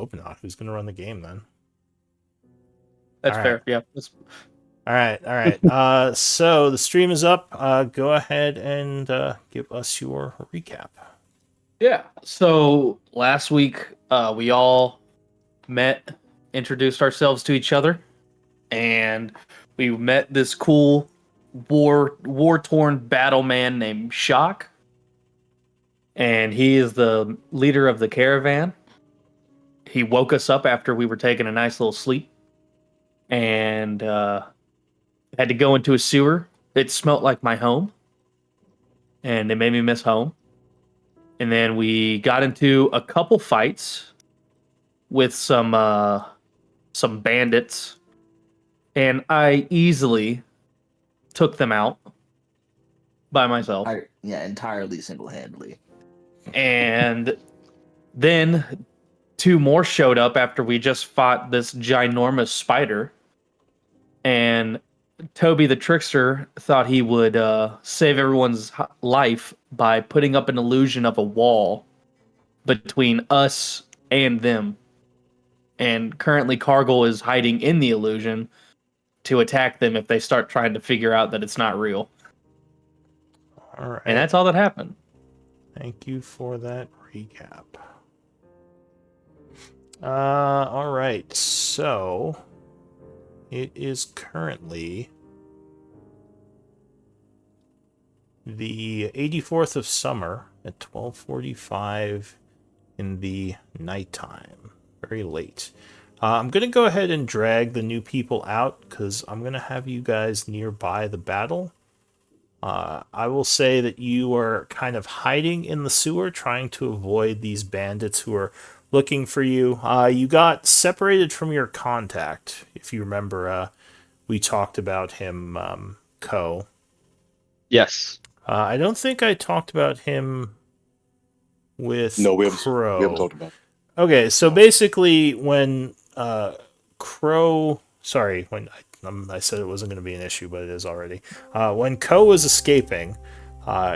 hope not. Who's going to run the game then? That's All right. fair. Yeah. All right. All right. So the stream is up. Go ahead and give us your recap. Yeah. So last week, we all met, introduced ourselves to each other, and we met this cool war torn battle man named Shock, and he is the leader of the caravan. He woke us up after we were taking a nice little sleep, and had to go into a sewer. It smelt like my home, and it made me miss home. And then we got into a couple fights with some bandits, and I easily took them out by myself. Entirely single-handedly. And then two more showed up after we just fought this ginormous spider. And Toby the trickster thought he would save everyone's life by putting up an illusion of a wall between us and them. And currently, Cargill is hiding in the illusion to attack them if they start trying to figure out that it's not real. All right. And that's all that happened. Thank you for that recap. All right. So it is currently the 84th of summer at 12:45 in the nighttime. Very late. I'm going to go ahead and drag the new people out because I'm going to have you guys nearby the battle. I will say that you are kind of hiding in the sewer, trying to avoid these bandits who are looking for you. You got separated from your contact. If you remember, we talked about him, Ko. Yes. I don't think I talked about him with Crow. We haven't talked about it. Okay, so basically when Crow... Sorry, when I said it wasn't going to be an issue, but it is already. When Ko was escaping,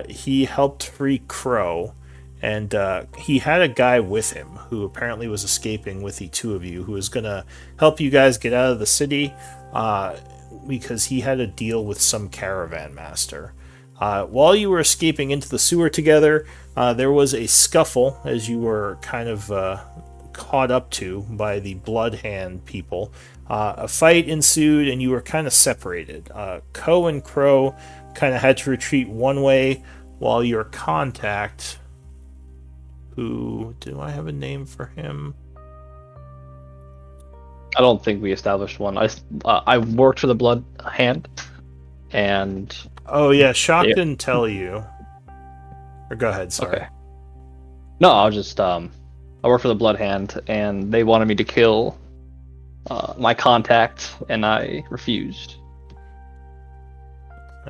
he helped free Crow, and he had a guy with him who apparently was escaping with the two of you, who was going to help you guys get out of the city because he had a deal with some caravan master. While you were escaping into the sewer together, there was a scuffle as you were kind of caught up to by the Blood Hand people. A fight ensued and you were kind of separated. Ko and Crow kind of had to retreat one way while your contact, who, do I have a name for him? I don't think we established one. I worked for the Blood Hand, and oh yeah, Shock didn't tell you. Or go ahead, sorry. Okay. No, I was just I worked for the Blood Hand, and they wanted me to kill my contact, and I refused.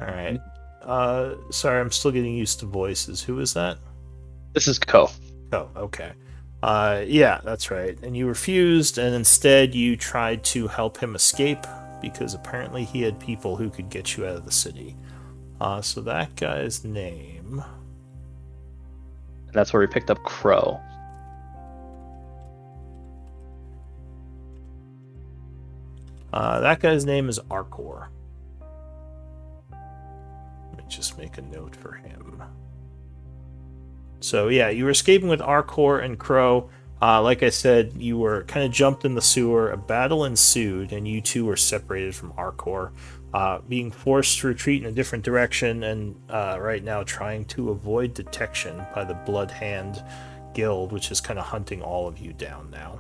All right. Sorry, I'm still getting used to voices. Who is that? This is Ko. Oh, okay. Yeah, that's right. And you refused, and instead you tried to help him escape because apparently he had people who could get you out of the city. So that guy's name... And that's where we picked up Crow. That guy's name is Arcor. Let me just make a note for him. So yeah, you were escaping with Arcor and Crow. Like I said, you were kind of jumped in the sewer. A battle ensued, and you two were separated from Arcor, being forced to retreat in a different direction, and right now trying to avoid detection by the Blood Hand Guild, which is kind of hunting all of you down now.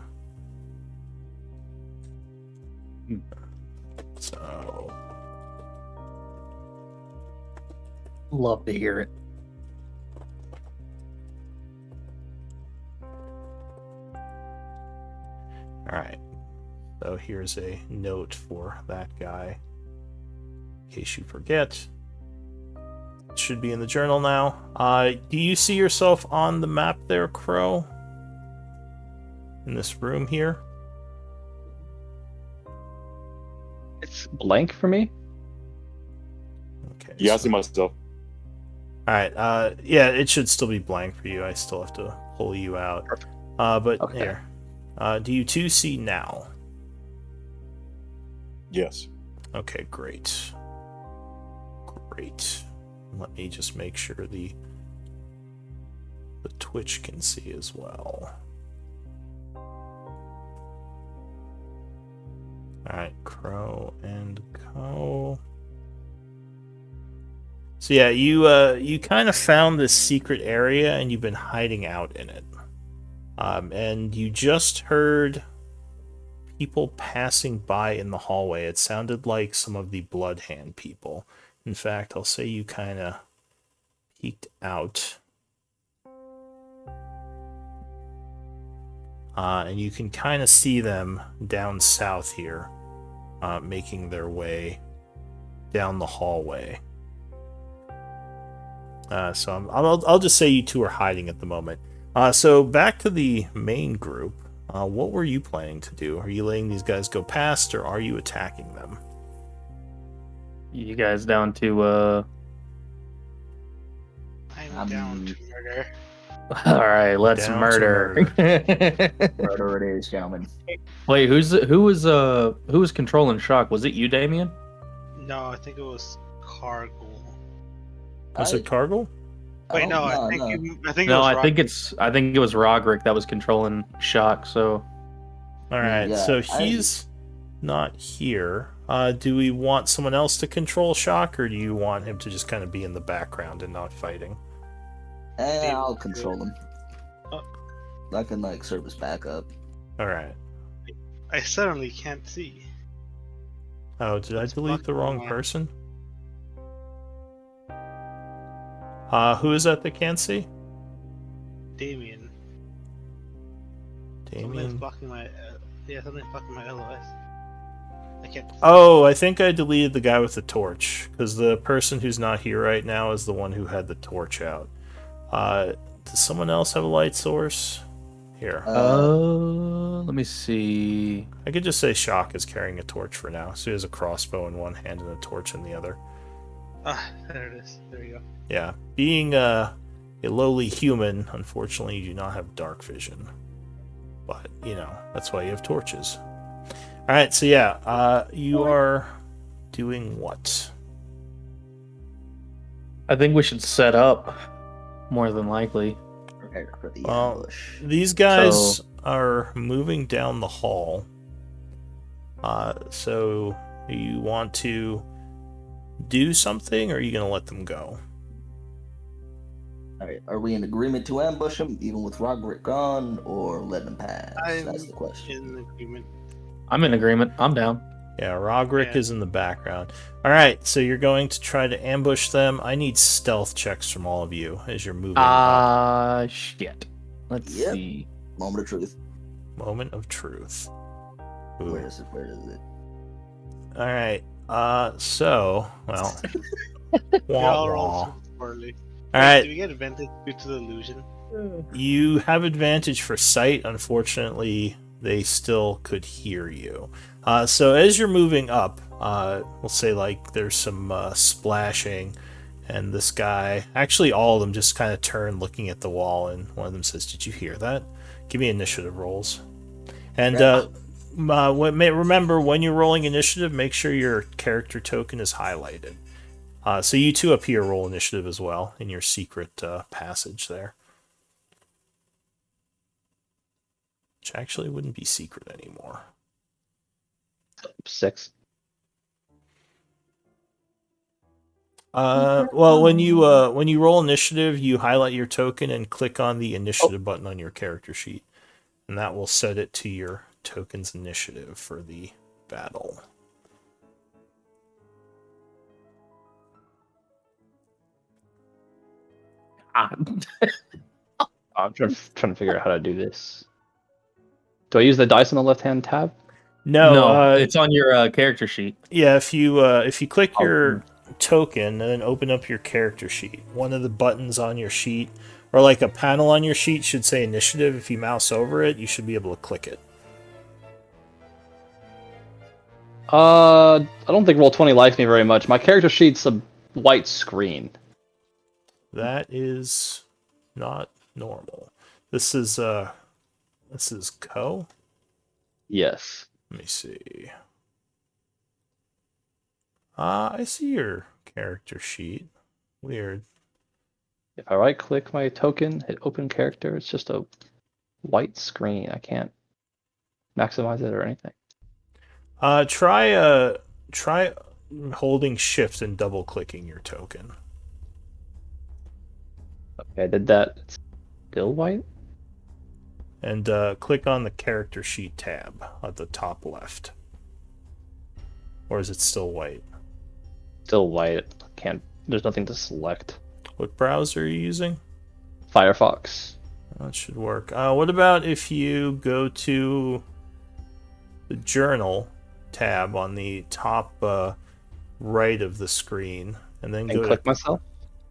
So, Love to hear it. alright. So here's a note for that guy. In case you forget. It should be in the journal now. Do you see yourself on the map there, Crow? In this room here? It's blank for me. Okay. Yeah, I see myself. Alright, yeah, it should still be blank for you. I still have to pull you out. Perfect. But Okay. here. Do you two see now? Yes. Okay, great. Great. Let me just make sure the Twitch can see as well. Alright, Crow and Co. So yeah, you kind of found this secret area and you've been hiding out in it. And you just heard people passing by in the hallway. It sounded like some of the Blood Hand people. In fact, I'll say you kind of peeked out. And you can kind of see them down south here, making their way down the hallway. So I'll just say you two are hiding at the moment. So back to the main group. What were you planning to do? Are you letting these guys go past, or are you attacking them? You guys down to I'm down to murder. All right, let's Down to murder. Murder it is, gentlemen. Wait, who was controlling Shock? Was it you, Damien? No, I think it was Cargill. Was it Cargill? Wait, no, I think it No, was I think Rock. I think it was Roderick that was controlling Shock. So All right, Yeah, so he's not here. Do we want someone else to control Shock, or do you want him to just kind of be in the background and not fighting? I'll control him. Oh. I can like serve as backup. All right. I suddenly can't see. Oh, did I It's delete the blocking wrong my- person? Who is that can't see? Damien. Something's Damien. blocking my. Something's blocking my LOS. I can't. Oh, I think I deleted the guy with the torch, because the person who's not here right now is the one who had the torch out. Does someone else have a light source? Here. let me see. I could just say Shock is carrying a torch for now. So he has a crossbow in one hand and a torch in the other. Ah, there it is. There you go. Yeah. Being a lowly human, unfortunately, you do not have dark vision. But, that's why you have torches. Alright, so yeah, you are doing what? I think we should set up. More than likely. Prepare for the Well, ambush. These guys are moving down the hall. So you want to do something, or are you going to let them go? All right, are we in agreement to ambush him, even with Roderick gone, or let him pass? I'm That's the question. in agreement. I'm in agreement. I'm down. Yeah, Roderick Yeah. is in the background. Alright, so you're going to try to ambush them. I need stealth checks from all of you as you're moving up. Shit. Let's Yep. see. Moment of truth. Moment of truth. Ooh. Where is it? Where is it? Alright, so, well. We all wah, rolled wah. super poorly. Alright, Do we get advantage due to the illusion? you have advantage for sight. Unfortunately, they still could hear you. So as you're moving up, we'll say like there's some splashing, and this guy, actually all of them just kind of turn looking at the wall, and one of them says, "Did you hear that?" Give me initiative rolls. And remember, when you're rolling initiative, make sure your character token is highlighted. So you two up here roll initiative as well in your secret passage there. Which actually wouldn't be secret anymore. 6. Well, when you roll initiative, you highlight your token and click on the initiative button on your character sheet, and that will set it to your token's initiative for the battle. I'm trying to figure out how to do this. Do I use the dice on the left-hand tab? No, it's on your character sheet. yeah. If you click Oh, your token and then open up your character sheet, one of the buttons on your sheet, or like a panel on your sheet, should say initiative. If you mouse over it, you should be able to click it. I don't think Roll20 likes me very much. My character sheet's a white screen. That is not normal. This is Co. Yes. Let me see. I see your character sheet. Weird. If I right click my token, hit open character, it's just a white screen. I can't maximize it or anything. Try holding shift and double clicking your token. Okay, I did that. It's still white? And click on the character sheet tab at the top left. Or is it still white? Still white. Can't. There's nothing to select. What browser are you using? Firefox. That should work. What about if you go to the journal tab on the top right of the screen, and then And go click to myself?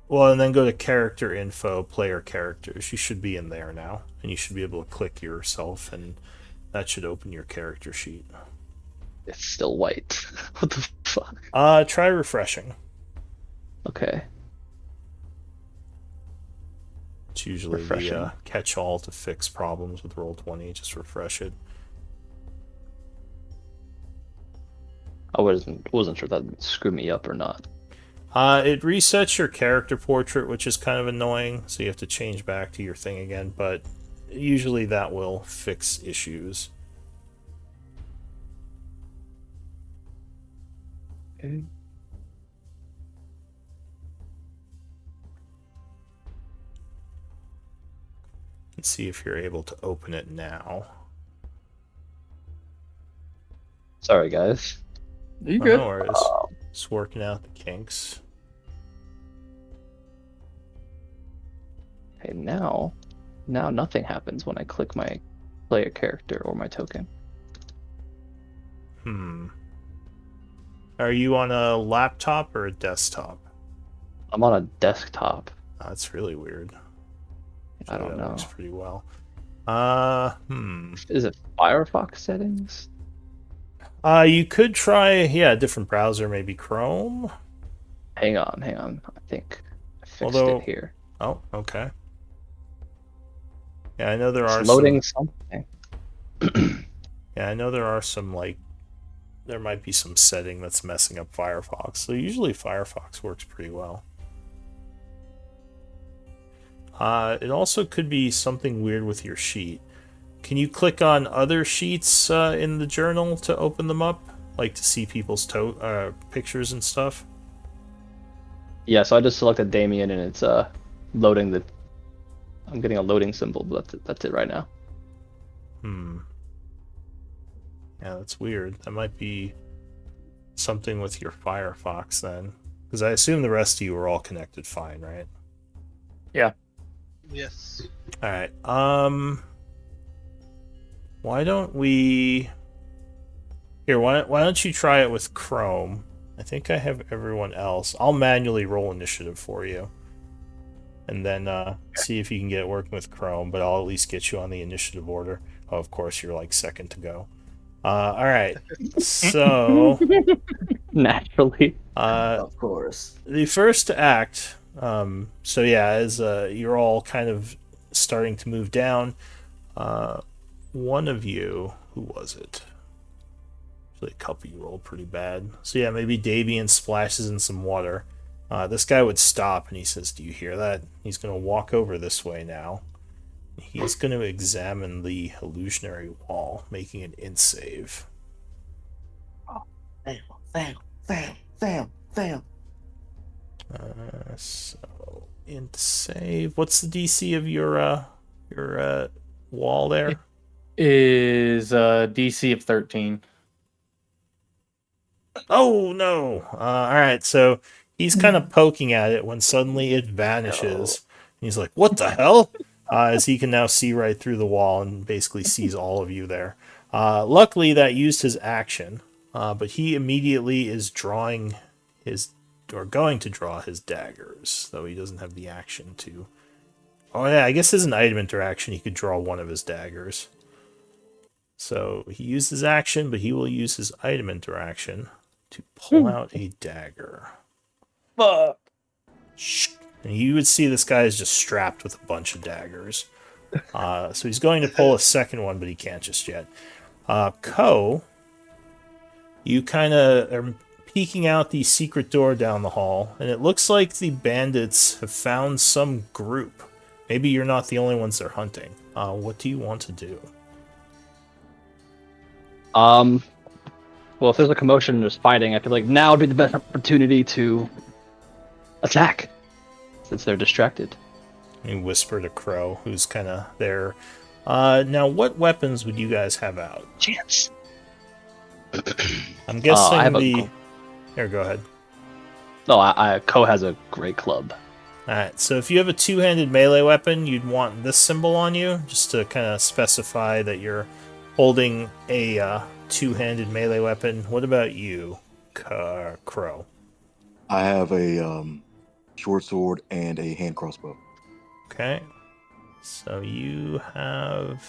and then go to character info, player characters. You should be in there now, and you should be able to click yourself, and that should open your character sheet. It's still white. What the fuck? Try refreshing. Okay. It's usually Refreshing. the catch-all to fix problems with Roll20. Just refresh it. I wasn't sure if that would screw me up or not. It resets your character portrait, which is kind of annoying, so you have to change back to your thing again, but usually that will fix issues. Okay. Let's see if you're able to open it now. Sorry, guys. You Oh, good? no worries. Just working out the kinks. Okay, now nothing happens when I click my player character or my token. Are you on a laptop or a desktop? I'm on a desktop. That's really weird. I don't that know. works pretty well. Is it Firefox settings? You could try, a different browser, maybe Chrome. Hang on. I think I fixed Although- it here. Oh, okay. Yeah, I know there It's are loading some. something. Yeah, I know there are some there might be some setting that's messing up Firefox. So usually Firefox works pretty well. It also could be something weird with your sheet. Can you click on other sheets in the journal to open them up? Like to see people's pictures and stuff? Yeah, so I just selected Damien and it's loading the. I'm getting a loading symbol, but that's it right now. Yeah, that's weird. That might be something with your Firefox then. Because I assume the rest of you are all connected fine, right? Yes. Alright, why don't we... Here, why don't you try it with Chrome? I think I have everyone else. I'll manually roll initiative for you. And then see if you can get it working with Chrome, but I'll at least get you on the initiative order. Oh, of course, you're like second to go. Alright, so... Naturally. Of course. The first act, so yeah, as you're all kind of starting to move down, one of you, who was it? Actually, a couple you rolled pretty bad. So yeah, maybe Davian splashes in some water. This guy would stop and he says, "Do you hear that?" He's going to walk over this way now. He's going to examine the illusionary wall, making an int save. Fail. So int save. What's the DC of your wall there? Is DC of 13. Oh no! All right, so he's kind of poking at it when suddenly it vanishes. And he's like, "What the hell?" As he can now see right through the wall and basically sees all of you there. Luckily, that used his action, but he immediately is going to draw his daggers, though he doesn't have the action to. Oh yeah, I guess as an item interaction, he could draw one of his daggers. So he used his action, but he will use his item interaction to pull out a dagger. Fuck. And you would see this guy is just strapped with a bunch of daggers. So he's going to pull a second one, but he can't just yet. Ko, you kind of are peeking out the secret door down the hall, and it looks like the bandits have found some group. Maybe you're not the only ones they're hunting. What do you want to do? Well, if there's a commotion and there's fighting, I feel like now would be the best opportunity to attack, since they're distracted. You whisper to Crow, who's kind of there. Now, what weapons would you guys have out? Chance. I'm guessing I have the. Here, go ahead. No, Ko has a great club. Alright, so if you have a two-handed melee weapon, you'd want this symbol on you, just to kind of specify that you're holding a two-handed melee weapon. What about you, Crow? I have a short sword and a hand crossbow. Okay. So you have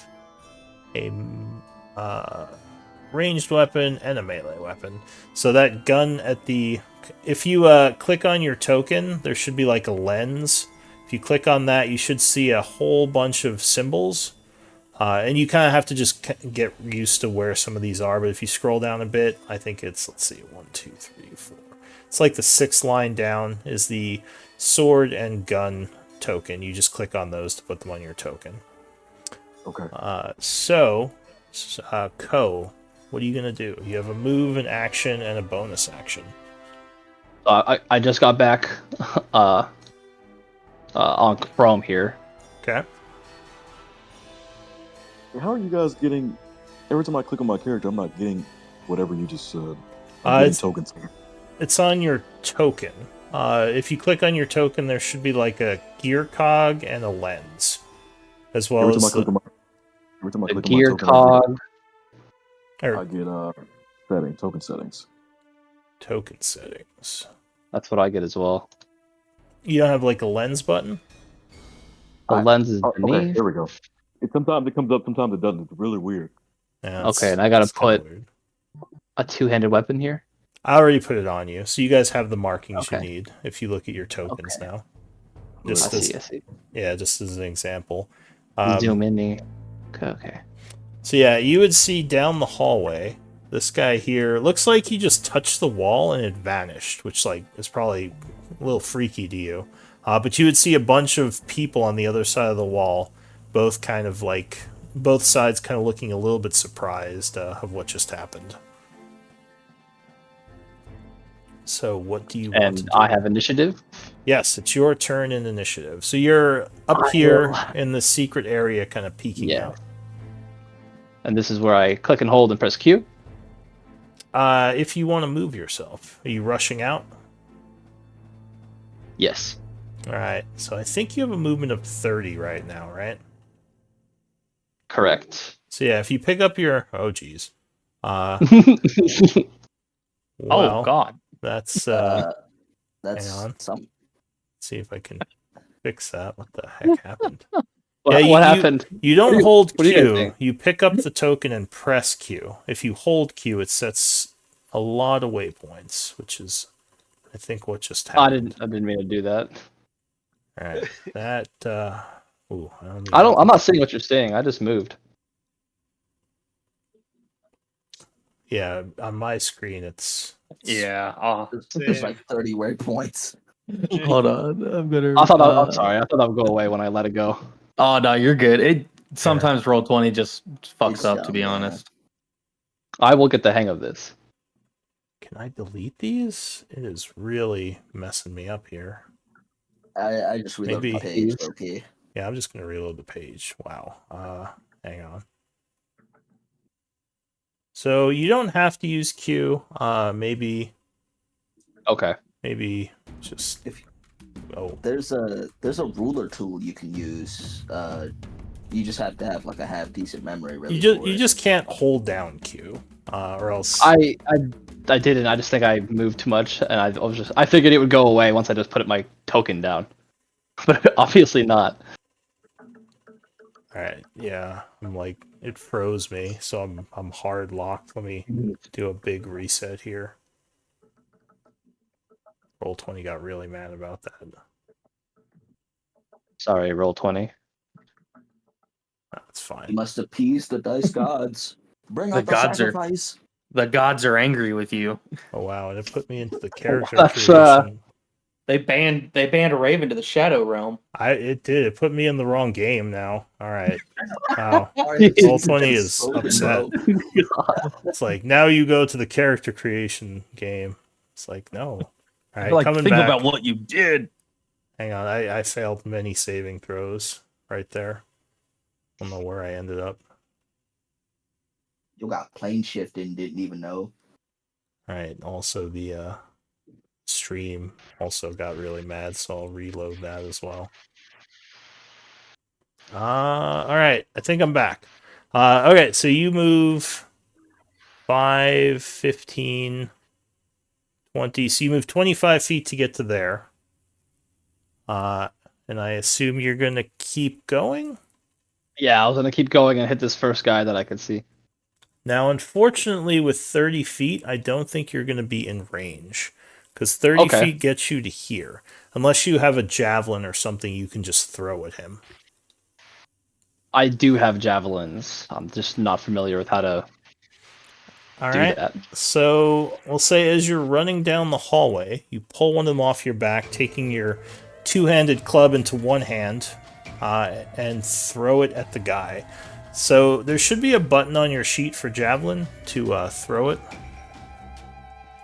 a ranged weapon and a melee weapon. So that gun at the... If you click on your token, there should be like a lens. If you click on that, you should see a whole bunch of symbols. And you kind of have to just get used to where some of these are. But if you scroll down a bit, I think it's, let's see, 1, 2, 3, 4. It's like the 6th line down is the sword and gun token. You just click on those to put them on your token. Okay. Ko, what are you going to do? You have a move, an action, and a bonus action. I just got back on Chrome here. Okay. How are you guys getting? Every time I click on my character, I'm not getting whatever you just said. I'm getting tokens. It's on your token. If you click on your token, there should be like a gear cog and a lens, as well Every as time I click on my Gear token, cog. I get token settings. Token settings. That's what I get as well. You don't have like a lens button? The lens is Okay, beneath. there we go. Sometimes it comes up, sometimes it doesn't. It's really weird. Yeah, Okay, and I gotta it's kinda put weird. a two-handed weapon here. I already put it on you, so you guys have the markings you Okay. need if you look at your tokens Okay. now. I Just as, see. yeah, just as an example. Zoom in. Okay. So yeah, you would see down the hallway, this guy here, looks like he just touched the wall and it vanished, which like is probably a little freaky to you. But you would see a bunch of people on the other side of the wall, both sides kind of looking a little bit surprised of what just happened. So what do you want to do? I have initiative. Yes, it's your turn in initiative. So you're up here in the secret area kind of peeking out. And this is where I click and hold and press Q. If you want to move yourself. Are you rushing out? Yes. Alright, so I think you have a movement of 30 right now, right? Correct. So yeah, if you pick up your... Oh, geez. Well, Oh God. that's... That's hang on. some. See if I can fix that. What the heck happened? What happened? You don't What are you- hold what are you guys Q. doing? You pick up the token and press Q. If you hold Q, it sets a lot of waypoints, which is, I think, what just happened. I didn't mean to do that. All right, that. Ooh, I'm not seeing what you're saying. I just moved. Yeah, on my screen, it's Yeah. There's like 30 waypoints. Hold on. I'm gonna. I'm sorry. I thought that would go away when I let it go. Oh no, you're good. It sometimes roll 20 just fucks It's up, to be dumb, yeah. honest. I will get the hang of this. Can I delete these? It is really messing me up here. I just reloaded Maybe- the page. Okay. Yeah, I'm just gonna reload the page. Wow. Hang on. So you don't have to use Q. Maybe Okay. just. If- Oh, There's a ruler tool you can use. You just have to have like a half decent memory. Really, you just can't hold down Q, or else. I didn't. I just think I moved too much, and I figured it would go away once I just put my token down, but obviously not. All right, yeah, I'm like it froze me, so I'm hard locked. Let me do a big reset here. Roll20 got really mad about that. Sorry, roll 20. That's You fine. must appease the dice gods. Bring The out the gods are sacrifice. the gods are angry with you. Oh wow, and it put me into the character That's, creation. They banned Raven to the Shadow Realm. It did. It put me in the wrong game now. All right. Wow. Alright, Roll you've been 20 is spoken, upset. bro. It's like now you go to the character creation game. It's like no. All right, Like, coming think back. about what you did. Hang on, I failed many saving throws right there. I don't know where I ended up. You got plane shift and didn't even know. All right. Also, the stream also got really mad, so I'll reload that as well. All right. I think I'm back. Okay, so you move 5, 15, 20. So you move 25 feet to get to there. And I assume you're going to keep going? Yeah, I was gonna keep going and hit this first guy that I could see. Now, unfortunately, with 30 feet, I don't think you're going to be in range. Because 30 Okay. feet gets you to here. Unless you have a javelin or something you can just throw at him. I do have javelins. I'm just not familiar with how to All do right. that. So we'll say as you're running down the hallway, you pull one of them off your back, taking your two-handed club into one hand, and throw it at the guy. So there should be a button on your sheet for javelin to throw it,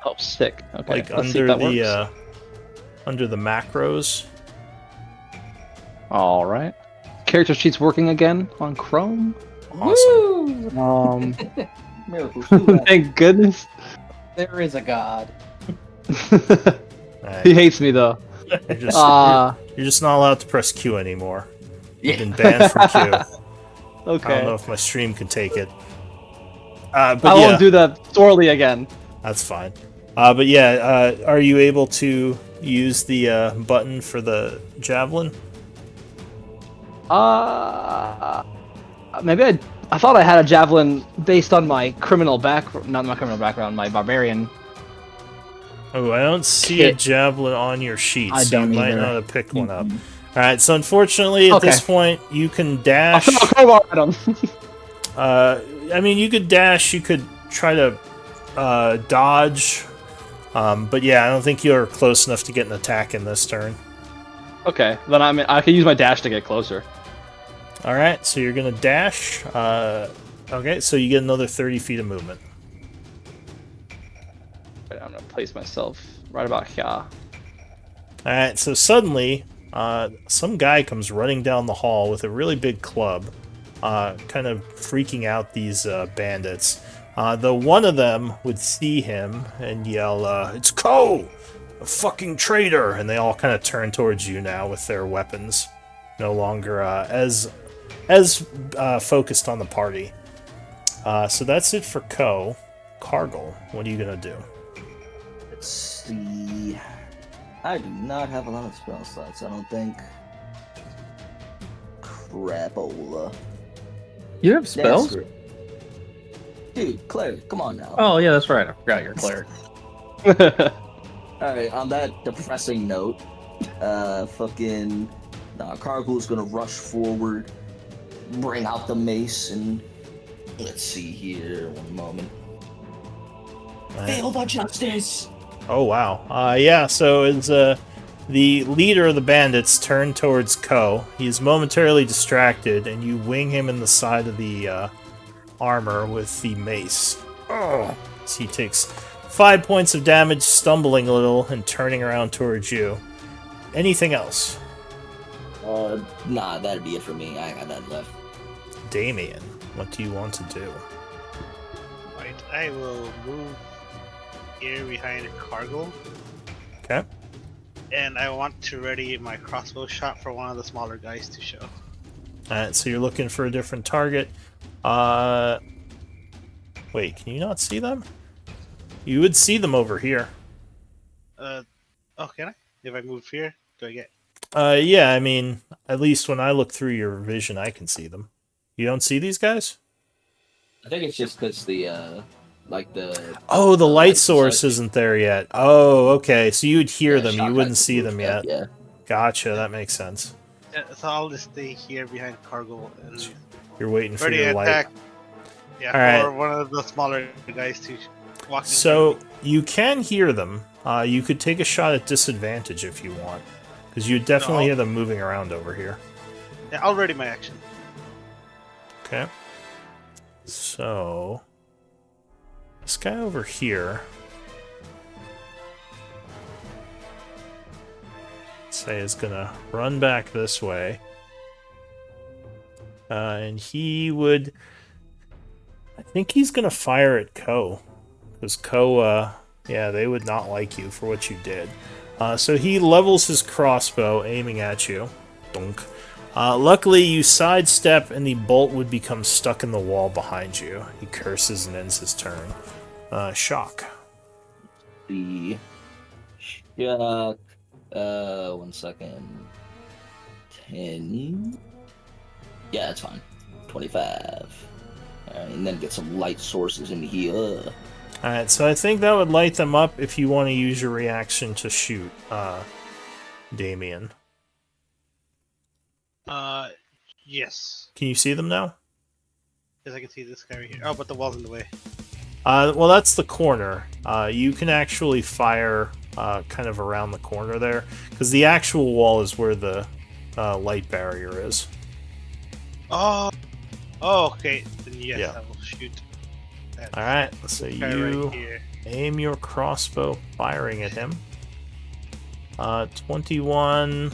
Oh, sick. Okay, like let's see under if that the works. under the macros. All right. Character sheet's working again on Chrome. Awesome. Miracles do that. Thank goodness. There is a god. All He right. hates me though. You're just, you're just not allowed to press Q anymore. You've been banned from Q. I don't know Okay. if my stream can take it. But I yeah, won't do that sorely again. that's fine. But yeah, are you able to use the button for the javelin? Maybe I thought I had a javelin based on my criminal not my criminal background, my barbarian. Oh, I don't see a Kit. javelin on your sheet, I so you don't might either. not have picked one up. All right, so unfortunately, at this Okay. point, you can I'll dash. throw a crowbar at him. I mean, you could dash. You could try to dodge. But yeah, I don't think you're close enough to get an attack in this turn. Okay, then I can use my dash to get closer. All right, so you're gonna dash. Okay, so you get another 30 feet of movement. I'm gonna place myself right about here. All right, so suddenly, some guy comes running down the hall with a really big club, kind of freaking out these bandits. Though one of them would see him and yell, "It's Ko! A fucking traitor!" And they all kind of turn towards you now with their weapons, no longer as focused on the party. So that's it for Ko. Cargill, what are you gonna do? Let's see. I do not have a lot of spell slots, I don't think. Crapola. You have spells? Dude, cleric, come on now. Oh yeah, that's right. I forgot you're a cleric. Alright, on that depressing note, Cargill's gonna rush forward, bring out the mace, and let's see here, one moment. Fail the justice! Oh wow. Yeah, so it's the leader of the bandits turned towards Ko. He is momentarily distracted, and you wing him in the side of the armor with the mace. Oh. So he takes 5 points of damage, stumbling a little and turning around towards you. Anything else? Nah, that'd be it for me. I ain't got nothing left. Damien, what do you want to do? Right, I will move here behind Cargill, Okay. and I want to ready my crossbow shot for one of the smaller guys to show. Alright, so you're looking for a different target. Wait, can you not see them? You would see them over here. Oh, can I? If I move here, do I get? Yeah, I mean, at least when I look through your vision, I can see them. You don't see these guys? I think it's just because Oh, the light light source perception. isn't there yet. Oh, okay. So you would hear them, you shotguns wouldn't see move them that, yet. Yeah. Gotcha, that makes sense. So I'll just stay here behind Cargill and You're waiting for ready your to light. attack. Yeah, All right. or one of the smaller guys to walk in. So you can hear them. You could take a shot at disadvantage if you want, because you definitely No. hear them moving around over here. Yeah, I'll ready my action. Okay. So this guy over here, say, is gonna run back this way, and he would. I think he's gonna fire at Ko, because Ko, yeah, they would not like you for what you did. So he levels his crossbow, aiming at you. Dunk. Luckily, you sidestep, and the bolt would become stuck in the wall behind you. He curses and ends his turn. Shock. The shock. 1 second. 10. Yeah, that's fine. 25. Alright, and then get some light sources in here. Alright, so I think that would light them up if you want to use your reaction to shoot, Damien. Yes. Can you see them now? Yes, I can see this guy right here. Oh, but the wall's in the way. Well, that's the corner. You can actually fire kind of around the corner there, because the actual wall is where the light barrier is. Oh. Oh, okay. Then yes, Yeah. I will shoot. That Alright, so guy you right here. aim your crossbow, firing at him. 21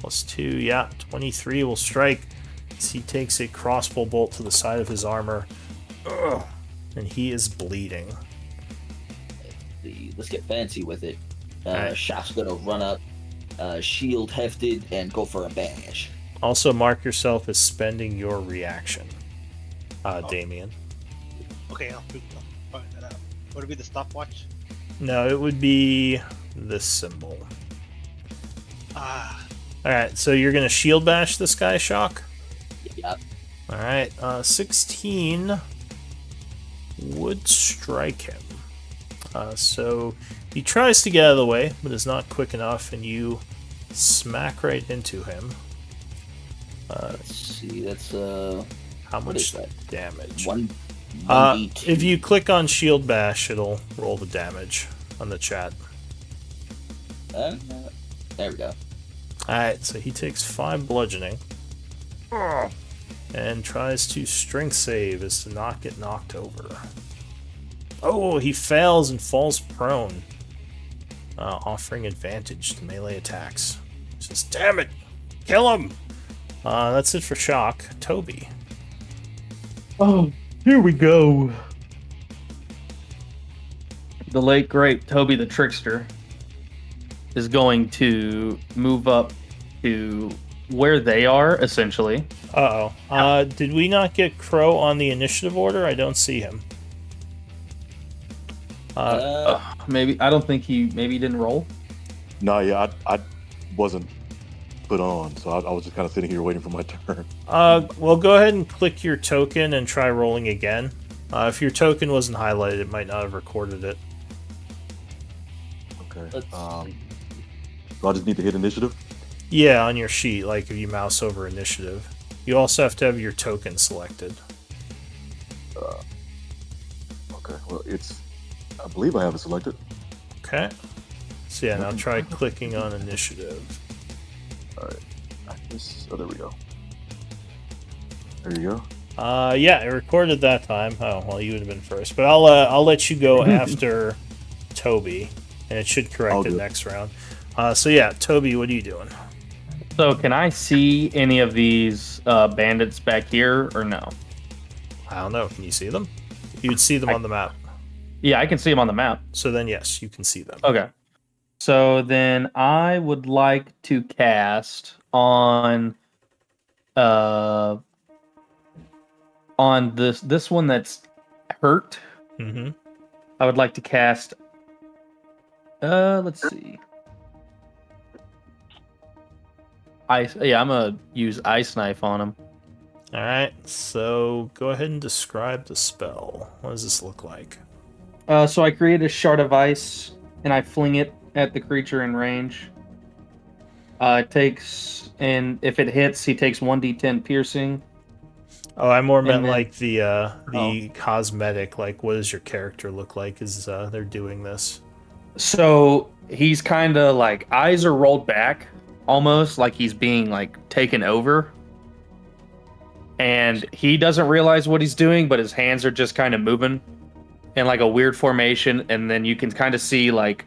plus 2, yeah, 23 will strike. As he takes a crossbow bolt to the side of his armor. Ugh, and he is bleeding. Let's get fancy with it. Alright. Shock's gonna run up, shield hefted, and go for a bash. Also, mark yourself as spending your reaction, Damien. Okay, I'll find that out. Would it be the stopwatch? No, it would be this symbol. Ah. Alright, so you're going to shield bash this guy, Shock? Yep. Alright, 16 would strike him. So he tries to get out of the way, but is not quick enough, and you smack right into him. Let's see. That's How what much is that? damage? 1d2. If you click on shield bash, it'll roll the damage on the chat. There we go. Alright, so he takes 5 bludgeoning. And tries to strength save as to not get knocked over. Oh, he fails and falls prone. Offering advantage to melee attacks. He says, damn it! Kill him! That's it for Shock. Toby. Oh, here we go. The late great Toby the Trickster is going to move up to where they are, essentially. Uh-oh. Did we not get Crow on the initiative order? I don't see him. Maybe I don't think maybe he didn't roll. No, yeah, I wasn't put on, so I was just kind of sitting here waiting for my turn. Well, go ahead and click your token and try rolling again. If your token wasn't highlighted, it might not have recorded it. Okay. Let's So I just need to hit initiative? Yeah, on your sheet, like if you mouse over initiative. You also have to have your token selected. Okay, well, I believe I have it selected. Okay. So yeah, now try clicking on initiative. Alright. Oh, there we go. There you go. Yeah, it recorded that time. Oh, well, you would have been first. But I'll let you go after Toby, and it should correct All it good. next round. So yeah, Toby, what are you doing? So can I see any of these bandits back here or no? I don't know. Can you see them? You'd see them on the map. Yeah, I can see them on the map. So then, yes, you can see them. Okay. So then I would like to cast on this one that's hurt. Mm-hmm. I would like to cast let's see. Ice, yeah, I'm gonna use Ice Knife on him. All right. So go ahead and describe the spell. What does this look like? So I create a shard of ice and I fling it at the creature in range. It takes, and if it hits, he takes 1d10 piercing. Oh, I more meant then- like the cosmetic. Like, what does your character look like as they're doing this? So he's kind of like eyes are rolled back, almost like he's being like taken over. And he doesn't realize what he's doing, but his hands are just kind of moving in like a weird formation. And then you can kind of see like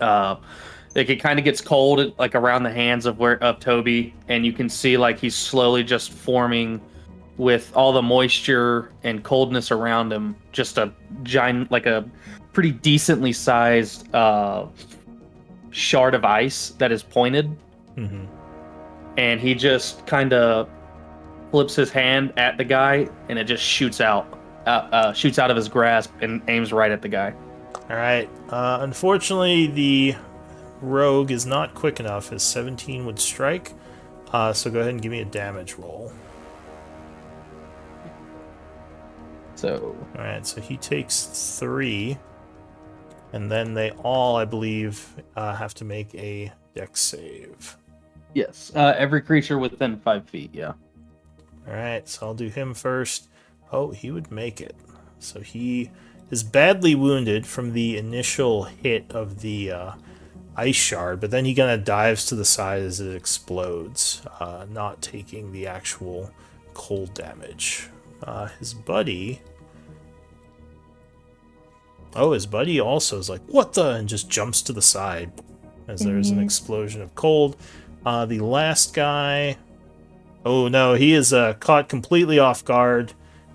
it kind of gets cold like around the hands of Toby, and you can see like he's slowly just forming with all the moisture and coldness around him, just a giant, like a pretty decently sized shard of ice that is pointed, Mm-hmm. and he just kind of flips his hand at the guy, and it just shoots out of his grasp and aims right at the guy. All right. Unfortunately, the rogue is not quick enough. His 17 would strike. So go ahead and give me a damage roll. So All right. So he takes 3, and then they all, I believe, have to make a dex save. yes, every creature within 5 feet. Yeah. All right. So I'll do him first. Oh, he would make it. So he is badly wounded from the initial hit of the ice shard, but then he kind of dives to the side as it explodes, not taking the actual cold damage. His buddy also is like, what the? And just jumps to the side as there's an explosion of cold. The last guy, oh no, he is caught completely off guard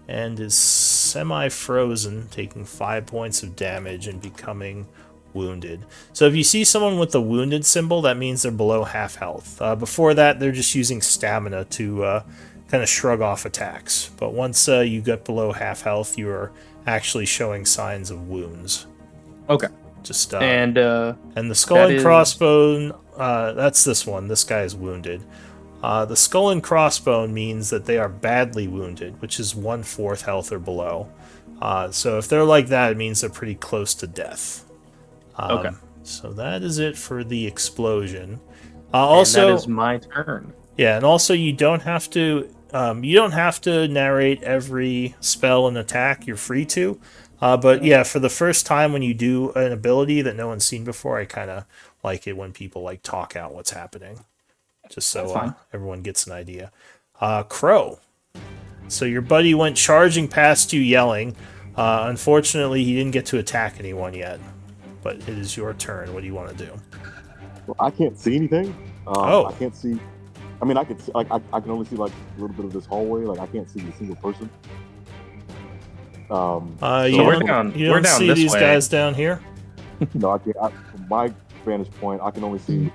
and is semi-frozen, taking 5 points of damage and becoming wounded. So if you see someone with the wounded symbol, that means they're below half health. Before that, they're just using stamina to kind of shrug off attacks. But once you get below half health, you are actually showing signs of wounds. Okay. Just And and the skull that and is- crossbone, that's this one. This guy is wounded. The skull and crossbone means that they are badly wounded, which is 1/4 health or below. So if they're like that, it means they're pretty close to death. Okay. So that is it for the explosion. and Also, that is my turn. yeah, and also you don't have to narrate every spell and attack. You're free to. But yeah, for the first time when you do an ability that no one's seen before, I kind of like it when people like talk out what's happening, just That's so fine. everyone gets an idea. Crow. So your buddy went charging past you, yelling. Unfortunately, he didn't get to attack anyone yet. But it is your turn. What do you want to do? Well, I can't see anything. Oh. I can't see. I mean, I can see, like I can only see like a little bit of this hallway. Like I can't see a single person. You we're don't, down- you we're don't down see this these way. guys down here? No, I can't. From my vantage point, I can only see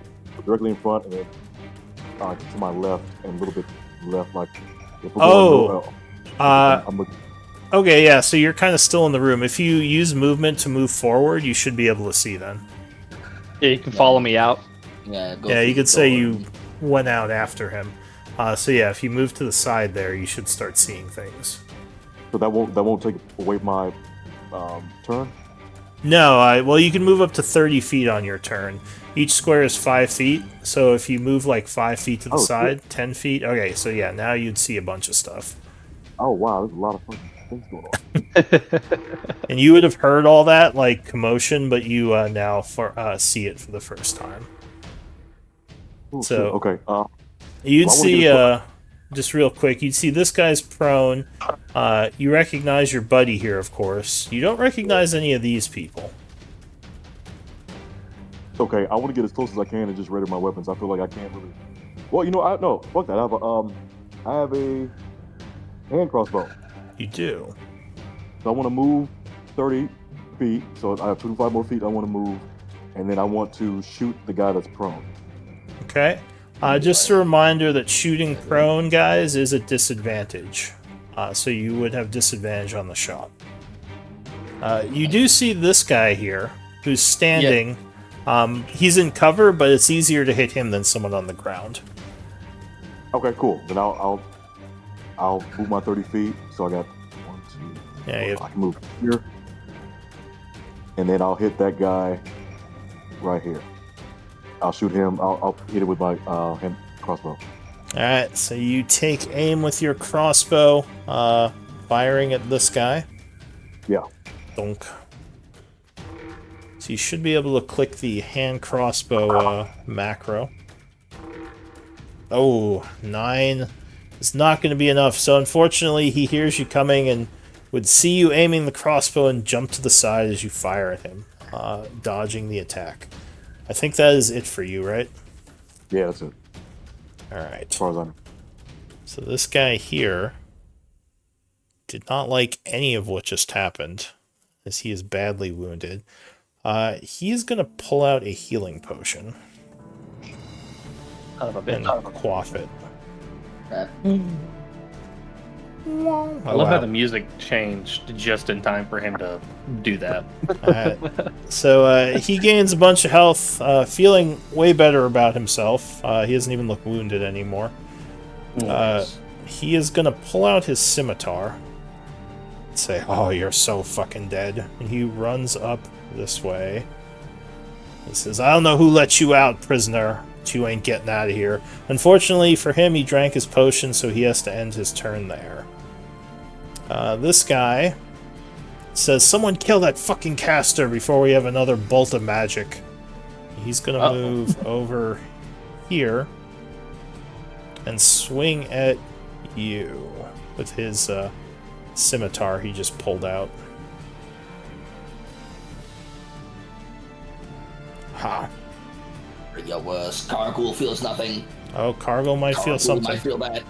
directly in front and then to my left and a little bit left. Like if we're Oh. going, I'm looking. Okay, yeah, so you're kind of still in the room. If you use movement to move forward, you should be able to see then. Yeah, you can follow me out. Yeah, go Yeah, through you the could say door. you went out after him. So yeah, if you move to the side there, you should start seeing things. So that won't take away my turn. No, well, you can move up to 30 feet on your turn. Each square is 5 feet, so if you move like 5 feet to the Oh, side, 10 feet. Okay, so yeah, now you'd see a bunch of stuff. Oh wow, there's a lot of fucking things going on. And you would have heard all that, like commotion, but you now see it for the first time. Ooh, So- shit, okay. You'd Well, I wanna see, get just real quick, you'd see this guy's prone. You recognize your buddy here, of course. You don't recognize any of these people. Okay, I want to get as close as I can and just ready my weapons. I feel like I can't really. Well, you know, no, fuck that. I have a hand crossbow. You do. So I want to move 30 feet. So I have 25 more feet. I want to move, and then I want to shoot the guy that's prone. Okay. Just a reminder that shooting prone guys is a disadvantage. So you would have disadvantage on the shot. You do see this guy here, who's standing. He's in cover, but it's easier to hit him than someone on the ground. Okay, cool. Then I'll move my 30 feet. So I got 1, 2. Yeah, you I can move here, and then I'll hit that guy right here. I'll shoot him. I'll hit it with my hand crossbow. Alright, so you take aim with your crossbow, firing at this guy. Yeah. Donk. So you should be able to click the hand crossbow macro. Oh, 9 is not going to be enough. So unfortunately, he hears you coming and would see you aiming the crossbow and jump to the side as you fire at him, dodging the attack. I think that is it for you, right? Yeah, that's it. Alright. As far as I know. So this guy here did not like any of what just happened, as he is badly wounded. He is going to pull out a healing potion Son of a and bitch. quaff it. Crap. I love how the music changed just in time for him to do that. So he gains a bunch of health, feeling way better about himself. He doesn't even look wounded anymore. He is going to pull out his scimitar and say, "Oh, you're so fucking dead." And he runs up this way. He says, "I don't know who let you out, prisoner, but you ain't getting out of here." Unfortunately for him, he drank his potion, so he has to end his turn there. This guy says, "Someone kill that fucking caster before we have another bolt of magic." He's gonna move over here and swing at you with his scimitar he just pulled out. Ha. Your worst. Cargul feels nothing. Oh, Cargill might feel Cargul something. might feel bad.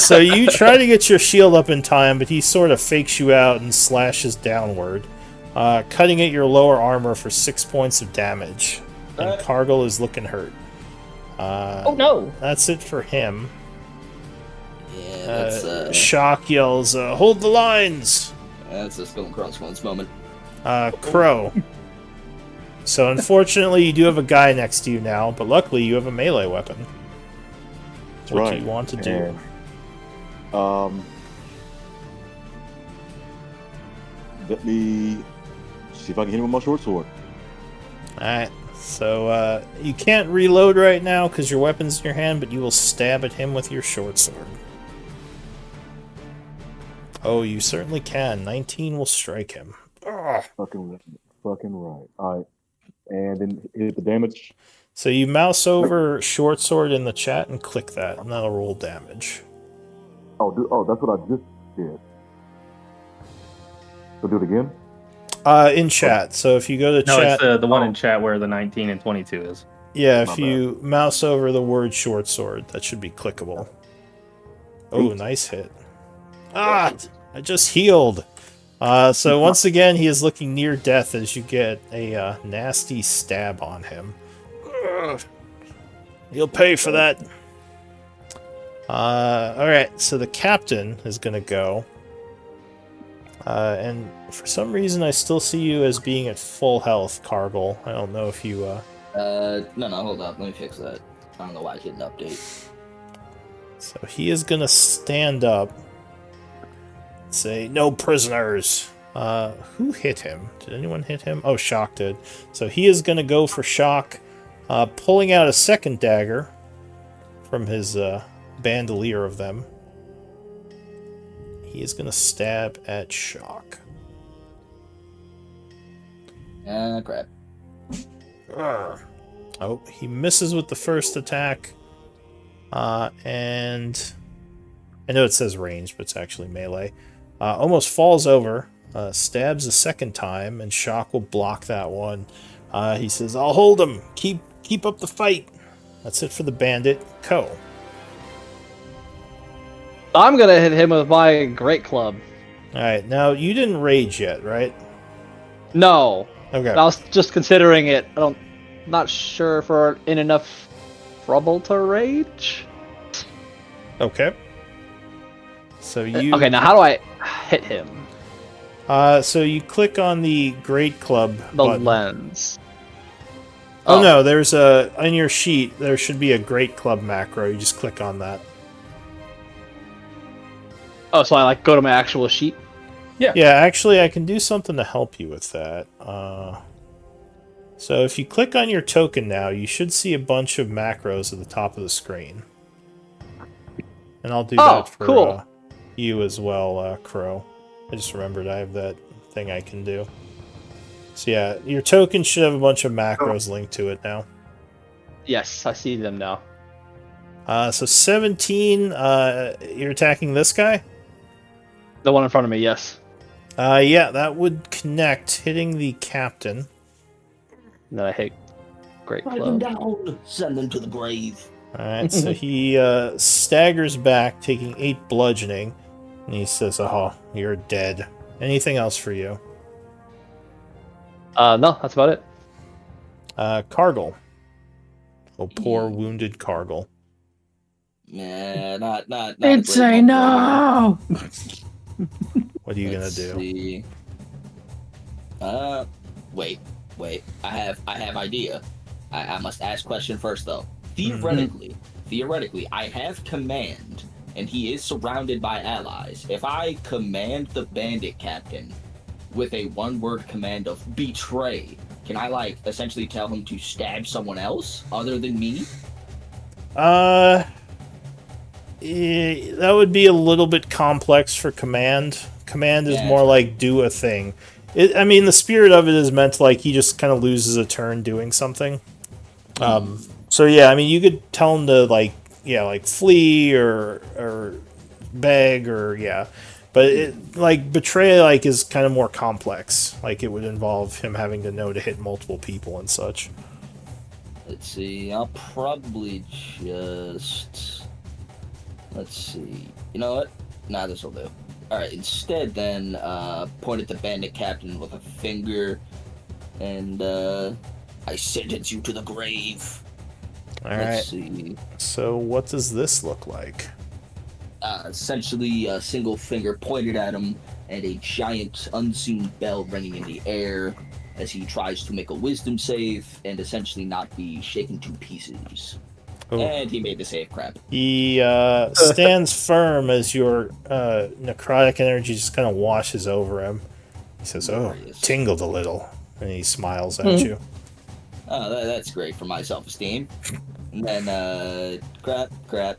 So you try to get your shield up in time, but he sort of fakes you out and slashes downward, cutting at your lower armor for 6 points of damage. And Cargill is looking hurt. Oh no! That's it for him. Yeah, that's Shock yells, "Hold the lines!" that's a Skull and Crossbones moment. Crow. So unfortunately, you do have a guy next to you now, but luckily you have a melee weapon. That's What right. do you want to do? And, let me see if I can hit him with my short sword. Alright, so you can't reload right now because your weapon's in your hand, but you will stab at him with your short sword. Oh, you certainly can. 19 will strike him. Ugh. Fucking right. Alright. And then hit the damage. So you mouse over short sword in the chat and click that, and that'll roll damage. Oh, that's what I just did. So do it again? In chat. So if you go to No, chat... it's the one in chat where the 19 and 22 is. Yeah, My if you mouse over the word short sword, that should be clickable. Oh, nice hit. Ah! I just healed! So once again, he is looking near death as you get a nasty stab on him. Ugh. You'll pay for that. Alright, so the captain is gonna go. And for some reason, I still see you as being at full health, Cargill. I don't know if you... No, hold up. Let me fix that. I don't know why I didn't update. So he is gonna stand up. Say, "No prisoners." Who hit him? Did anyone hit him? Oh, Shock did. So he is gonna go for Shock, pulling out a second dagger from his bandolier of them. He is gonna stab at Shock. Crap. Urgh. Oh, he misses with the first attack. And I know it says range, but it's actually melee. Almost falls over, stabs a second time, and Shock will block that one. He says, "I'll hold him. Keep up the fight." That's it for the bandit. Ko. I'm gonna hit him with my great club. Alright, now you didn't rage yet, right? No, Okay. I was just considering it. Not sure if we're in enough trouble to rage. Okay. So you... Okay, now how do I hit him? So you click on the Great Club The button. lens. Oh no, there's a... On your sheet, there should be a Great Club macro. You just click on that. Oh, so I go to my actual sheet? Yeah, actually, I can do something to help you with that. So if you click on your token now, you should see a bunch of macros at the top of the screen. And I'll do that for cool. you as well, Crow. I just remembered I have that thing I can do. So yeah, your token should have a bunch of macros linked to it now. Yes, I see them now. So 17, you're attacking this guy? The one in front of me, yes. Yeah, that would connect, hitting the captain. And then I hit Great Drive them Club. down. Send them to the grave. Alright, so he staggers back, taking 8 bludgeoning, and he says, "Oh, you're dead. Anything else for you?" No, that's about it. Cargill. Oh, poor wounded Cargill. Nah, not. It's a no. What are you gonna Let's do? see. Wait. I have idea. I must ask question first though. Theoretically, I have command, and he is surrounded by allies. If I command the bandit captain with a one-word command of betray, can I like essentially tell him to stab someone else other than me? That would be a little bit complex for command. Command is more like do a thing. I mean, the spirit of it is meant to, like, he just kind of loses a turn doing something. So yeah, I mean, you could tell him to like flee or beg or but it, like betray is kind of more complex. Like it would involve him having to know to hit multiple people and such. Let's see. I'll probably let's see. You know what? Nah, this will do. Alright, instead then, point at the bandit captain with a finger, and, I sentence you to the grave. Alright. Let's see. So what does this look like? Essentially, a single finger pointed at him, and a giant unseen bell ringing in the air as he tries to make a wisdom save and essentially not be shaken to pieces. Oh. And he made the save, crap. He stands firm as your necrotic energy just kind of washes over him. He says, "Oh, tingled a little," and he smiles at you. Oh, that's great for my self-esteem. And then, crap,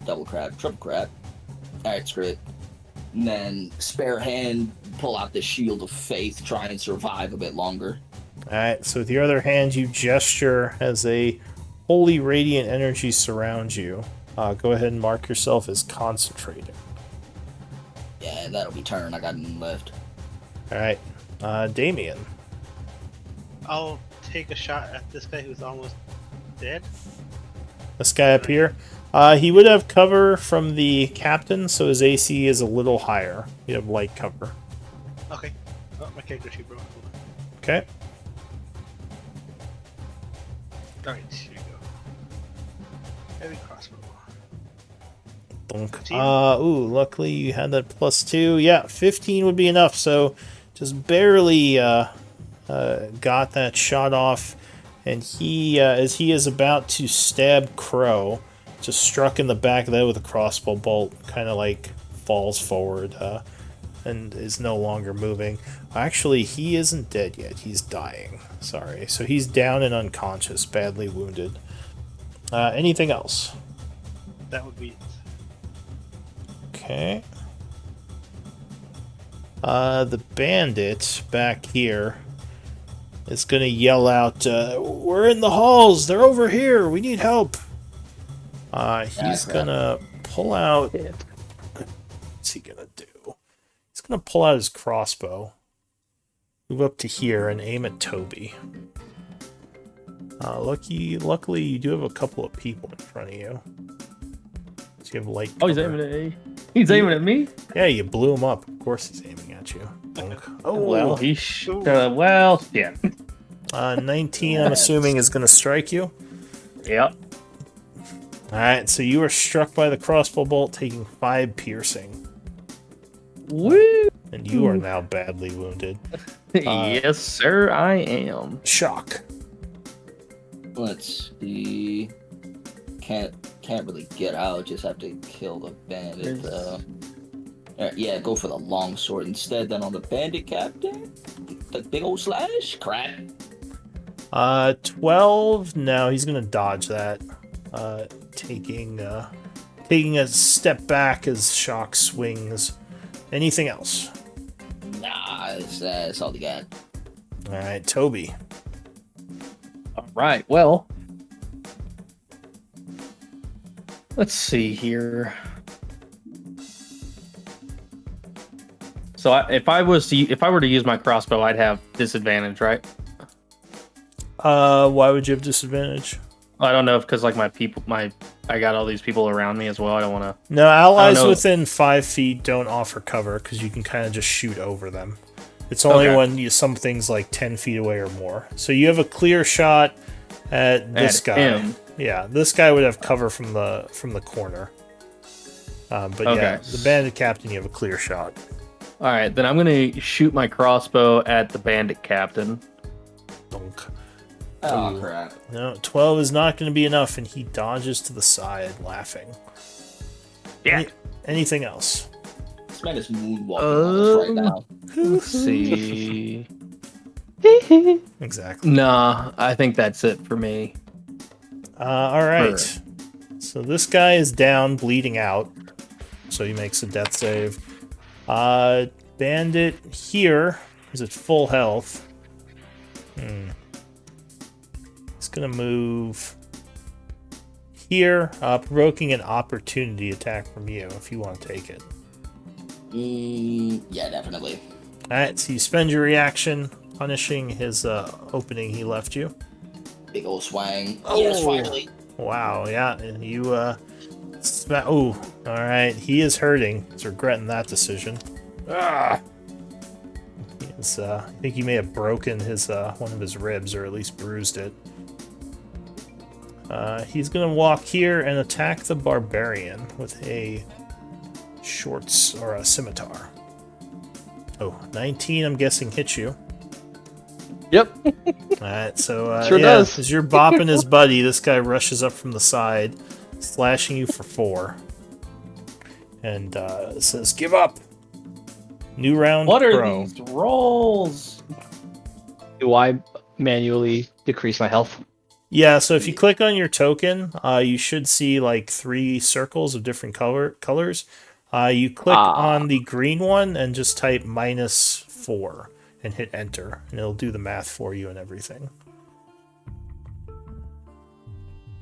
double crap, triple crap. Alright, screw it. And then, spare hand, pull out the shield of faith, try and survive a bit longer. Alright, so with your other hand, you gesture as a holy radiant energy surrounds you. Go ahead and mark yourself as concentrating. Yeah, that'll be turn. I got none left. Alright, Damien. I'll take a shot at this guy who's almost dead. This guy up here. He would have cover from the captain, so his AC is a little higher. You have light cover. Okay. Oh, my character sheet broke. Okay. Alright, here we go. Heavy crossbow. Bonk. Ooh, luckily you had that +2. Yeah, 15 would be enough, so just barely got that shot off. And he, as he is about to stab Crow, just struck in the back of the head with a crossbow bolt, kind of like falls forward and is no longer moving. Actually, he isn't dead yet. He's dying. Sorry. So he's down and unconscious, badly wounded. Anything else? That would be it. Okay. The bandit back here is going to yell out, "We're in the halls! They're over here! We need help!" He's going to pull out... What's he going to do? He's going to pull out his crossbow, move up to here, and aim at Toby. Luckily, you do have a couple of people in front of you. So you have light cover. Oh, he's aiming at me. He's aiming at me. Yeah, you blew him up. Of course he's aiming at you. Oh, Well, well, yeah. 19, I'm assuming, is going to strike you. Yep. Alright, so you are struck by the crossbow bolt, taking 5 piercing. Woo! And you are now badly wounded. Yes, sir, I am. Shock. Let's see. Can't really get out. Just have to kill the bandit. Alright, yeah, go for the long sword instead. Then on the bandit captain, the big old slash. Crap. 12. No, he's gonna dodge that. Taking a step back as Shock swings. Anything else? Nah, that's all they got. All right, Toby. All right. Well, let's see here. So if I were to use my crossbow, I'd have disadvantage, right? Why would you have disadvantage? I don't know if because like I got all these people around me as well. I don't want to. No, allies know. within 5 feet don't offer cover because you can kind of just shoot over them. It's only Okay. when some things like 10 feet away or more. So you have a clear shot at this At guy. him. Yeah, this guy would have cover from the corner. But yeah, Okay. the bandit captain, you have a clear shot. All right, then I'm gonna shoot my crossbow at the bandit captain. Donk. Oh, Ooh. crap. No, 12 is not going to be enough, and he dodges to the side, laughing. Yeah. Anything else? This man is moonwalking on us right now. Let's see. Exactly. Nah, I think that's it for me. All right. So this guy is down, bleeding out. So he makes a death save. Bandit here is at full health. He's gonna move here, provoking an opportunity attack from you if you want to take it. Yeah, definitely. All right. So you spend your reaction punishing his opening he left you. Big old swang. Oh. Yes, finally. Wow, yeah, and you, oh, alright, he is hurting. He's regretting that decision. Ah! I think he may have broken his, one of his ribs, or at least bruised it. He's gonna walk here and attack the barbarian with a or a scimitar. Oh, 19, I'm guessing, hits you. Yep. Alright, so Sure does. as you're bopping his buddy, this guy rushes up from the side, slashing you for 4. And says, "Give up!" New round. What are Crow. these rolls? Do I manually decrease my health? Yeah, so if you click on your token, you should see like 3 circles of different colors. You click on the green one and just type -4 and hit enter, and it'll do the math for you and everything.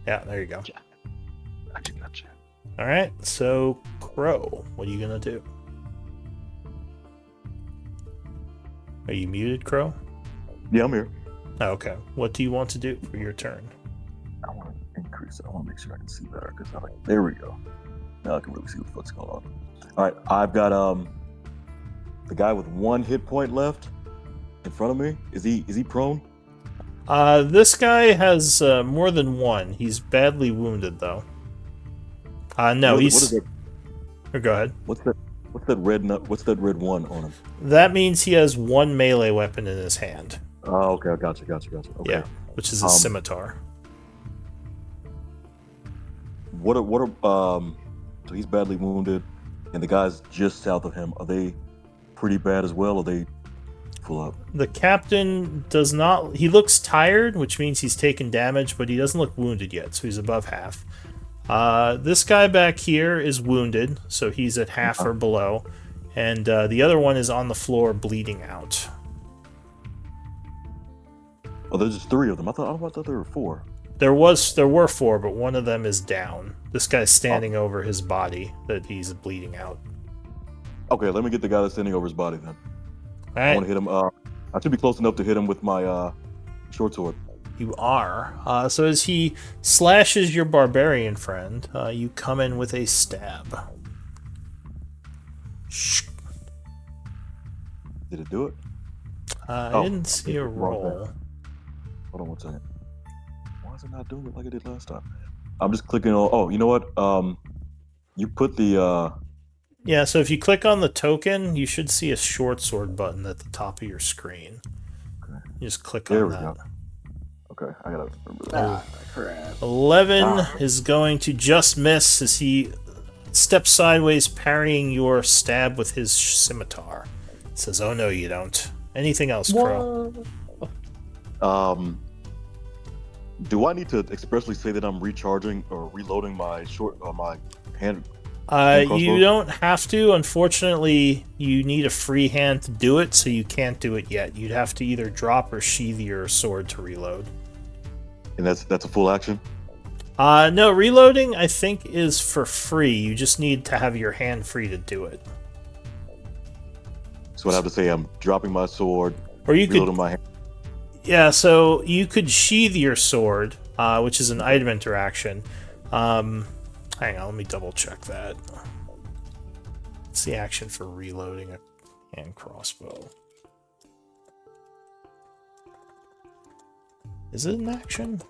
Yeah, there you go. Gotcha. All right, so Crow, what are you gonna do? Are you muted, Crow? Yeah, I'm here. Oh, okay. What do you want to do for your turn? I want to increase it. I want to make sure I can see better because there we go. Now I can really see what the fuck's going on. All right, I've got the guy with 1 hit point left in front of me. Is he prone? This guy has more than 1. He's badly wounded, though. No, What he's. is it? Or go ahead. What's that red nut? What's that red 1 on him? That means he has 1 melee weapon in his hand. Oh, okay. Gotcha. Okay. Yeah, which is a scimitar. So he's badly wounded, and the guys just south of him, are they pretty bad as well? Or are they full up? The captain does not. He looks tired, which means he's taken damage, but he doesn't look wounded yet, so he's above half. This guy back here is wounded, so he's at half or below, and the other one is on the floor bleeding out. Oh, there's just 3 of them. I thought there were 4. There were 4, but one of them is down. This guy's standing over his body that he's bleeding out. Okay, let me get the guy that's standing over his body then. All I right, want to hit him. I should be close enough to hit him with my short sword. you are. So as he slashes your barbarian friend, you come in with a stab. Did it do it? I didn't see a roll. Hold on 1 second. Why is it not doing it like it did last time? I'm just clicking on. Oh, you know what? You put the. Yeah, so if you click on the token, you should see a short sword button at the top of your screen. Okay. You just click There on we that. go. Okay, I gotta remember that. Ah, crap. 11 is going to just miss as he steps sideways, parrying your stab with his scimitar. Says, "Oh no, you don't." Anything else, Crow? I'm Do I need to expressly say that I'm recharging or reloading my my hand crossbow? You don't have to. Unfortunately, you need a free hand to do it, so you can't do it yet. You'd have to either drop or sheath your sword to reload. And that's a full action? No, reloading, I think, is for free. You just need to have your hand free to do it. So I'd have to say I'm dropping my sword, Or you reloading could... my hand. Yeah, so you could sheath your sword, which is an item interaction. Hang on, let me double check that. What's the action for reloading a hand crossbow? Is it an action?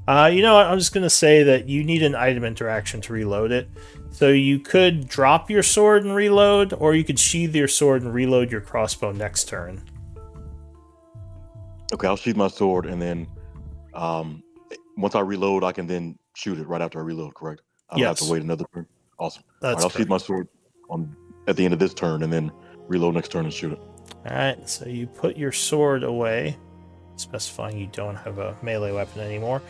You know what? I'm just going to say that you need an item interaction to reload it. So you could drop your sword and reload, or you could sheath your sword and reload your crossbow next turn. Okay, I'll sheath my sword, and then once I reload, I can then shoot it right after I reload, correct? I don't have Yes. to wait another turn. Awesome. All That's right, I'll sheath correct. my sword at the end of this turn, and then reload next turn and shoot it. Alright, so you put your sword away, specifying you don't have a melee weapon anymore.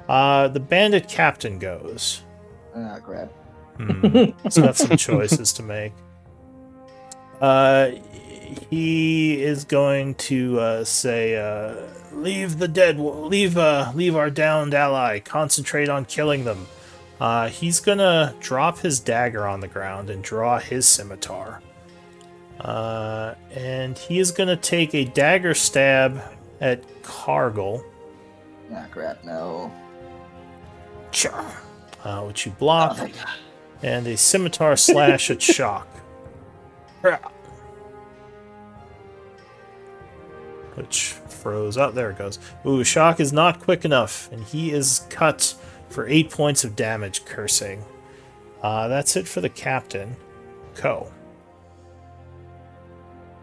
The bandit captain goes. Ah, crap. He's got some choices to make. He is going to say, "Leave the dead. Leave our downed ally. Concentrate on killing them." He's gonna drop his dagger on the ground and draw his scimitar. And he is gonna take a dagger stab at Cargill. Ah, crap, no. Which you block. Oh, thank God. And a scimitar slash at Shock. Which froze. Oh, there it goes. Ooh, Shock is not quick enough, and he is cut for 8 points of damage, cursing. That's it for the captain. Ko.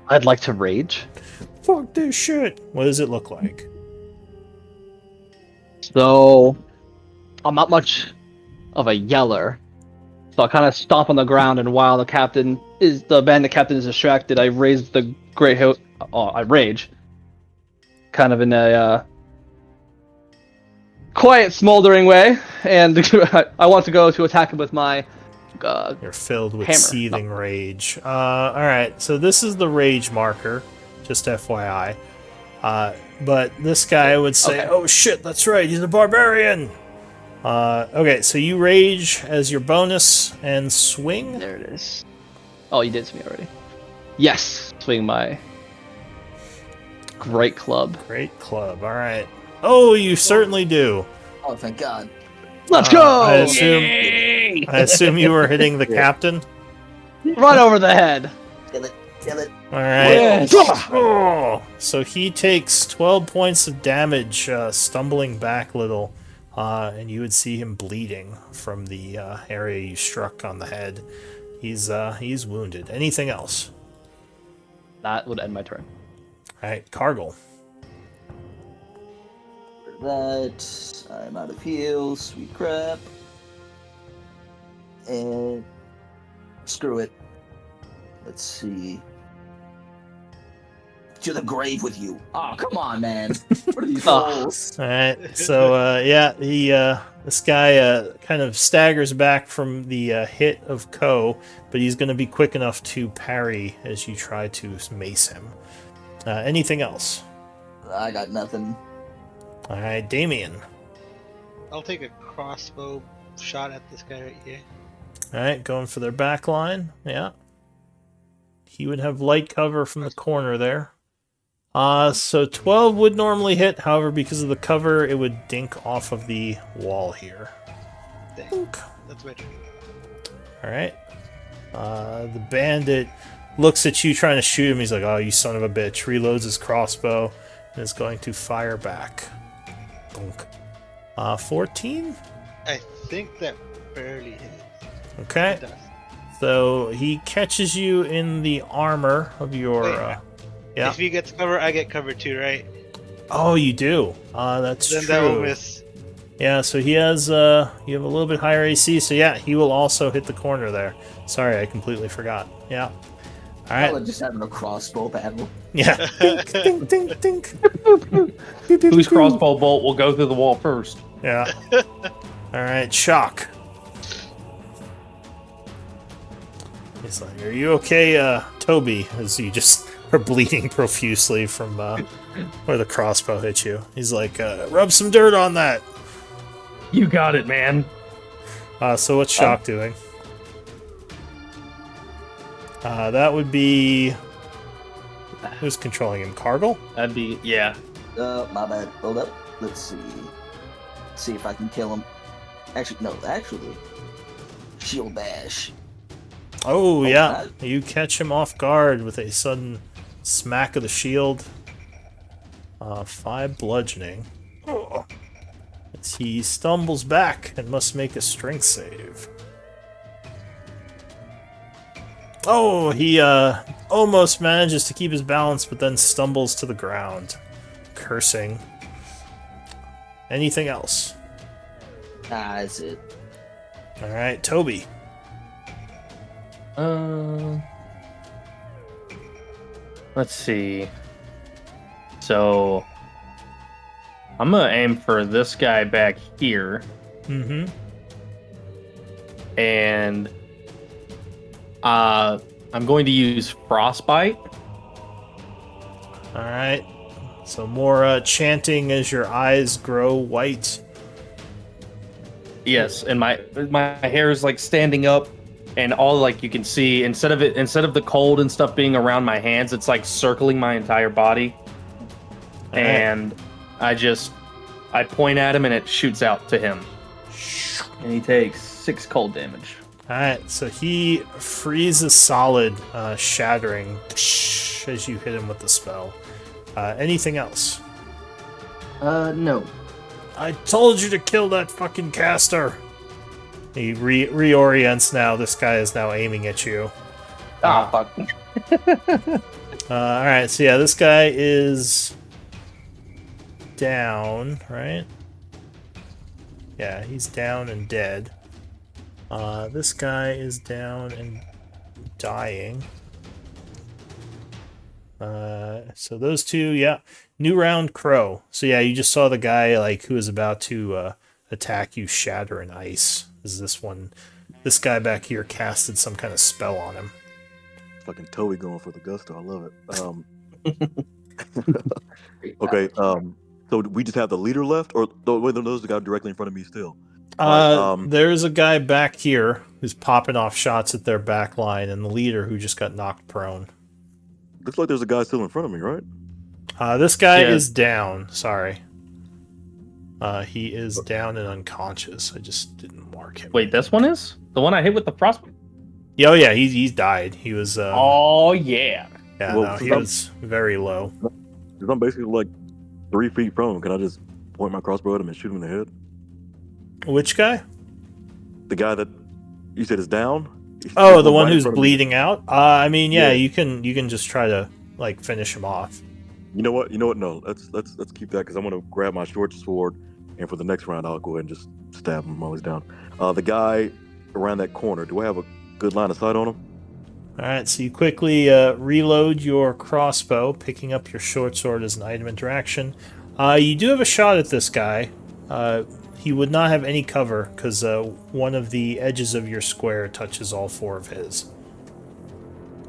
I'd like to rage. Fuck this shit. What does it look like? So I'm not much of a yeller. So I kind of stomp on the ground, and while the bandit captain is distracted, I raise the great hilt. Oh, I rage, kind of in a quiet, smoldering way, and I want to go to attack him with my. You're filled with hammer. seething No. rage. Alright, so this is the rage marker, just FYI. But this guy would say, Okay. "Oh shit, that's right, he's a barbarian!" Okay, so you rage as your bonus and swing. There it is. Oh, you did it to me already. Yes, swing my great club. Great club, alright. Oh, you certainly do. Oh, thank God. Let's go! I assume you were hitting the captain. Right over the head. Kill it. Kill it. Alright. Yes. Oh, so he takes 12 points of damage, stumbling back a little, and you would see him bleeding from the area you struck on the head. He's wounded. Anything else? That would end my turn. Alright, Cargill. That. I'm out of heals. Sweet crap. And. Screw it. Let's see. To the grave with you. Oh, come on, man. What are these rolls? Alright, so this guy kind of staggers back from the hit of Ko, but he's going to be quick enough to parry as you try to mace him. Anything else? I got nothing. Alright, Damien. I'll take a crossbow shot at this guy right here. Alright, going for their back line. Yeah. He would have light cover from the corner there. So 12 would normally hit, however, because of the cover, it would dink off of the wall here. Dang. That's better. Alright. The bandit looks at you trying to shoot him. He's like, "Oh, you son of a bitch." Reloads his crossbow and is going to fire back. Bonk. 14? I think that barely hit. Okay. It does. So he catches you in the armor of your... Wait. yeah. If he gets cover, I get cover too, right? Oh, you do. That's Then true. that will miss. Yeah, so he has, you have a little bit higher AC, so yeah, he will also hit the corner there. Sorry, I completely forgot. Yeah. All I right. was just having a crossbow battle. Yeah. Dink, dink, dink, dink. Pew, pew, Whose pew. crossbow bolt will go through the wall first? Yeah. All right, Shock. He's like, "Are you okay, Toby?" As you just are bleeding profusely from where the crossbow hit you. He's like, "Rub some dirt on that." You got it, man. So what's Shock doing? That would be who's controlling him? Cargill? That'd be yeah. My bad. Hold up. Let's see. See if I can kill him. Actually, no. Actually, shield bash. Oh yeah, that- you catch him off guard with a sudden smack of the shield. 5 bludgeoning. Oh. As he stumbles back and must make a strength save. Oh, he almost manages to keep his balance, but then stumbles to the ground, cursing. Anything else? That's it. All right, Toby. Let's see. So I'm gonna aim for this guy back here, Mm-hmm. and I'm going to use frostbite. All right. So more chanting as your eyes grow white. Yes, and my hair is like standing up, and all like you can see instead of the cold and stuff being around my hands, it's like circling my entire body. All right. And I point at him and it shoots out to him, and he takes 6 cold damage. All right. So he freezes solid, shattering as you hit him with the spell. Anything else? No. I told you to kill that fucking caster. He reorients now. This guy is now aiming at you. Fuck. All right. So yeah, this guy is down, right? Yeah, he's down and dead. This guy is down and dying. So those two, yeah. New round, Crow. So yeah, you just saw the guy like who was about to attack you, shatter in ice. Is this one? This guy back here casted some kind of spell on him. Fucking Toby going for the gusto. I love it. Okay. So we just have the leader left, or wait, those the guy directly in front of me still. There's a guy back here who's popping off shots at their back line, and the leader who just got knocked prone. Looks like there's a guy still in front of me, right? This guy Yeah. is down. Sorry. He is down and unconscious. I just didn't mark him. Wait, this one is the one I hit with the frostbite. Oh yeah, he's died. He was. Oh yeah. Yeah, Well, no, he some- was very low. Because I'm basically like 3 feet from him. Can I just point my crossbow at him and shoot him in the head? Which guy? The guy that you said is down? Oh, He's the one right in who's front of me. bleeding out. I mean, yeah, Yeah. you can just try to like finish him off. You know what? No, let's keep that because I'm gonna grab my short sword, and for the next round, I'll go ahead and just stab him while he's down. The guy around that corner. Do I have a good line of sight on him? All right, so you quickly reload your crossbow, picking up your short sword as an item interaction. You do have a shot at this guy. He would not have any cover because one of the edges of your square touches all 4 of his.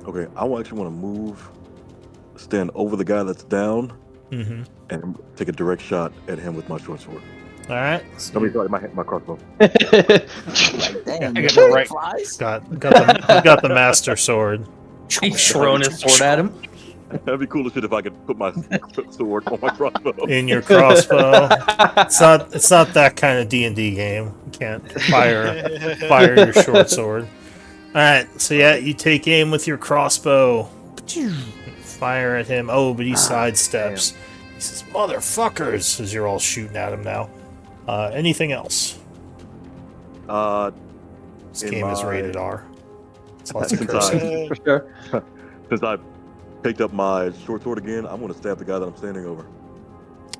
Okay, I actually want to move, stand over the guy that's down, Mm-hmm. and take a direct shot at him with my short sword. All right, I mean, sorry, my crossbow. Like, damn, I you got the right- flies? got the master sword. He's throwing his sword at him. That'd be cool as shit if I could put my sword on my crossbow. In your crossbow. It's not that kind of D&D game. You can't fire your short sword. All right, so yeah, you take aim with your crossbow. Fire at him. Oh, but he sidesteps. He says, "Motherfuckers!" as you're all shooting at him now. Anything else? This In game is my- rated R. It's lots of Since cursing. For sure. Since I picked up my short sword again, I'm going to stab the guy that I'm standing over.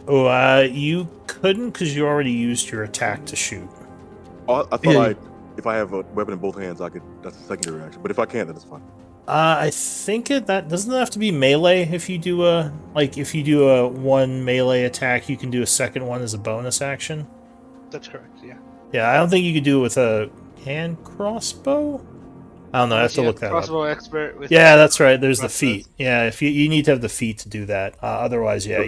Oh, you couldn't because you already used your attack to shoot. Oh, I thought Yeah. if I have a weapon in both hands, I could. That's a secondary action. But if I can't, then it's fine. I think that doesn't have to be melee. If you do a one melee attack, you can do a second one as a bonus action. That's correct. Yeah. Yeah, I don't think you could do it with a hand crossbow. I don't know. I have Unless to you look that up. crossbow expert with. Yeah, that's right. There's the crossbows. feat. Yeah, if you need to have the feat to do that. Otherwise, yeah,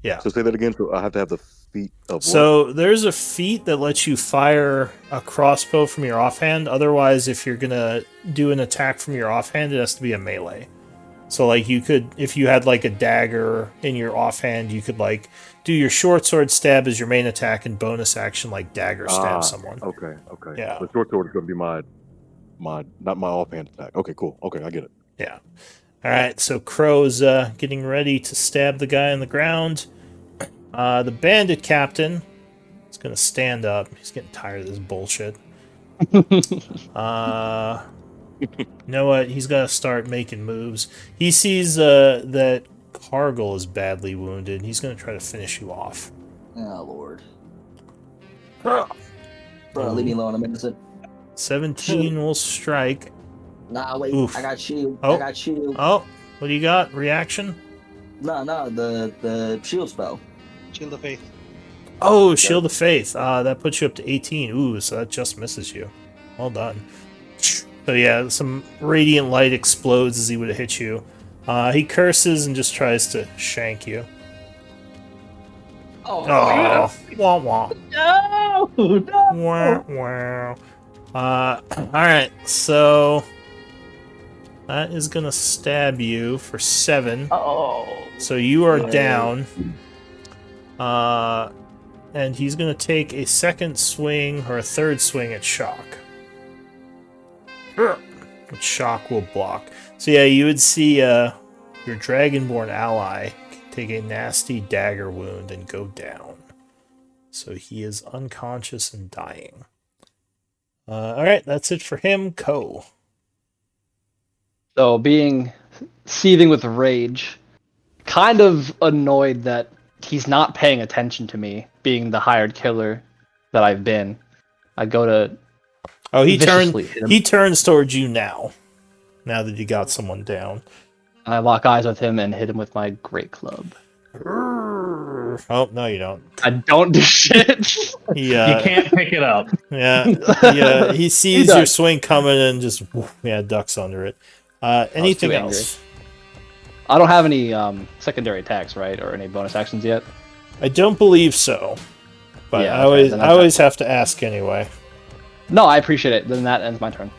yeah. So say that again. So I have to have the feet of what? So there's a feat that lets you fire a crossbow from your offhand. Otherwise, if you're gonna do an attack from your offhand, it has to be a melee. So like you could, if you had like a dagger in your offhand, you could like do your short sword stab as your main attack and bonus action like dagger stab someone. Okay. Yeah. The short sword is going to be my not my offhand attack. Okay, cool. Okay, I get it. Yeah. All right. So Crow's getting ready to stab the guy on the ground. The bandit captain is gonna stand up. He's getting tired of this bullshit. You know what? He's got to start making moves. He sees that Cargill is badly wounded. He's going to try to finish you off. Oh, Lord. Bro, leave me alone. I'm innocent. 17 will strike. Nah, wait. Oof. I got shield. Oh. I got shield. Oh, what do you got? Reaction? No, the shield spell. Shield of Faith. Oh, Shield of Faith. That puts you up to 18. Ooh, so that just misses you. Well done. So yeah, some radiant light explodes as he would have hit you. He curses and just tries to shank you. Oh, Wah wah. no! Wah wah. Alright, so that is gonna stab you for 7. Oh. So you are Yay. down. And he's gonna take a second swing or a third swing at Shock. Which Shock will block. So yeah, you would see your Dragonborn ally take a nasty dagger wound and go down. So he is unconscious and dying. Alright, that's it for him. Ko. So being seething with rage, kind of annoyed that he's not paying attention to me, being the hired killer that I've been. I go to Oh, viciously hit him. he turns towards you now. Now that you got someone down. I lock eyes with him and hit him with my great club. Oh, no, you don't. I don't do shit. He, You can't pick it up. Yeah, he sees does. your swing coming and just ducks under it. Anything too angry. else? I don't have any secondary attacks, right, or any bonus actions yet. I don't believe so, but Yeah, I okay, then I always have to ask anyway. No, I appreciate it. Then that ends my turn.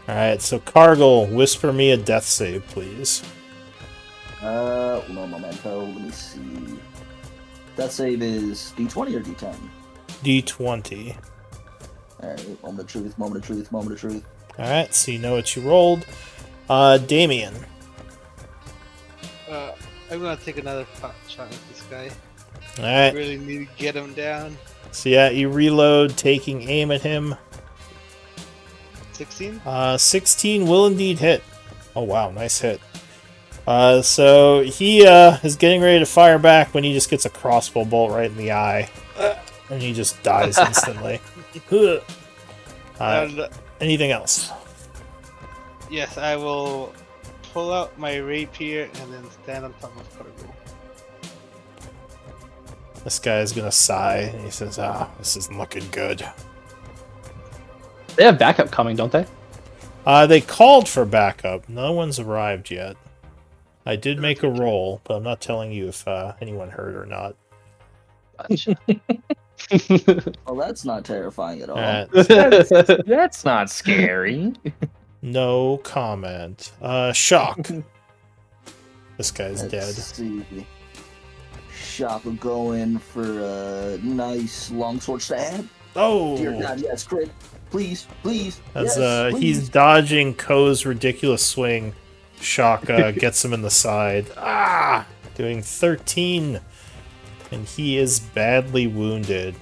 All right, so Cargill, whisper me a death save, please. No memento. Let me see. That save is D20 or D10? D20. Alright, moment of truth, moment of truth, moment of truth. All right, so you know what you rolled. Damien. I'm gonna take another pot shot at this guy. All right, Really need to get him down. so yeah, you reload, taking aim at him. 16. 16 will indeed hit. Oh wow, nice hit. So he is getting ready to fire back when he just gets a crossbow bolt right in the eye, and he just dies instantly. And Anything else? yes, I will pull out my rapier and then stand on top of Cargill. This guy's gonna sigh, and he says, this isn't looking good. They have backup coming, don't they? They called for backup. No one's arrived yet. I did make a roll, but I'm not telling you if anyone heard or not. Well, that's not terrifying at all. That's not scary. No comment. Shock. This guy's Let's dead. see. Shock will go in for a nice longsword stab. Oh! Dear God, yes, crit. Please, please. As yes, please. he's dodging Ko's ridiculous swing, Shock gets him in the side. Doing 13. And he is badly wounded.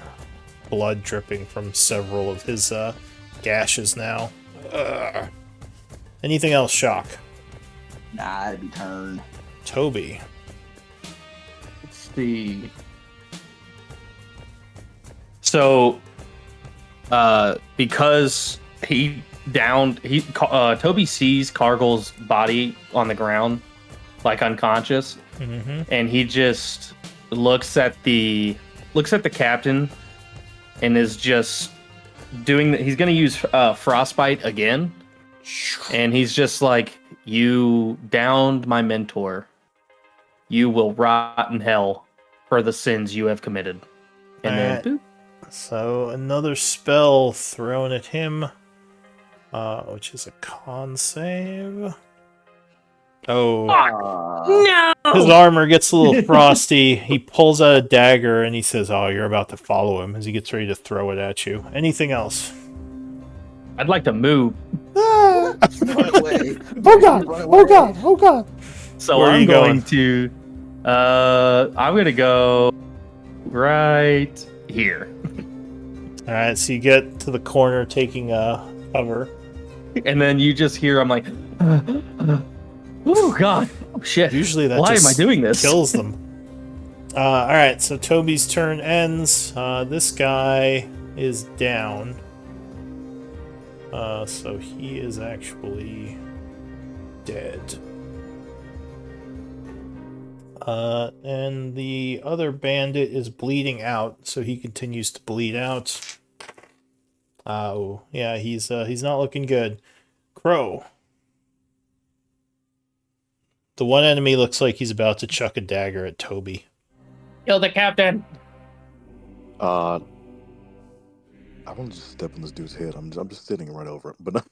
Blood dripping from several of his gashes now. Anything else, Shock? Nah, it'd be turn. Toby. Let's see. So, because he down. Toby sees Cargill's body on the ground, like unconscious, and he just looks at the captain and is just doing. He's gonna use frostbite again, and he's just like, "You downed my mentor. You will rot in hell for the sins you have committed." And Alright. then, boop. So another spell thrown at him, which is a con save. Oh, No! his armor gets a little frosty. He pulls out a dagger and he says, "Oh, you're about to follow him," as he gets ready to throw it at you. Anything else? I'd like to move. Run away. Oh god! Run Oh away. god! Oh god! So Where are I'm you going going? to. I'm gonna go right here, All right, so you get to the corner, taking cover. and then you just hear I'm like, "Oh God, oh shit! Usually that Why just am I doing this?" kills them. All right, so Toby's turn ends. This guy is down. So he is actually dead. And the other bandit is bleeding out, so he continues to bleed out. Oh, yeah, he's not looking good. Crow. The one enemy looks like he's about to chuck a dagger at Toby. Kill the captain. I want to just step on this dude's head. I'm just sitting right over it. But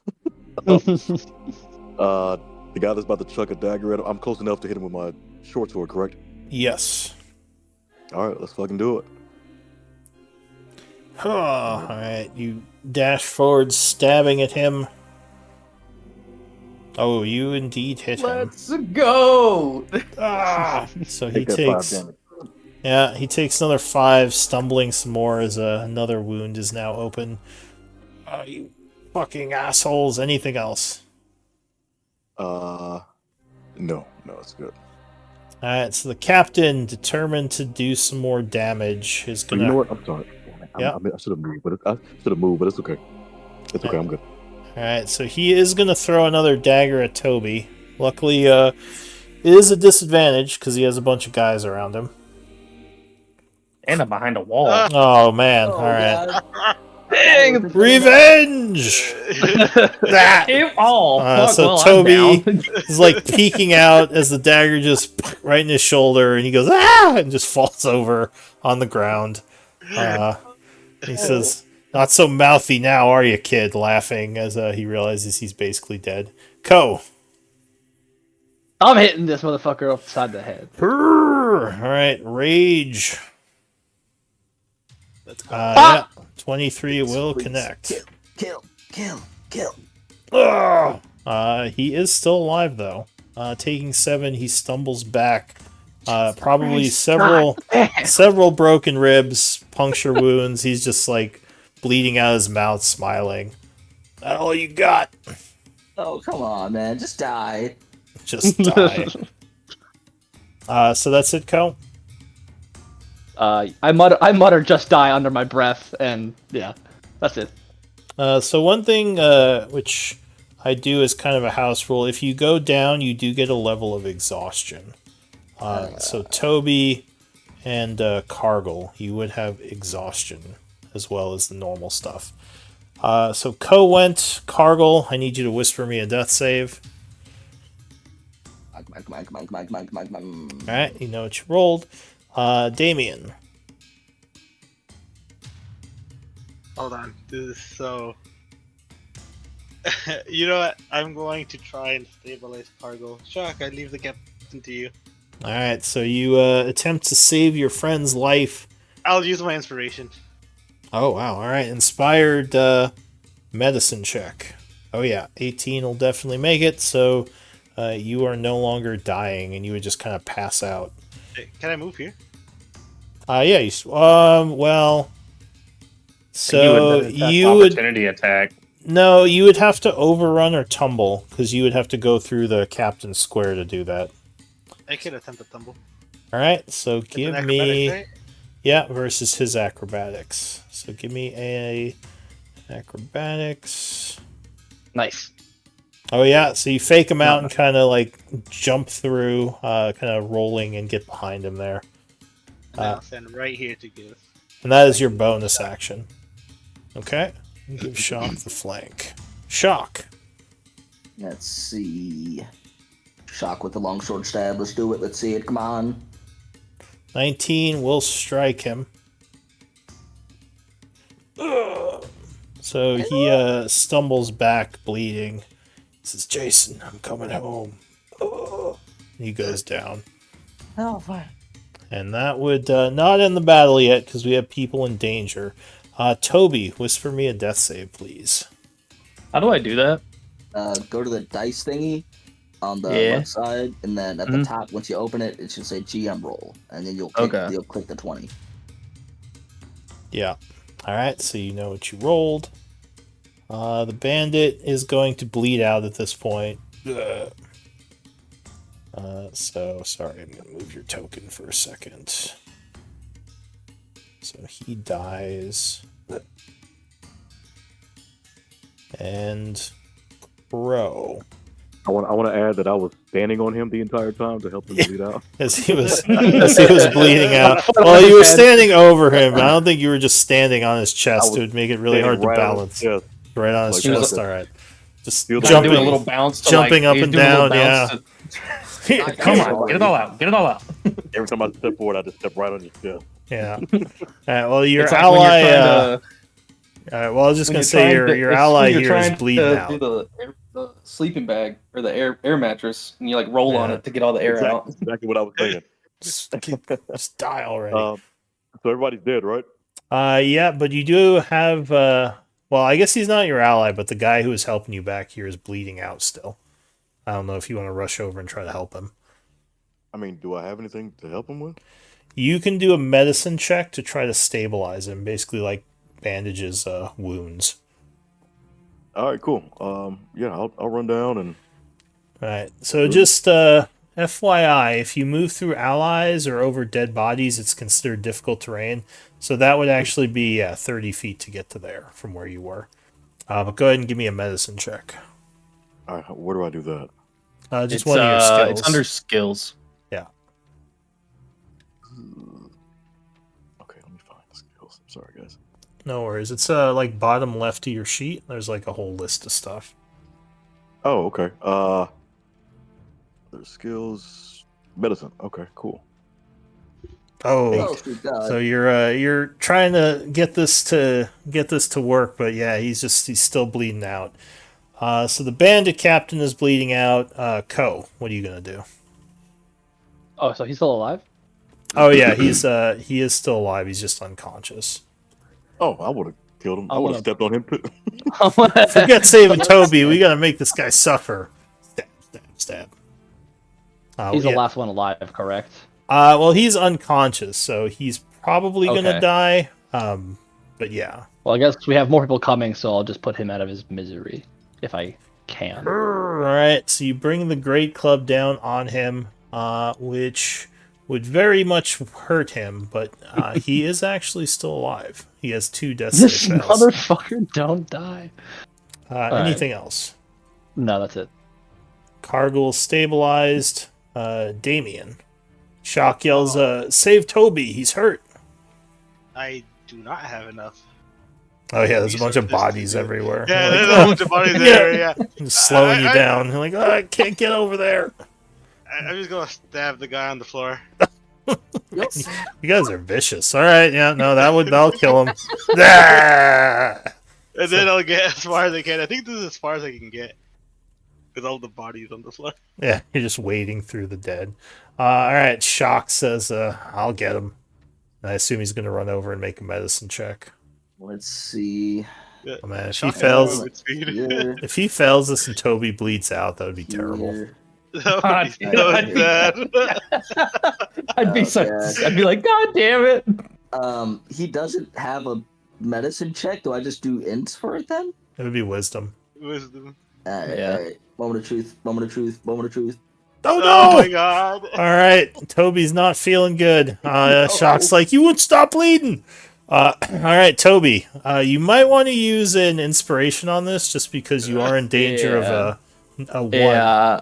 the guy that's about to chuck a dagger at him, I'm close enough to hit him with my short sword, correct? Yes. All right, let's fucking do it. Oh, alright, you dash forward, stabbing at him. Oh, you indeed hit him. Let's go. Ah! So he Take that 5 takes... damage. Yeah, he takes another 5, stumbling some more as another wound is now open. You fucking assholes. Anything else? No, it's good. Alright, so the captain, determined to do some more damage, is But gonna... you know what? I'm sorry. Yeah. I should have moved, but it's okay. It's okay. I'm good. Alright, so he is gonna throw another dagger at Toby. Luckily, it is a disadvantage, because he has a bunch of guys around him. And I'm behind a wall. Oh, man. Oh, Alright. God. Dang! Revenge! That! Fuck, So well, Toby I'm down. is like peeking out as the dagger just right in his shoulder, and he goes, "Ah!" and just falls over on the ground. He says, "Not so mouthy now, are you, kid?" laughing as he realizes he's basically dead. Ko. I'm hitting this motherfucker upside the head. Alright, rage. Let's go. Yeah, 23 will connect. Kill. Ugh. He is still alive, though. Taking 7, he stumbles back. Probably several broken ribs, puncture wounds. He's just like bleeding out his mouth, smiling. That all you got? Oh, come on, man. Just die. Just die. So that's it, Ko? I mutter just die under my breath, and yeah, that's it. So one thing which I do as kind of a house rule, if you go down, you do get a level of exhaustion. So Toby and Cargill, you would have exhaustion as well as the normal stuff. So Ko went. Cargill, I need you to whisper me a death save. Come on. Alright, you know what you rolled. Damien. Hold on. This is so. You know what? I'm going to try and stabilize Cargo. Shock, I leave the captain to you. Alright, so you attempt to save your friend's life. I'll use my inspiration. Oh, wow. Alright, inspired medicine check. Oh, yeah. 18 will definitely make it, so you are no longer dying, and you would just kind of pass out. Hey, can I move here? Yeah, well... So you would... Opportunity attack. No, you would have to overrun or tumble, because you would have to go through the captain's square to do that. I can attempt a tumble. Alright, so It's give an me... acrobatics, right? Yeah, versus his acrobatics. So give me a acrobatics. Nice. Oh yeah, so you fake him out and kind of like jump through, kind of rolling and get behind him there. And then I'll stand right here to give. And that is your bonus action. Okay? You give Shock the flank. Shock. Let's see. Shock with the longsword stab. Let's do it. Let's see it. Come on. 19 will strike him. Ugh. So he stumbles back, bleeding. He says, Jason, I'm coming home. Ugh. He goes down. Oh, fine. And that would not end the battle yet, because we have people in danger. Toby, whisper me a death save, please. How do I do that? Go to the dice thingy on the Yeah. left side, and then at the top, once you open it, it should say GM roll, and then you'll click, you'll click the 20. Yeah. Alright, so you know what you rolled. The bandit is going to bleed out at this point. Ugh. So, sorry, I'm going to move your token for a second. So he dies. And Crow. I want to add that I was standing on him the entire time to help him bleed out. As he was bleeding out. Well, you were standing over him. I don't think you were just standing on his chest. It would make it really hard to balance. Right on his chest. All right. Just Jumping a little bounce, to jumping like, up and down. Yeah. Come on, get it all out. Get it all out. Every time I step forward, I just step right on his chest. Yeah. All right, well, your It's like ally. when you're trying All right. Well, I was just when gonna you're say trying your to- your it's ally when you're here is trying bleeding to out. do the sleeping bag or the air mattress, and you like roll on Yeah. it to get all the air out. Exactly what I was saying. Just die already. So everybody's dead, right? Yeah, but you do have. Well, I guess he's not your ally, but the guy who is helping you back here is bleeding out still. I don't know if you want to rush over and try to help him. I mean, do I have anything to help him with? You can do a medicine check to try to stabilize him, basically like bandages wounds. All right, cool. Yeah, I'll run down and. All right. So just FYI, if you move through allies or over dead bodies, it's considered difficult terrain. So that would actually be 30 feet to get to there from where you were. But go ahead and give me a medicine check. All right, where do I do that? Just one of your skills. It's under skills. Yeah. Okay, let me find the skills. I'm sorry, guys. No worries. It's like bottom left of your sheet. There's like a whole list of stuff. Oh, okay. There's skills, medicine. Okay, cool. Oh, sweet God. so you're trying to get this to work, but yeah, he's still bleeding out. So the bandit captain is bleeding out. Ko, what are you gonna do? Oh, so he's still alive? Oh yeah, he is still alive. He's just unconscious. Oh, I would have killed him. I would wanna- have stepped on him too. Forget saving Toby. We gotta make this guy suffer. Stab, stab, stab. He's yeah. the last one alive, correct? Well, he's unconscious, so he's probably gonna Okay. die. But yeah. Well, I guess we have more people coming, so I'll just put him out of his misery if I can. All right, so you bring the great club down on him, which would very much hurt him, but he is actually still alive. He has 2 death This save fails. motherfucker don't die. Anything else? No, that's it. Cargill stabilized. Damien. Shock yells, save Toby, he's hurt. I do not have enough. Oh yeah, there's a These bunch are of bodies just- everywhere. Yeah, Like, there's a bunch of bodies there. Yeah, just slowing you I- down. You're like, oh, I can't get over there. I'm just gonna stab the guy on the floor. You guys are vicious. All right, yeah, no, that'll kill him. Ah! And then I'll get as far as I can. I think this is as far as I can get. With all the bodies on the floor. Yeah, you're just wading through the dead. All right, Shock says, I'll get him. And I assume he's going to run over and make a medicine check. Let's see. Yeah. Oh, man, if he Shock fails, with speed. Here, if he fails this and Toby bleeds out, that would be terrible. here. That would be so sad. I'd be God. I'd be like, God damn it! He doesn't have a medicine check. Do I just do ints for it then? It would be wisdom. Wisdom. Alright, Yeah. alright. Moment of truth. Moment of truth. Moment of truth. Oh, Oh no! my god. All right, Toby's not feeling good. Shock's like, you wouldn't stop bleeding. All right, Toby. You might want to use an inspiration on this, just because you are in danger of a one. Yeah,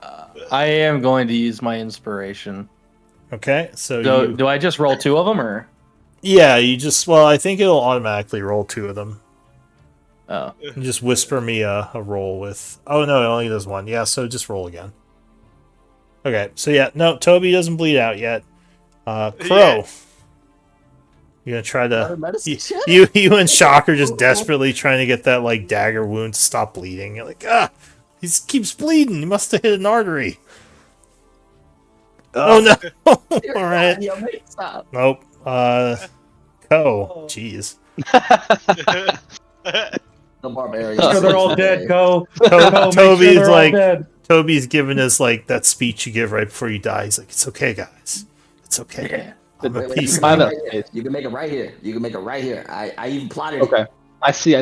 I am going to use my inspiration. Okay, so So, you. do I just roll 2 of them, or? Yeah, you just. Well, I think it'll automatically roll 2 of them. Oh, You just whisper me a roll with. Oh no, it only does 1. Yeah, so just roll again. Okay, so yeah, no, Toby doesn't bleed out yet. Crow. Yeah. You're gonna try Another to. medicine check? You and Shock are just desperately trying to get that like dagger wound to stop bleeding. You're like, he keeps bleeding. He must have hit an artery. Oh no! Dear All right. God, yo, mate, stop. Nope. Jeez. The barbarian. So they're all dead. Go. Toby's they're all like, dead. Toby's giving us like that speech you give right before you die. He's like, "It's okay, guys. It's okay. Yeah. I'm Wait, at wait, peace." you, By can the make it right here. You can make it right here. You can make it right here. I even plotted it. Okay. I see.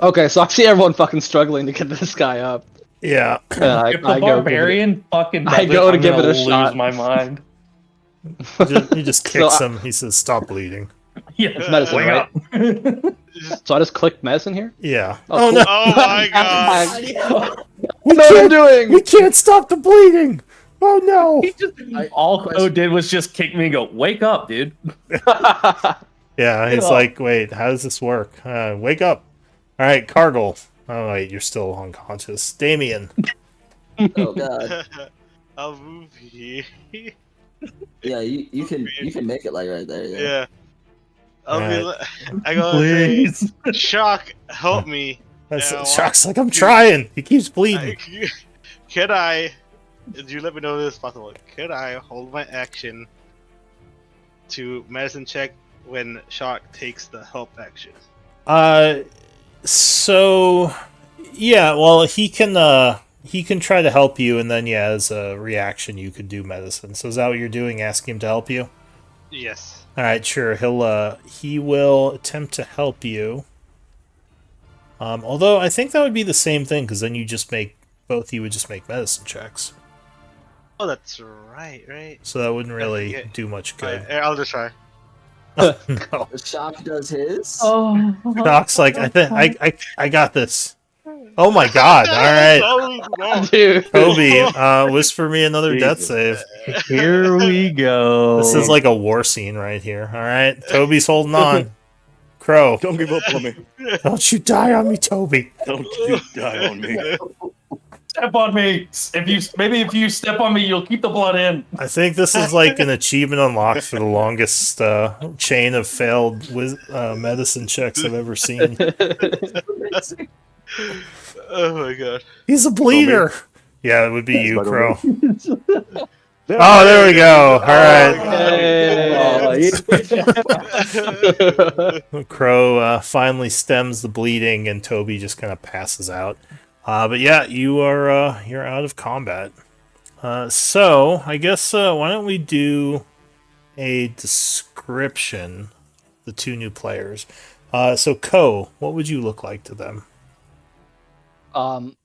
Okay, so I see everyone fucking struggling to get this guy up. Yeah. And I, If the I go give it barbarian fucking I does go it, to I'm give gonna it a lose shot. my mind. He just So kicks I- him. He says, "Stop bleeding." Yes, medicine, wake right? up. So I just click medicine here. Yeah. Oh, Oh, cool. no! Oh my god. I We know what I'm can't, we doing. can't stop the bleeding. Oh no! He just all Code did was just kick me and go, "Wake up, dude." Yeah, he's Yeah. like, "Wait, how does this work? Wake up!" All right, Cargill. Oh wait, you're still unconscious. Damien. Oh god. I'll move here. Yeah, you can make it like right there. Yeah. Yeah. Alright. I gotta Please. say, Shock, help me. That's, Yeah, Shock's like, I'm trying. He keeps bleeding. Can I? Did you let me know this is possible? Could I hold my action to medicine check when Shock takes the help action? So yeah, well, he can try to help you, and then yeah, as a reaction, you could do medicine. So is that what you're doing? Asking him to help you? Yes. All right, sure. He will attempt to help you. Although I think that would be the same thing, because then you would just make medicine checks. Oh, that's right. So that wouldn't really Yeah. do much good. Alright, I'll just try. No. Shock does his. Oh, Shock's like, I got this. Oh my god! All right, Oh, Dude. Toby, whisper me another death save. here we go. This is like a war scene right here. All right, Toby's holding on. Crow, Don't give up on me. don't you die on me, Toby. Don't you die on me. Step on me. If you step on me, you'll keep the blood in. I think this is like an achievement unlocked for the longest chain of failed medicine checks I've ever seen. Oh my god. He's a bleeder. Yeah, it would be you, Right Crow. over. Oh, there we go. All right. Hey. Crow finally stems the bleeding, and Toby just kind of passes out. But yeah, you're out of combat. So I guess why don't we do a description? The 2 new players. So Ko, what would you look like to them? I'm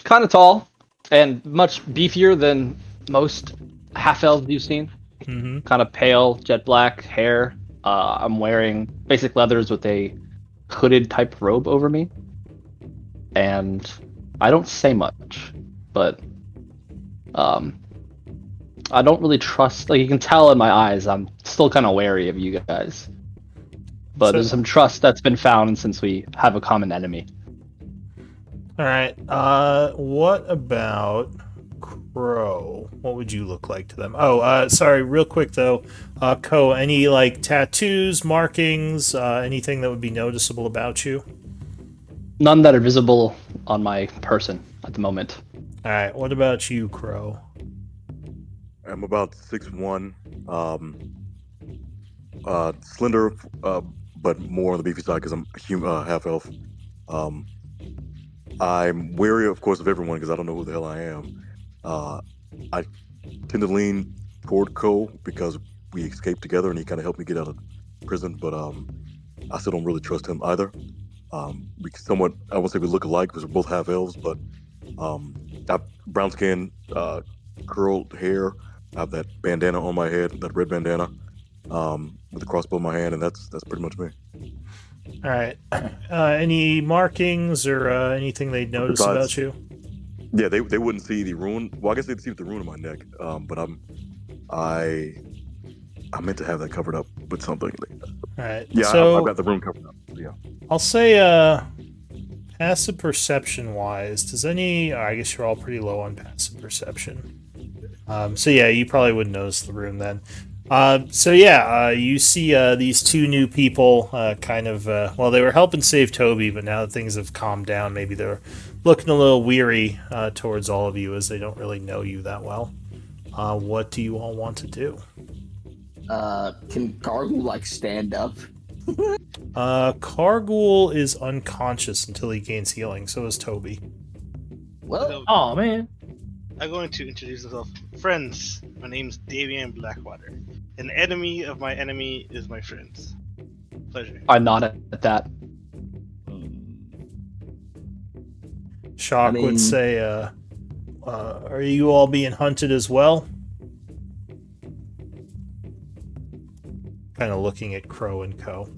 kind of tall and much beefier than most half elves you've seen. Mm-hmm. Kind of pale, jet black hair. I'm wearing basic leathers with a hooded type robe over me, and I don't say much, but I don't really trust. Like you can tell in my eyes, I'm still kind of wary of you guys. But So- there's some trust that's been found since we have a common enemy. All right. What about Crow? What would you look like to them? Oh, sorry. Real quick though, Ko, any like tattoos, markings, anything that would be noticeable about you? None that are visible on my person at the moment. All right. What about you, Crow? I'm about 6'1", slender, but more on the beefy side because I'm half elf. I'm wary, of course, of everyone because I don't know who the hell I am. I tend to lean toward Cole because we escaped together and he kind of helped me get out of prison, but I still don't really trust him either. We somewhat, I won't say we look alike because we're both half elves, but I brown skin, curled hair. I have that bandana on my head, that red bandana. with the crossbow in my hand, and that's pretty much me. All right. Any markings or anything they'd notice Besides, about you? yeah, they wouldn't see the rune. Well, I guess they'd see the rune in my neck. But I meant to have that covered up with something. All right. Yeah, So I've got the rune covered up. Yeah. I'll say, passive perception wise, does any? I guess you're all pretty low on passive perception. So yeah, you probably wouldn't notice the rune then. You see these two new people, kind of. Well, they were helping save Toby, but now that things have calmed down, maybe they're looking a little weary towards all of you as they don't really know you that well. What do you all want to do? Can Gargle like stand up? Kargul is unconscious until he gains healing. So is Toby. Well, Oh man. I'm going to introduce myself. Friends, my name's Davian Blackwater. An enemy of my enemy is my friends. Pleasure. I nod at that. Shock I mean- would say, are you all being hunted as well? Kind of looking at Crow and Co.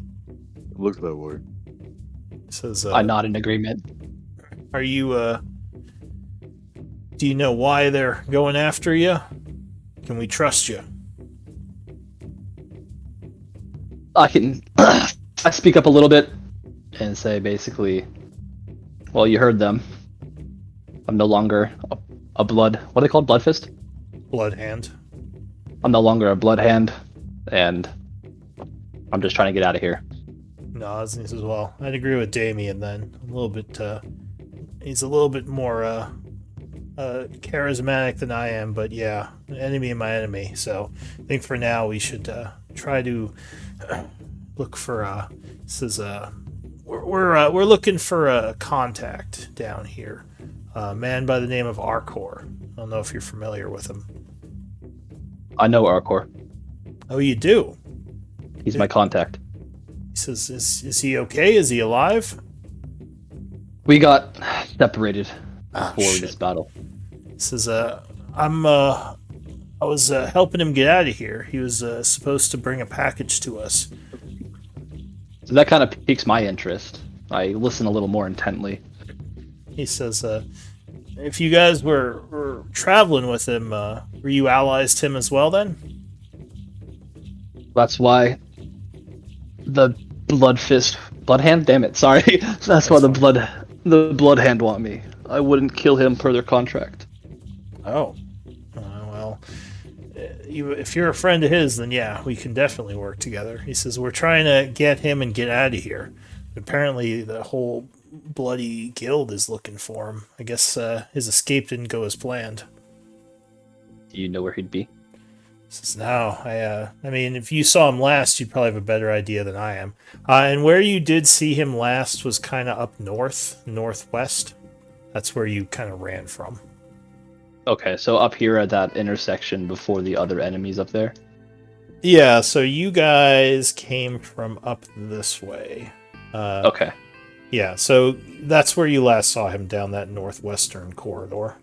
It looks that way. Says, I nod in agreement. are you, do you know why they're going after you? Can we trust you? I can. I speak up a little bit and say basically, well, you heard them. I'm no longer a blood. What are they called? Blood fist. Blood hand. I'm no longer a blood hand, and I'm just trying to get out of here. Nods as well. I'd agree with Damien then. A little bit, he's a little bit more, charismatic than I am, but yeah, an enemy of my enemy. So I think for now we should try to look for. We're looking for a contact down here, a man by the name of Arcor. I don't know if you're familiar with him. I know Arcor. Oh, you do. He's my contact. He says, "Is he okay? Is he alive?" We got separated Ah, before shit. this battle. He says, I was helping him get out of here. He was supposed to bring a package to us. So that kind of piques my interest. I listen a little more intently. He says, if you guys were traveling with him, were you allies to him as well then? That's why the blood hand. Damn it! Sorry. That's why the blood hand want me. I wouldn't kill him per their contract. Oh. Well, if you're a friend of his, then yeah, we can definitely work together. He says, we're trying to get him and get out of here. Apparently, the whole bloody guild is looking for him. I guess his escape didn't go as planned. Do you know where he'd be? Says, no, I mean, if you saw him last, you'd probably have a better idea than I am. And where you did see him last was kind of up northwest. That's where you kind of ran from. Okay, so up here at that intersection before the other enemies up there. Yeah, so you guys came from up this way. Okay. Yeah, so that's where you last saw him, down that northwestern corridor.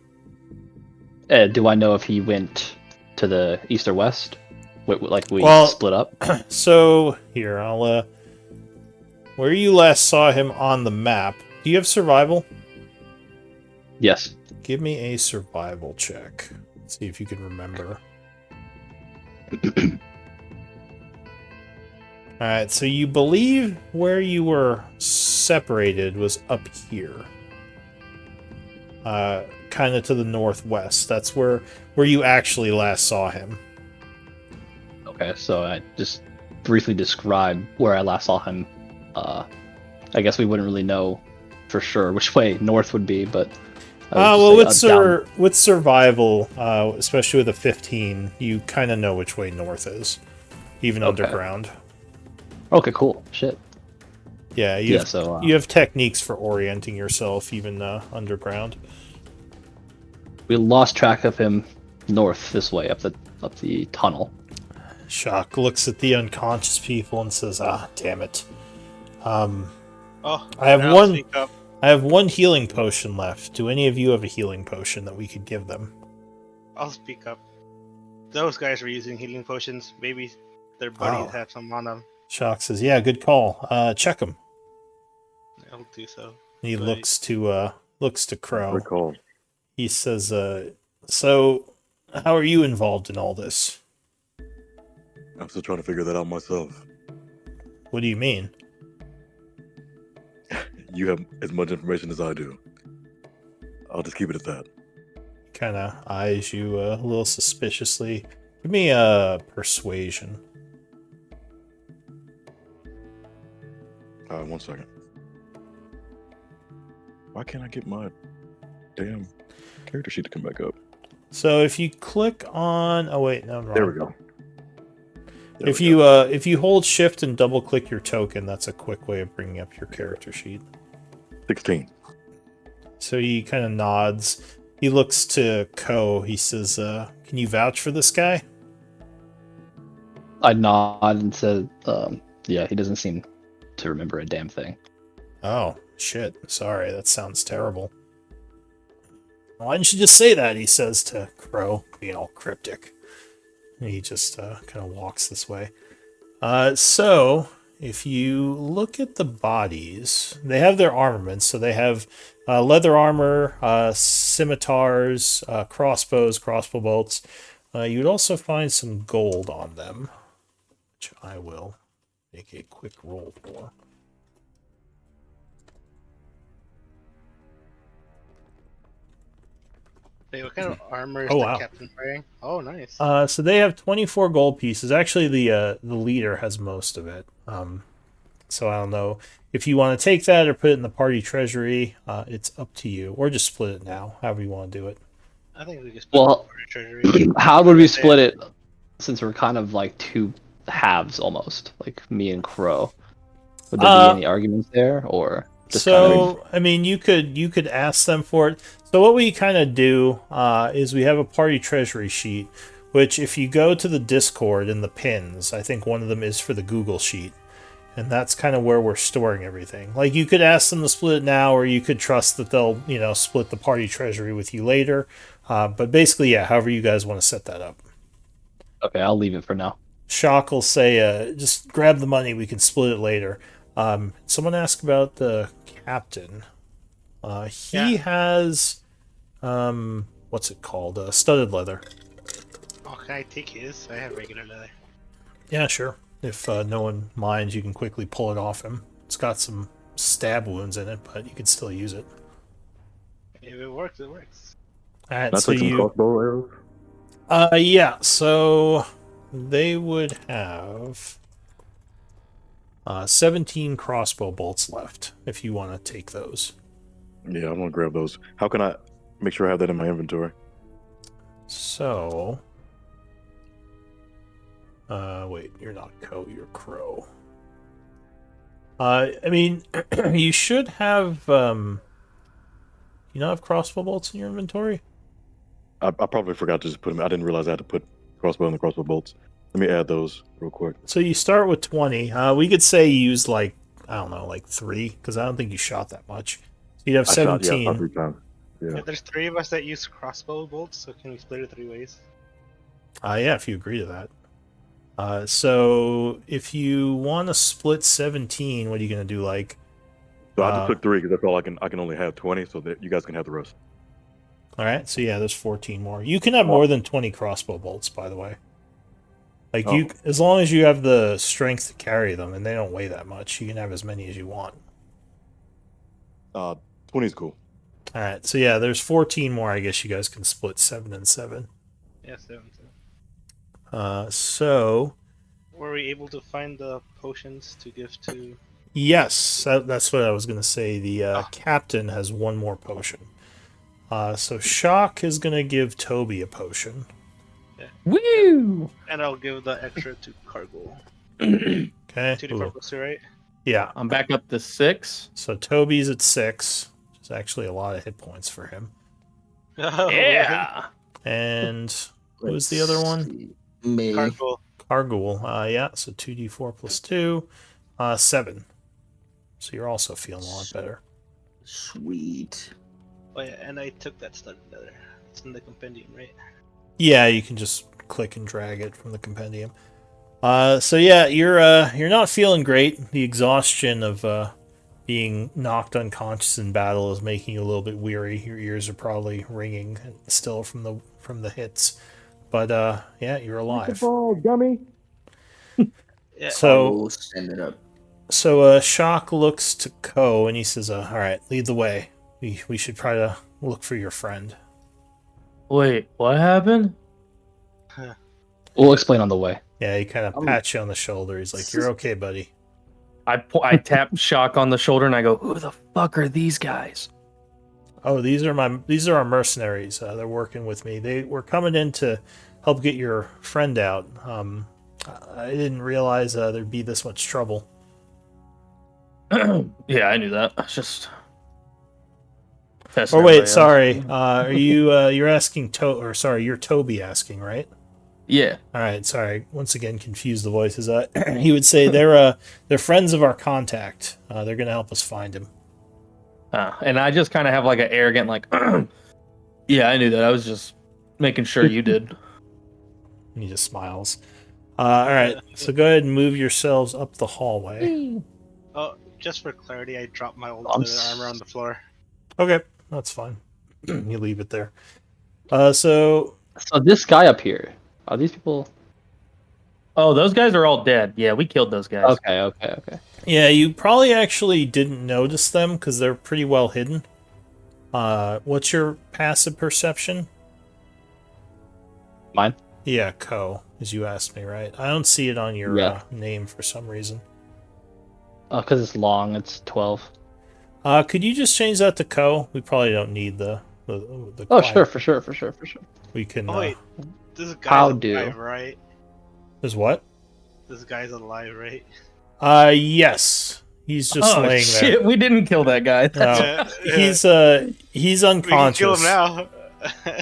Do I know if he went to the east or west? Like we Well- split up? So, here, I'll, where you last saw him on the map, do you have survival? Yes. Give me a survival check. Let's see if you can remember. Alright, so you believe where you were separated was up here. Kind of to the northwest. That's where you actually last saw him. Okay, so I just briefly describe where I last saw him. I guess we wouldn't really know for sure which way north would be, but I would just say, with survival, especially with a 15, you kind of know which way north is, even Okay. underground. Okay, cool. Shit. Yeah, you Yeah, have, so you have techniques for orienting yourself, even underground. we lost track of him north this way up the tunnel. Shock looks at the unconscious people and says, "Ah, damn it. Oh, I have now one. speak up. I have one healing potion left. Do any of you have a healing potion that we could give them?" I'll speak up. Those guys were using healing potions. Maybe their buddies Oh. have some on them. Shock says, "Yeah, good call. Check him." I'll do so. He But looks to Crow. Good call. He says, "So, how are you involved in all this? I'm still trying to figure that out myself. What do you mean?" You have as much information as I do. I'll just keep it at that. Kind of eyes you a little suspiciously. Give me a persuasion. 1 second. Why can't I get my damn character sheet to come back up? So if you click on, oh wait, no, I'm wrong. There we go. There If we you go. if you hold Shift and double click your token, that's a quick way of bringing up your character sheet. 16. So he kind of nods. He looks to Ko. He says, "Can you vouch for this guy?" I nod and said, yeah, he doesn't seem to remember a damn thing. Oh, shit. Sorry, that sounds terrible. Why didn't you just say that? He says to Crow, being all cryptic. And he just kind of walks this way. So, if you look at the bodies, they have their armaments. So they have leather armor, scimitars, crossbows, crossbow bolts. You'd also find some gold on them, which I will make a quick roll for. Wait, what kind of armor is Oh, the wow. captain wearing? Oh, nice. So they have 24 gold pieces. Actually, the leader has most of it. So I don't know if you want to take that or put it in the party treasury. It's up to you, or just split it now, however you want to do it. I think we just Well, put treasury. how would we split it since we're kind of like two halves almost, like me and Crow? Would there be any arguments there, or just kind So I mean, you could ask them for it. So what we kind of do is we have a party treasury sheet, which if you go to the Discord in the pins, I think one of them is for the Google sheet. And that's kind of where we're storing everything. Like, you could ask them to split it now, or you could trust that they'll, split the party treasury with you later. But basically, yeah, however you guys want to set that up. okay, I'll leave it for now. Shock will say, just grab the money, we can split it later. Someone asked about the captain. He has, what's it called? Studded leather. Oh, can I take his? I have regular leather. Yeah, sure. If no one minds, you can quickly pull it off him. It's got some stab wounds in it, but you can still use it. If it works, it works. Alright, Can I so take some you... crossbow arrows? Yeah, so they would have 17 crossbow bolts left, if you want to take those. Yeah, I'm gonna grab those. How can I make sure I have that in my inventory? So... wait, you're not Ko, you're Crow. I mean, you should have, you not have crossbow bolts in your inventory? I probably forgot to just put them. I didn't realize I had to put crossbow and the crossbow bolts. Let me add those real quick. So you start with 20. We could say you use, like, I don't know, like 3, because I don't think you shot that much. So you'd have I shot 17. 3 times. Yeah. There's 3 of us that use crossbow bolts, so can we split it 3 ways? Yeah, if you agree to that. So if you want to split 17, what are you going to do? Like, So I just took 3 because that's all I can. I can only have 20, so that you guys can have the rest. all right, so yeah, there's 14 more. You can have more than 20 crossbow bolts, by the way. Like, you, as long as you have the strength to carry them, and they don't weigh that much, you can have as many as you want. 20 is cool. All right, so yeah, there's 14 more. I guess you guys can split 7 and 7. Yeah, 7. So Were we able to find the potions to give to... yes, that's what I was going to say. The captain has 1 more potion. So Shock is going to give Toby a potion. Woo! And I'll give the extra to Cargo. Okay. 2d4 plus 2, right? Yeah. I'm back up to 6. So Toby's at 6, which is actually a lot of hit points for him. Oh, Yeah. And who's the other one? Me. Cargo. Cargul. Yeah, so 2d4 plus 2, 7. So you're also feeling a lot better. Sweet. Oh yeah, and I took that studded leather. It's in the compendium, right? Yeah, you can just click and drag it from the compendium. So yeah, you're not feeling great. The exhaustion of being knocked unconscious in battle is making you a little bit weary. Your ears are probably ringing still from the hits. But yeah, you're alive. Ball, dummy. Yeah. I So will stand it up. Shock looks to Ko and he says, "All right, lead the way. We should try to look for your friend." Wait, what happened? We'll explain on the way. Yeah, he kind of pats you on the shoulder. He's like, "You're okay, buddy." I tap Shock on the shoulder and I go, "Who the fuck are these guys?" Oh, these are our mercenaries. They're working with me. They were coming in to help get your friend out. I didn't realize there'd be this much trouble. Yeah, I knew that. It's just. Oh wait, sorry. Are you you're asking you're Toby asking, right? Yeah. All right, sorry. Once again, confused the voices. He would say they're friends of our contact. They're gonna help us find him. And I just kind of have like an arrogant, like, yeah, I knew that. I was just making sure you did. And he just smiles. All right, so go ahead and move yourselves up the hallway. Oh, just for clarity, I dropped my old I'm leather armor on the floor. Okay, that's fine. You leave it there. So So this guy up here, are these people? Oh, those guys are all dead. Yeah, we killed those guys. Okay. yeah, you probably actually didn't notice them because they're pretty well hidden. What's your passive perception? Mine? Yeah, Ko, as you asked me, right? I don't see it on your Yeah. name for some reason. Because it's long. It's 12. Could you just change that to Ko? We probably don't need the Oh, quiet. sure, for sure. We can. Oh wait, this How guy's do? alive, right? There's what? This guy's alive, right? Yes. He's just Oh laying shit, there. we didn't kill that guy. No, he's We can unconscious. kill him now.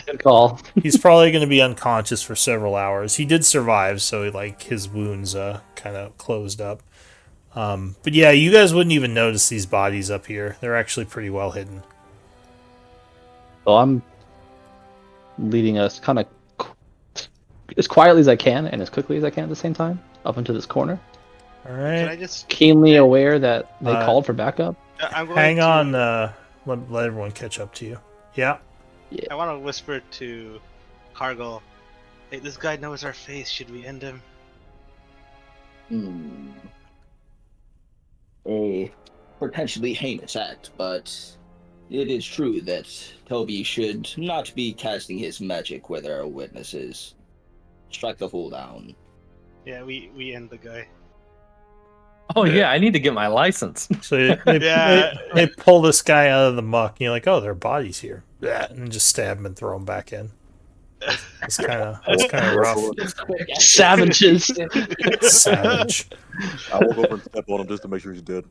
Good call. He's probably going to be unconscious for several hours. He did survive, so like his wounds kind of closed up. But yeah, you guys wouldn't even notice these bodies up here. They're actually pretty well hidden. So I'm leading us kind of as quietly as I can and as quickly as I can at the same time up into this corner. All Can I right, just? Keenly aware that they Uh, called for backup. I'm going hang to, on. Let everyone catch up to you. Yeah. I want to whisper to Cargill. Hey, this guy knows our face. Should we end him? A potentially heinous act, but it is true that Toby should not be casting his magic where there are witnesses. Strike the fool down. Yeah, we end the guy. Oh yeah, I need to get my license. So they, Yeah. they pull this guy out of the muck, and you're like, "Oh, there are bodies here," and just stab him and throw him back in. It's kind of rough. Savages. Savage. I will go over and step on him just to make sure he's dead.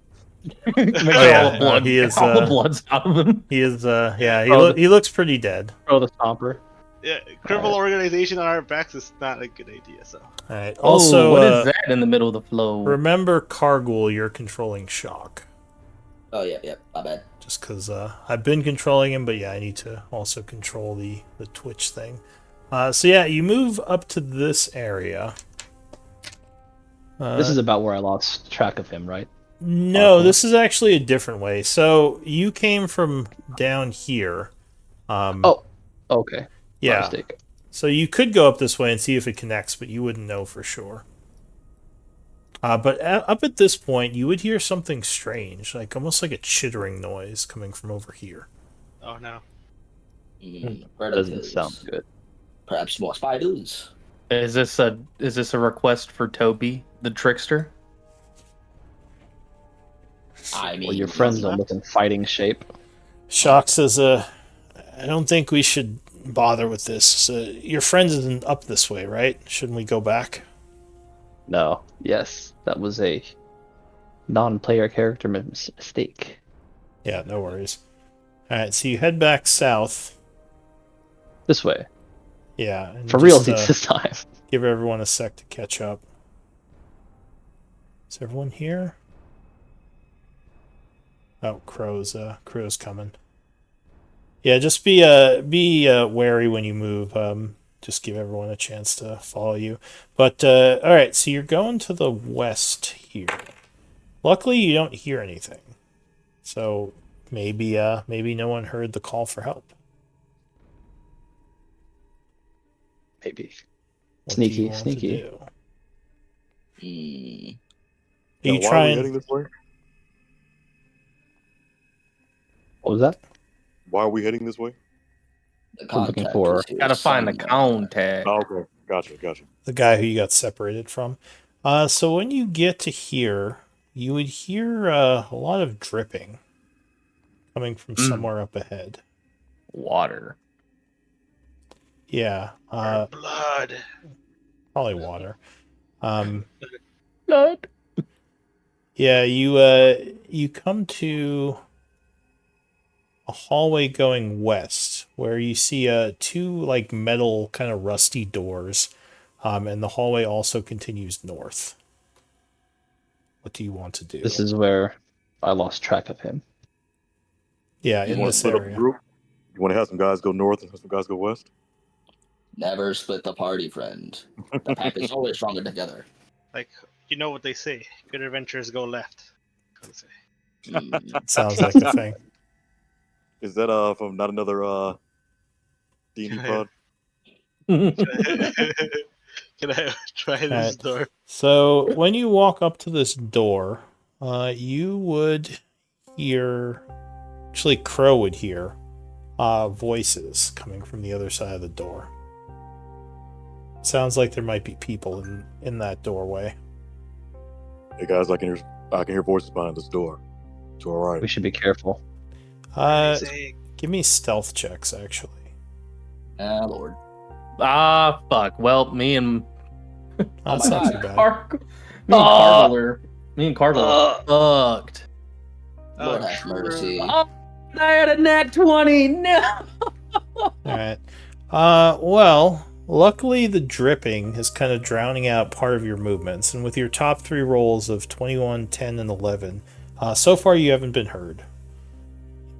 Make sure yeah, all the blood, he is, all the blood's out of him. He is. Yeah, Oh, he looks pretty dead. Throw the stomper. Yeah, criminal organization on our backs is not a good idea. So All right. Oh, Also, what is that in the middle of the flow? remember, Cargill, you're controlling Shock. Oh yeah, my bad. Just because I've been controlling him, but yeah, I need to also control the Twitch thing. So yeah, you move up to this area. This is about where I lost track of him, right? No, Okay. this is actually a different way. So you came from down here. Oh, okay. My yeah. mistake. So you could go up this way and see if it connects, but you wouldn't know for sure. But up at this point, you would hear something strange, like almost like a chittering noise coming from over here. oh no. Doesn't Predators. sound good. Perhaps more spiders. Is this a request for Toby, the trickster? I mean, Well, your friends don't look in fighting shape. Shock says, I don't think we should bother with this. Your friend isn't up this way, right? Shouldn't we go back? No. Yes, that was a non-player character mistake. Yeah, no worries. Alright, so you head back south. This way. Yeah. And For just, real this time. give everyone a sec to catch up. Is everyone here? Oh, Crow's coming. Yeah, just be wary when you move. just give everyone a chance to follow you. But all right, so you're going to the west here. Luckily, you don't hear anything. So maybe no one heard the call for help. Maybe. What do you Sneaky, want sneaky. to do? Hmm. Are you Why are we trying? heading this way? What was that? Why are we heading this way? The I'm looking contact for- is here Gotta find the somewhere. contact. Oh, okay. Gotcha. The guy who you got separated from. So when you get to here, you would hear a lot of dripping coming from somewhere up ahead. Water. Yeah, Blood. probably water. Blood. Yeah, you come to a hallway going west where you see two like metal kind of rusty doors, and the hallway also continues north. What do you want to do? This is where I lost track of him. Yeah, You in want to this split up the area. group? You want to have some guys go north and have some guys go west? Never split the party, friend. The pack is always stronger together. Like, you know what they say. Good adventures go left. That's Hmm. Sounds like a thing. Is that from not another D&D pod? it. Can I try this Alright. door? So when you walk up to this door, you would hear, actually Crow would hear, voices coming from the other side of the door. Sounds like there might be people in that doorway. Hey guys, I can hear voices behind this door. It's all right. We should be careful. Say, Give me stealth checks, actually. Ah, Lord. Ah, fuck. Well, me and That's my not God. too bad. Me and Cardinal are fucked. Lord oh, have true. mercy. Oh, I had a nat 20. No. Alright. Well, luckily the dripping is kind of drowning out part of your movements, and with your top 3 rolls of 21, 10, and 11, so far you haven't been heard.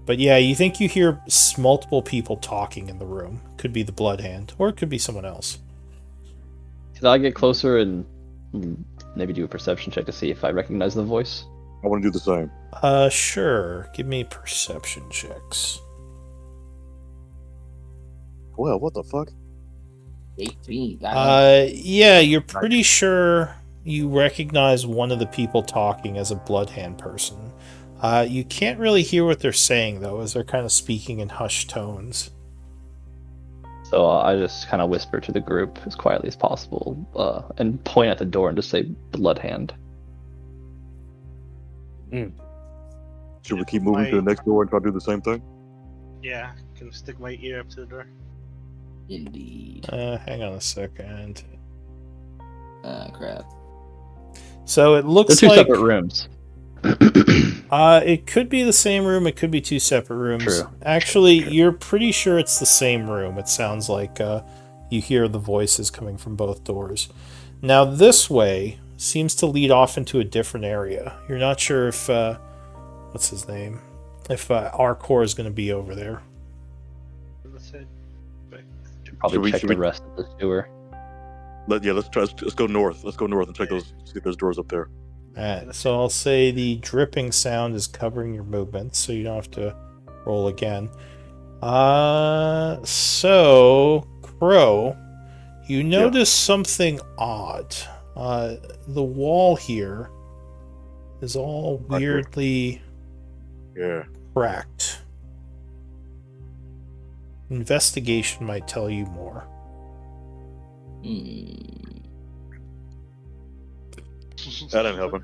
But yeah, you think you hear multiple people talking in the room. Could be the Blood Hand, or it could be someone else. Could I get closer and maybe do a perception check to see if I recognize the voice? I want to do the same. Sure. Give me perception checks. Well, what the fuck? 18. Yeah, you're pretty sure you recognize one of the people talking as a Blood Hand person. You can't really hear what they're saying, though, as they're kind of speaking in hushed tones. So I just kind of whisper to the group as quietly as possible and point at the door and just say Blood Hand. Should we keep moving to the next door and try to do the same thing? Yeah, can stick my ear up to the door. Indeed. Hang on a second. Ah, crap. So it They're looks two like separate rooms. it could be the same room, it could be two separate rooms. True. Actually, you're pretty sure it's the same room. It sounds like you hear the voices coming from both doors. Now this way seems to lead off into a different area. You're not sure if what's his name? If Arcor is going to be over there. Let's head back. Probably Should we- check should the we- rest of the sewer. Let's go north. Let's go north and check those. See if there's doors up there. Alright, so I'll say the dripping sound is covering your movements, so you don't have to roll again. So Crow, you notice something odd. The wall here is all Right here. weirdly Yeah. cracked. Investigation might tell you more. That ain't helping.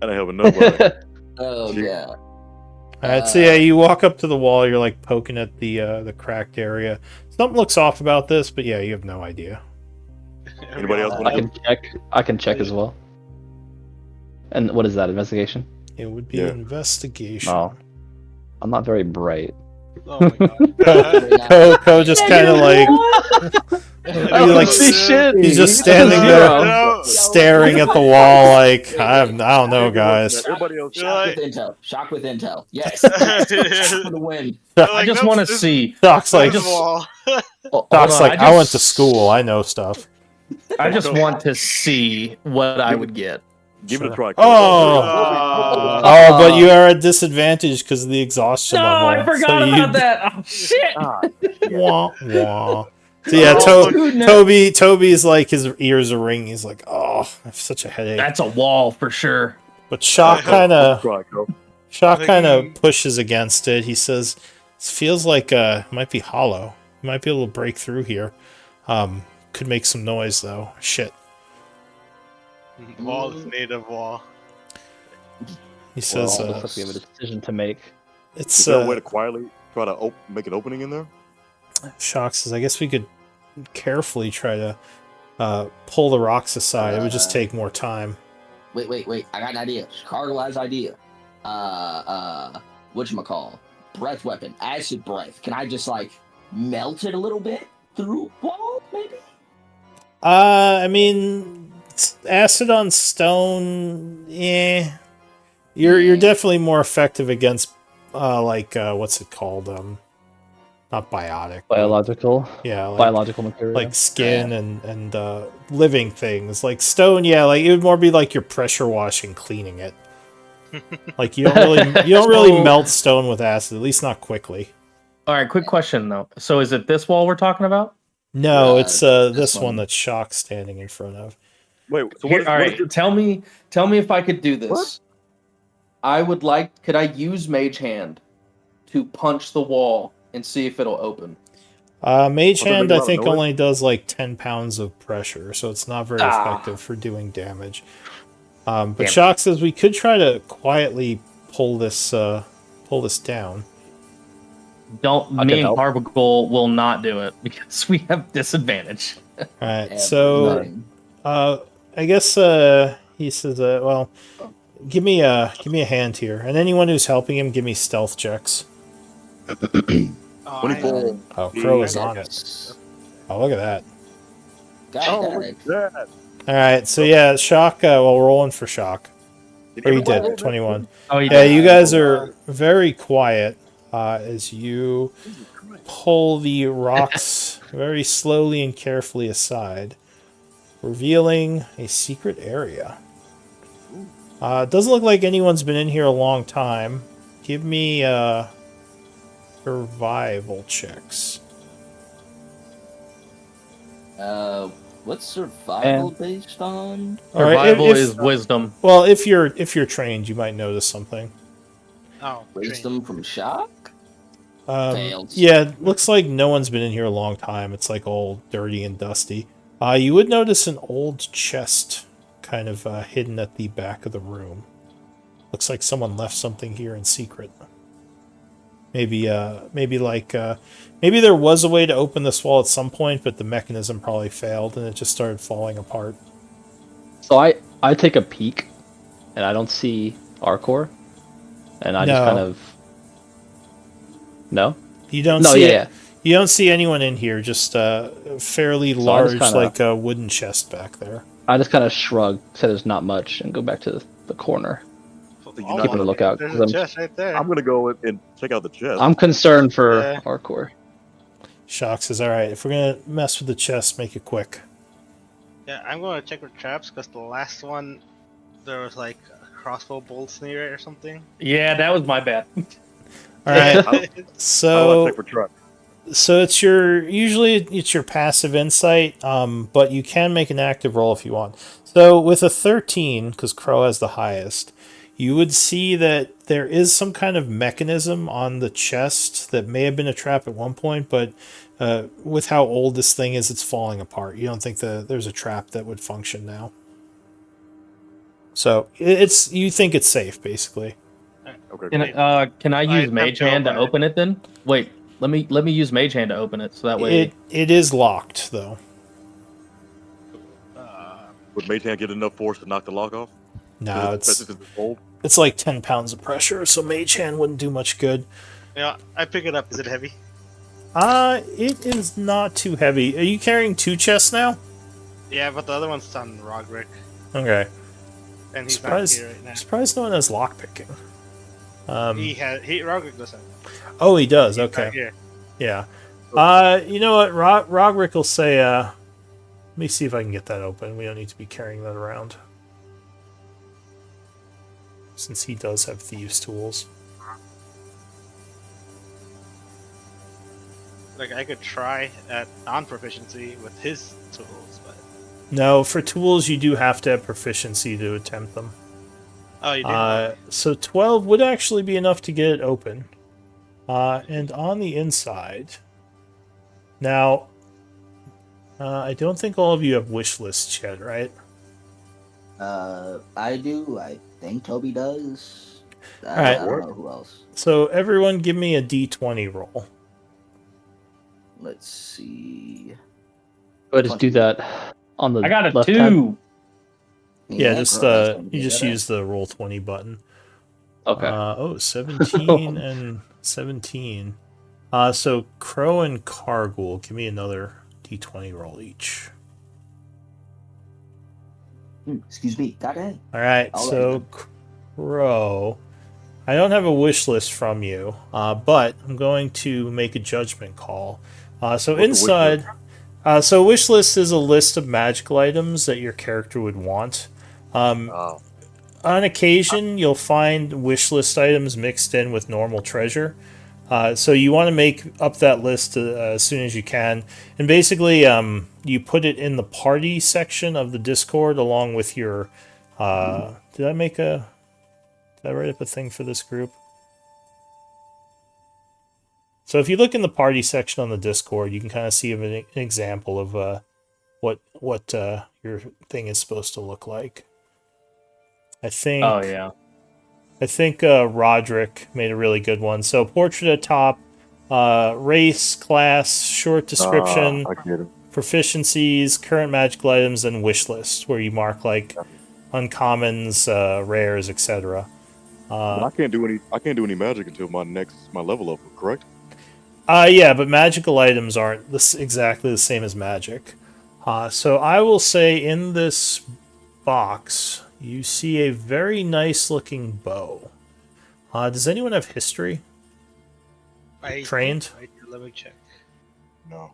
That ain't helping nobody. Oh, Shoot. yeah. Alright, so yeah, you walk up to the wall, you're like poking at the cracked area. Something looks off about this, but yeah, you have no idea. Anybody else Uh, want I can check. I can check as well. And what is that? Investigation? It would be Yeah. investigation. Oh, I'm not very bright. Oh my god. Ko just kind of like I like see shit. he's just standing there. No, staring at the wall like I don't know, guys. Everybody else. Shock with intel. Shock with intel. Yes. For the win. I just want to see. Doc's like, That's the wall. Hold Doc's on, like, I went to school. I know stuff. I just want to see what I would get. Give it a try. Oh, but you are at disadvantage because of the exhaustion No, level. I forgot so about that. Oh shit! Wah, wah. So yeah, Toby's like his ears are ringing. He's like, oh, I have such a headache. That's a wall for sure. But Shock kind of Thinking- pushes against it. He says, "This feels like it might be hollow. You might be able to break through here. Could make some noise though. Shit." Wall is native wall. He says, Looks like we have a decision to make. "It's Is there a way to quietly try to make an opening in there? Shock says, I guess we could carefully try to pull the rocks aside. It would just take more time." Wait. I got an idea. Carglass idea. Whatchamacall? Breath weapon. Acid breath. Can I just, like, melt it a little bit through wall, maybe? I mean, acid on stone, yeah. You're definitely more effective against, what's it called? Not biotic. but- Biological. Yeah, like, Biological material. like skin and living things. Like stone, yeah, like it would more be like you're pressure washing, cleaning it. Like you don't really melt stone with acid, at least not quickly. All right, quick question though. So is it this wall we're talking about? No, it's this this one one. that Shock's standing in front of. Wait, so Here- what? all right, tell me if I could do this. What? Could I use Mage Hand to punch the wall and see if it'll open? Mage Does it Hand, make a I lot of think, noise? only does like 10 pounds of pressure, so it's not very effective for doing damage. But Damn. Shock says we could try to quietly pull this down. Don't I me can and help. Carbagol will not do it because we have disadvantage. All right, Yeah, so nothing. I guess he says, well, give me a hand here, and anyone who's helping him, give me stealth checks. 24. Oh, Crow is on it. Oh, look at that. God, Oh, damn look it. at that. All right, so yeah, Shock. Well, rolling for Shock. Or you everyone roll did that? 21. Oh, Yeah, you guys are very quiet as you pull the rocks very slowly and carefully aside, revealing a secret area. It doesn't look like anyone's been in here a long time. Give me survival checks. What's survival based on? All right, Survival if- is wisdom. Well, if you're trained, you might notice something. Oh, Wisdom from shock? Fails. Yeah, it looks like no one's been in here a long time. It's like all dirty and dusty. You would notice an old chest kind of hidden at the back of the room. Looks like someone left something here in secret. Maybe there was a way to open this wall at some point, but the mechanism probably failed and it just started falling apart. So I take a peek, and I don't see Arcor, and I just No. kind of no. You don't No, see yeah. You don't see anyone in here. Just a fairly I just large, kinda- like a wooden chest back there. I just kind of shrug, said there's not much, and go back to the corner. Keeping a lookout, There's 'cause a I'm- chest right there. I'm gonna go and check out the chest. I'm concerned for Yeah. Arcor. Shock says, "All right, if we're gonna mess with the chest, make it quick." Yeah, I'm gonna check for traps because the last one there was like crossbow bolts near it or something. Yeah, that was my bad. All right, I want to so check for truck. So usually it's your passive insight, but you can make an active roll if you want. So with a 13, because Crow has the highest, you would see that there is some kind of mechanism on the chest that may have been a trap at one point, but with how old this thing is, it's falling apart. You don't think there's a trap that would function now. So you think it's safe, basically. Okay. Can I use attempt Mage to Hand to open it. open it then? Wait, let me use Mage Hand to open it so that way. It is locked though. Would Mage Hand get enough force to knock the lock off? No, Especially if it's old. it's like 10 pounds of pressure, so Mage Hand wouldn't do much good. Yeah, I pick it up. Is it heavy? It is not too heavy. Are you carrying two chests now? Yeah, but the other one's on Roderick, Okay. and he's not Surprised, here right now. surprised no one has lockpicking. Roderick doesn't. Oh, he does. He's not Okay. here. Yeah. You know what? Roderick will say, let me see if I can get that open. We don't need to be carrying that around. Since he does have thieves' tools. Like I could try at non-proficiency with his tools, but No, for tools you do have to have proficiency to attempt them. oh, you do. So 12 would actually be enough to get it open. And on the inside... Now, I don't think all of you have wish lists yet, right? I do. I think Toby does. Alright. I don't know who else. So everyone give me a d20 roll. Let's see. Go ahead, just do that on the I got a left 2. hand. Yeah, just bro, you just use the roll 20 button. Okay. 17 and 17. So Crow and Cargul, give me another d20 roll each. Excuse me. God dang. Alright, All so right, Crow. I don't have a wish list from you, but I'm going to make a judgment call. So What's a wish inside, so wish list is a list of magical items that your character would want. Oh. On occasion, you'll find wish list items mixed in with normal treasure. So you want to make up that list as soon as you can, and basically you put it in the party section of the Discord along with your. Did I write up a thing for this group? So if you look in the party section on the Discord, you can kind of see an example of what your thing is supposed to look like. I think. Oh yeah. I think Roderick made a really good one. So portrait at top, race, class, short description, I get it. proficiencies, current magical items, and wish list, where you mark like uncommons, rares, etc. But I can't do any magic until my level up, correct? Yeah, but magical items aren't exactly the same as magic. So I will say in this box, you see a very nice looking bow. Does anyone have history? Trained? Let me check. No.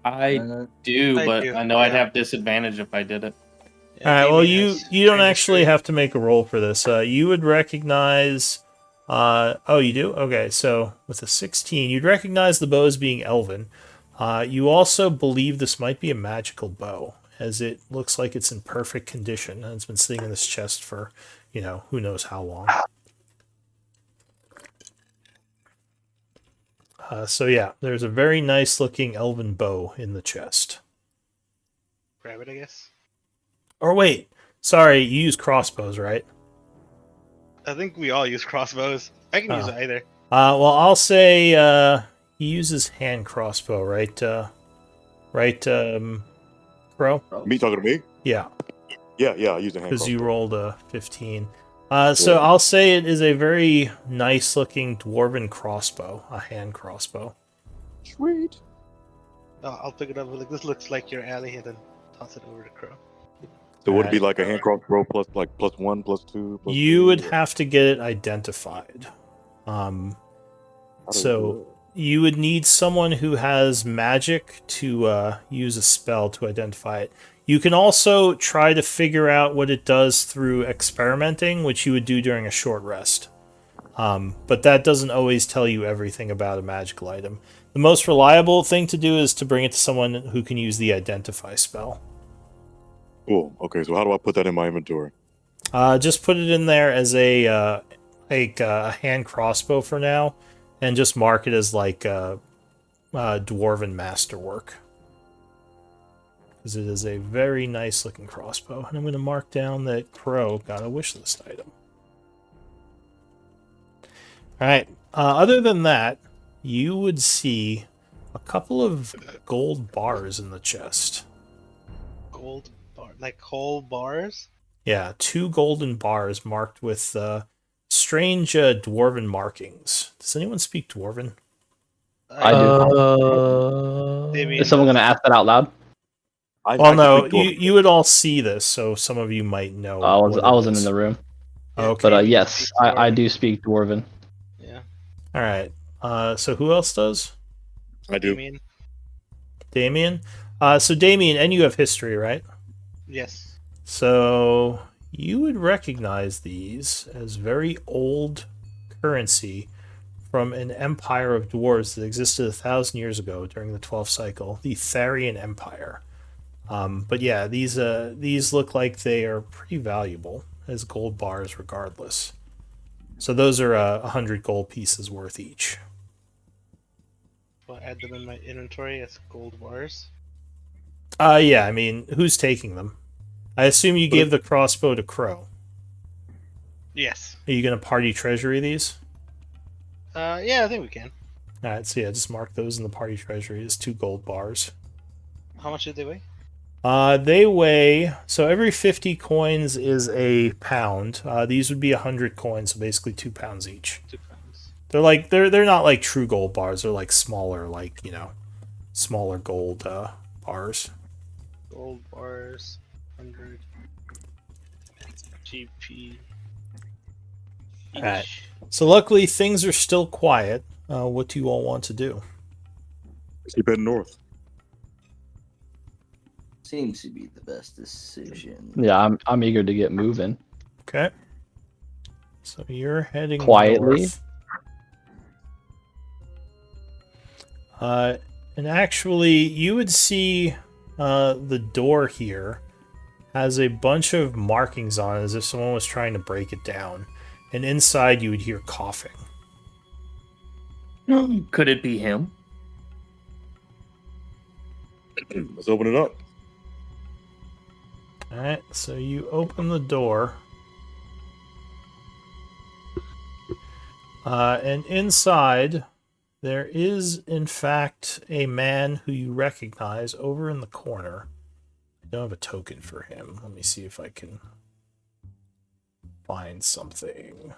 I do, I but do, I know I'd yeah. have disadvantage if I did it. All right. Well, you has don't trained actually history. have to make a roll for this. You would recognize. Oh, you do. Okay. So with a 16, you'd recognize the bow as being elven. You also believe this might be a magical bow, as it looks like it's in perfect condition and it's been sitting in this chest for, who knows how long. So yeah, there's a very nice looking elven bow in the chest. Grab it, I guess. Or wait, sorry, you use crossbows, right? I think we all use crossbows. I can use Oh. either. Well, I'll say he uses hand crossbow, right? Right, Crow? Me talking to me? Yeah, Yeah, I use a hand because you crossbow. rolled a 15. So Yeah. I'll say it is a very nice-looking dwarven crossbow, a hand crossbow. Sweet. I'll pick it up. Like this looks like your alley, and then toss it over to Crow. So would it be Alright. like a hand crossbow plus +1, +2, +3? You would have to get it identified. How do we do So you would need someone who has magic to use a spell to identify it. You can also try to figure out what it does through experimenting, which you would do during a short rest. But that doesn't always tell you everything about a magical item. The most reliable thing to do is to bring it to someone who can use the identify spell. Cool. Okay, so how do I put that in my inventory? Just put it in there as a hand crossbow for now, and just mark it as like dwarven masterwork, because it is a very nice looking crossbow. And I'm going to mark down that Crow got a wish list item. All right. Other than that, you would see a couple of gold bars in the chest. Gold bar, like whole bars. Yeah, 2 golden bars marked with strange dwarven markings. Does anyone speak dwarven? I do. Maybe Is someone no. gonna ask that out loud? Well, I no, can speak you would all see this, so some of you might know what I it wasn't in is. the room, Yeah, Okay. but Damien yes, speaks I Dwarven. do speak Dwarven. Yeah, All right. So who else does? I do. Damien. Damien. So Damien, and you have history, right? Yes. So you would recognize these as very old currency from an empire of dwarves that existed 1,000 years ago during the 12th cycle, the Tharian Empire. But yeah, these look like they are pretty valuable as gold bars, regardless. So those are 100 gold pieces worth each. I'll add them in my inventory as gold bars. Yeah, I mean, who's taking them? I assume you gave the crossbow to Crow. Yes. Are you gonna party treasury these? Yeah, I think we can. All right, so yeah, just mark those in the party treasury as 2 gold bars. How much did they weigh? They weigh, so every 50 coins is a pound. These would be 100 coins, so basically 2 pounds each. 2 pounds. They're not like true gold bars. They're like smaller, smaller gold bars. Gold bars, 100 GP each. Alright. So luckily things are still quiet. What do you all want to do? Keep heading north. Seems to be the best decision. Yeah, I'm eager to get moving. Okay. So you're heading Quietly? north. And actually, you would see the door here has a bunch of markings on it as if someone was trying to break it down. And inside, you would hear coughing. Could it be him? Let's open it up. Alright, so you open the door. And inside, there is, in fact, a man who you recognize over in the corner. I don't have a token for him. Let me see if I can find something.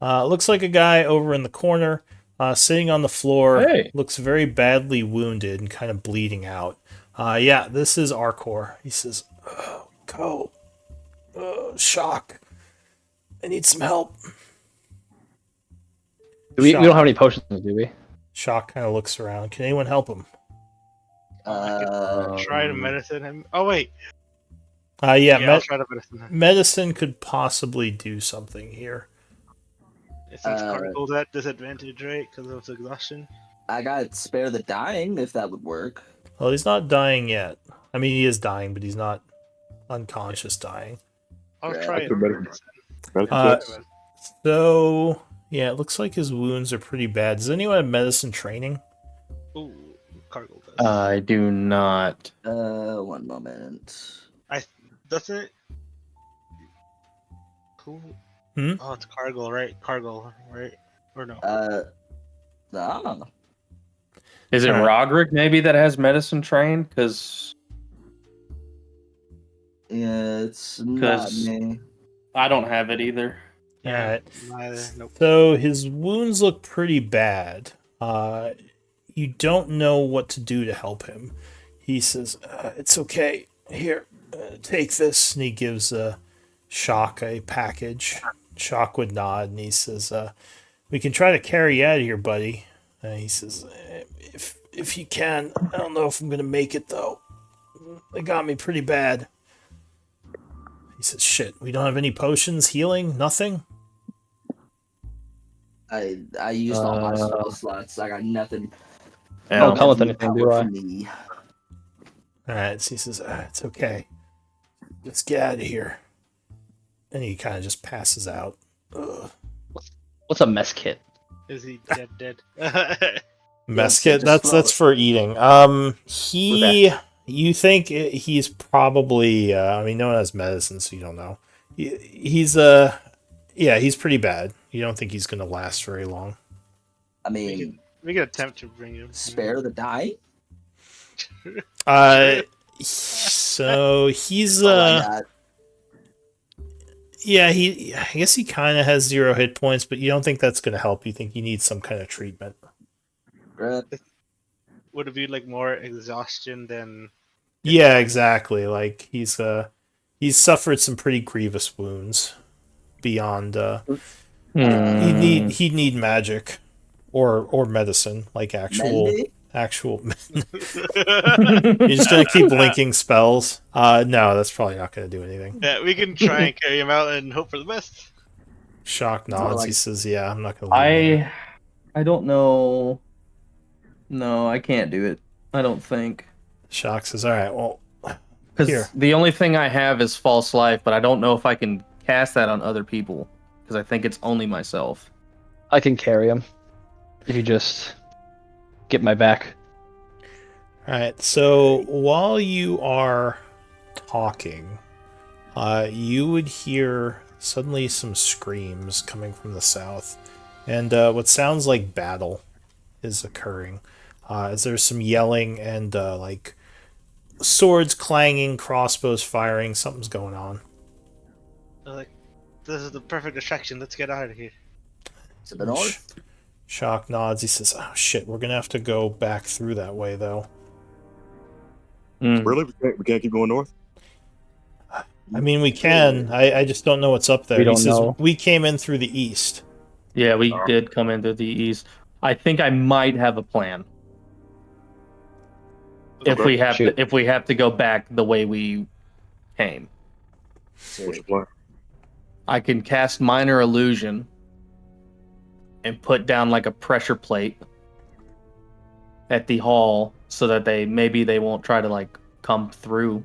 Looks like a guy over in the corner, sitting on the floor. Hey. Looks very badly wounded and kind of bleeding out. Yeah, this is Arcor. He says, "Go. Shock. I need some help." We Shock. don't have any potions, do we? Shock kind of looks around. Can anyone help him? Try to medicine him. Oh wait. Yeah, I'll try to medicine him. medicine could possibly do something here. Since Carnival's at disadvantage, right? Because of exhaustion. I got spare the dying if that would work. Well, he's not dying yet. I mean, he is dying, but he's not unconscious dying. I'll Yeah, try it. that's better. Medicine Uh, checks. So, yeah, it looks like his wounds are pretty bad. Does anyone have medicine training? Ooh, Cargill does. I do not. 1 moment. Doesn't it? Who? Hmm? Oh, it's Cargill, right? Cargill, right? Or no? No. Is it Alright. Roderick maybe that has medicine trained? Because Yeah, it's not 'Cause- me. I don't have it either. Alright. Neither. Nope. So his wounds look pretty bad. You don't know what to do to help him. He says, "It's okay. Here, take this." And he gives Shock a package. Shock would nod, and he says, "We can try to carry you out of here, buddy." He says, "If you can. I don't know if I'm gonna make it though. They got me pretty bad." He says, "Shit, we don't have any potions, healing, nothing." I used all my spell slots. I got nothing. Don't come with Nothing anything, power do I? for me. All right, so he says, "It's okay. Let's get out of here." And he kind of just passes out. Ugh. What's a mess kit? Is he dead? Mess Yes, kit. just That's for eating. You think he's probably. I mean, no one has medicine, so you don't know. He's yeah, he's pretty bad. You don't think he's gonna last very long. I mean, we can attempt to bring him. spare the dying. So he's That's all I got. yeah, I guess he kind of has 0 hit points, but you don't think that's gonna help. You think you need some kind of treatment. Bruh. would it be like more exhaustion than? Yeah, exactly. Like he's suffered some pretty grievous wounds beyond Hmm. he'd need magic or medicine, like Mendy? actual You're just gonna keep linking spells? No, that's probably not gonna do anything. Yeah, we can try and carry him out and hope for the best. Shock It's more nods. He like says, "Yeah, I'm not gonna leave him there." I don't know. No, I can't do it. I don't think. Shock says, "All right, well, Because here." the only thing I have is false life, but I don't know if I can cast that on other people. Because I think it's only myself. I can carry him. If you just get my back. All right. So while you are talking, you would hear suddenly some screams coming from the south, and what sounds like battle is occurring. As there's some yelling and like swords clanging, crossbows firing. Something's going on. They're like, this is the perfect distraction. Let's get out of here. to the north. Shock nods. He says, "Oh shit, we're gonna have to go back through that way, though." Really? We can't keep going north? I mean, we can. I just don't know what's up there. We He don't says know. we came in through the east. Yeah, we did come into the east. I think I might have a plan. If Okay. we have Shoot. if we have to go back the way we came, What's your plan? I can cast minor illusion and put down like a pressure plate at the hall so that they won't try to like come through.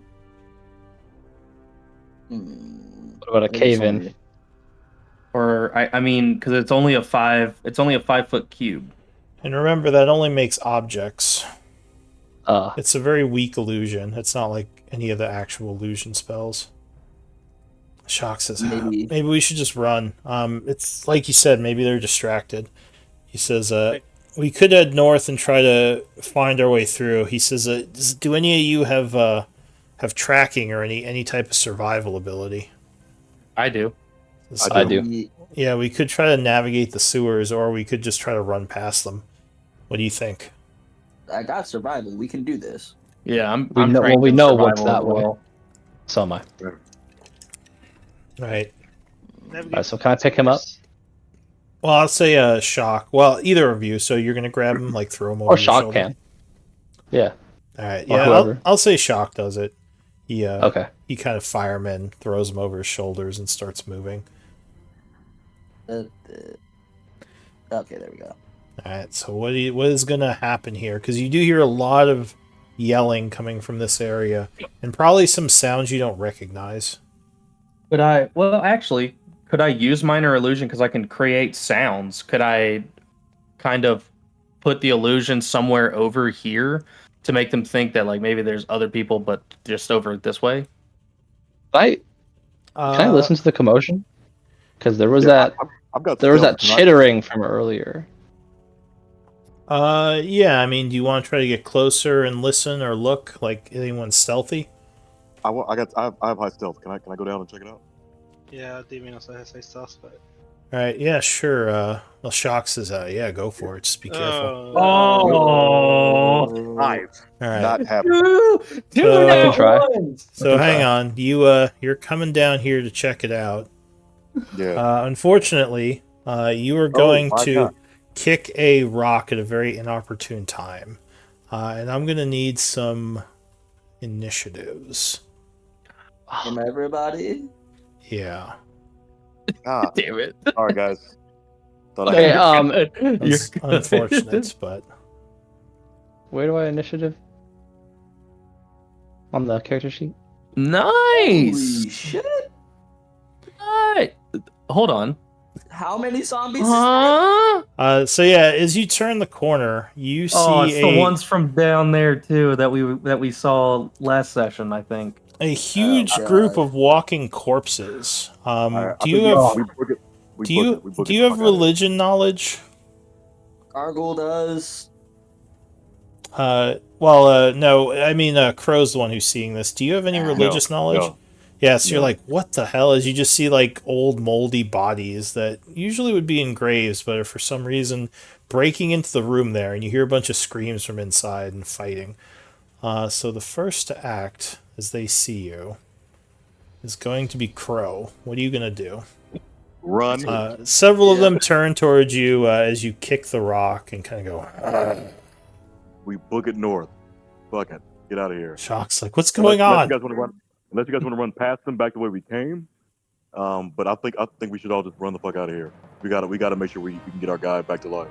What about a Maybe cave in? somebody- Or I mean, because it's only a 5-foot cube. And remember, that only makes objects. Uh, It's a very weak illusion. It's not like any of the actual illusion spells. Shock says, Maybe- maybe we should just run. It's like you said, maybe they're distracted. He says, we could head north and try to find our way through. He says, do any of you have tracking or any type of survival ability? I do. So, I do. Yeah, we could try to navigate the sewers, or we could just try to run past them. What do you think? I got survival. We can do this. Yeah, We I'm know- trying well, we to know what's survival that as way. well. so am I. Right. Alright, so can I pick him up? Well, I'll say Shock. Well, either of you. So you're gonna grab him, like throw him over Or your Shock shoulder? can. Yeah. All right. Or Yeah, whoever. I'll say Shock does it. He Okay. he kind of fireman throws him over his shoulders and starts moving. Okay, there we go. All right. So what is gonna happen here? Because you do hear a lot of yelling coming from this area, and probably some sounds you don't recognize. Could I? Well, actually, could I use minor illusion because I can create sounds? Could I kind of put the illusion somewhere over here to make them think that like maybe there's other people, but just over this way? Can I listen to the commotion? Because there was that I've got there was stealth. that chittering from earlier. Yeah. I mean, do you want to try to get closer and listen or look like anyone stealthy? I have high stealth. Can I go down and check it out? Yeah, Damien also has high stuff, but All right. Yeah. Sure. Well, Shock says, yeah, go for it. Just be careful. Oh, Nice. All right. Not happy. So- I can try. So Okay. hang on, you're coming down here to check it out. Yeah. Unfortunately, you are going my to God. kick a rock at a very inopportune time, and I'm gonna need some initiatives. From everybody. Yeah, Ah, damn it! all right, guys. Thought I Okay, had- that's You're unfortunate, but Where do I initiative? On the character sheet? Nice. Holy shit! Nice. Hold on. How many zombies? Huh? so yeah, as you turn the corner, you see Oh, it's a the ones from down there too that we saw last session, I think. a huge Oh, group God. of walking corpses. all right, I Do you think have we book it. We do book you it. We book do it. you have Fuck outta religion knowledge? Gargoyle does. No, I mean, Crow's the one who's seeing this. Do you have any No, religious knowledge? no. Yes, you're No. like, what the hell? As you just see, like, old moldy bodies that usually would be in graves, but are for some reason breaking into the room there, and you hear a bunch of screams from inside and fighting. So the first to act as they see you is going to be Crow. What are you going to do? Run. Several of Yeah. them turn towards you as you kick the rock and kind of go. We book it north. Fuck it. Get out of here. Shock's like, what's going Unless on? you guys want to run, unless you guys want to run past them back the way we came. But I think we should all just run the fuck out of here. We gotta make sure we can get our guy back to life.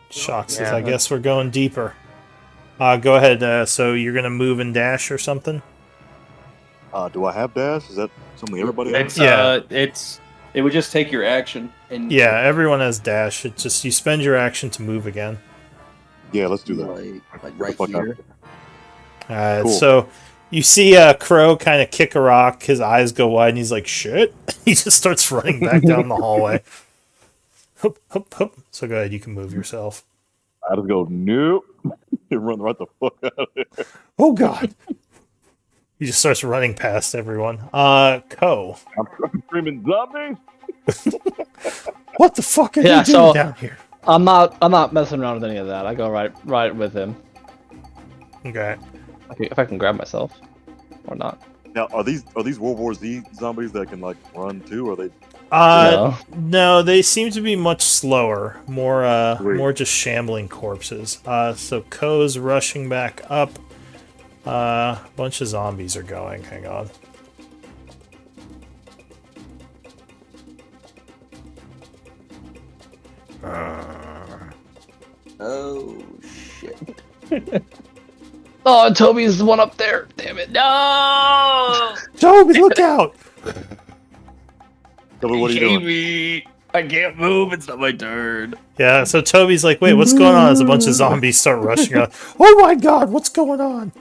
Shock says, Yeah. I guess we're going deeper. Go ahead. So you're going to move and dash or something? Do I have dash? Is that something everybody has? It's it would just take your action and Yeah, everyone has dash. It's just you spend your action to move again. Yeah, let's do that. Like Get right the fuck out here. of here. Cool. So you see Crow kind of kick a rock. His eyes go wide, and he's like, "Shit!" He just starts running back down the hallway. Hup, hup, hup. So go ahead. You can move yourself. I just go nope and run right the fuck out of there. Oh God! He just starts running past everyone. Co. I'm screaming zombies. What the fuck are Yeah, you doing so- down here? I'm not messing around with any of that. I go right with him. Okay. Okay, if I can grab myself, or not. Now, are these World War Z zombies that can like run too? Or are they? No, they seem to be much slower. More Sweet. more just shambling corpses. So Ko's rushing back up. A bunch of zombies are going. Hang on. Oh shit. Oh, Toby's the one up there. Damn it! No. Toby, look out! Tell me what are you doing? me. I can't move. It's not my turn. Yeah, so Toby's like, wait, what's going on? As a bunch of zombies start rushing out. Oh my God, what's going on?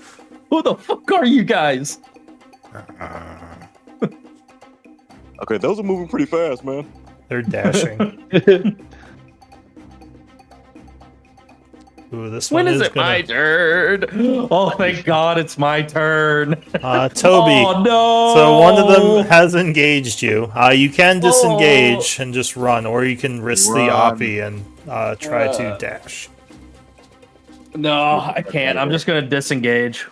Who the fuck are you guys? Okay, those are moving pretty fast, man. They're dashing. Ooh, this When one is it gonna... my turn? Oh, thank God, it's my turn. Toby. Oh no! So one of them has engaged you. You can disengage and just run, or you can risk the Run. oppie and try to dash. No, I can't. I'm just gonna disengage.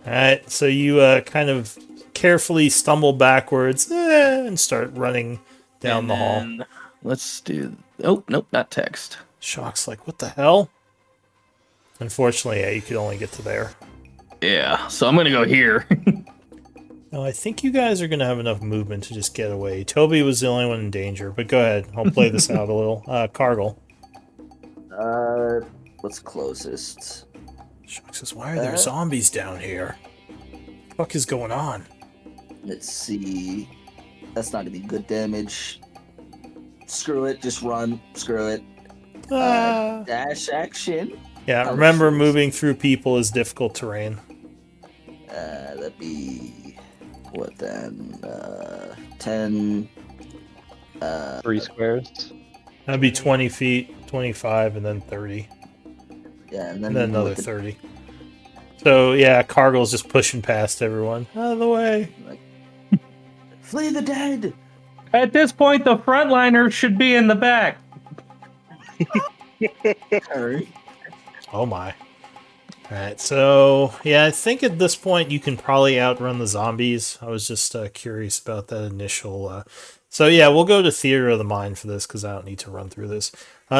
Alright, so you kind of carefully stumble backwards and start running down the hall. And let's do. Oh nope, not text. Shock's like, what the hell? Unfortunately, yeah, you could only get to there. Yeah, so I'm gonna go here. No, I think you guys are going to have enough movement to just get away. Toby was the only one in danger, but go ahead. I'll play this out a little. Cargill. What's closest? Shock says, why are there zombies down here? What the fuck is going on? Let's see. That's not gonna be good damage. Screw it. Just run. Screw it. Dash action. Yeah, How remember much is- moving through people is difficult terrain. That'd be what then? 10. 3 squares. That'd be 20 feet, 25, and then 30. Yeah, And then another 30. So, yeah, Cargill's just pushing past everyone. Out of the way. Flee the dead. At this point, the frontliners should be in the back. Hurry. Oh my. Alright, so, yeah, I think at this point you can probably outrun the zombies. I was just curious about that initial... So, yeah, we'll go to Theater of the Mind for this, because I don't need to run through this.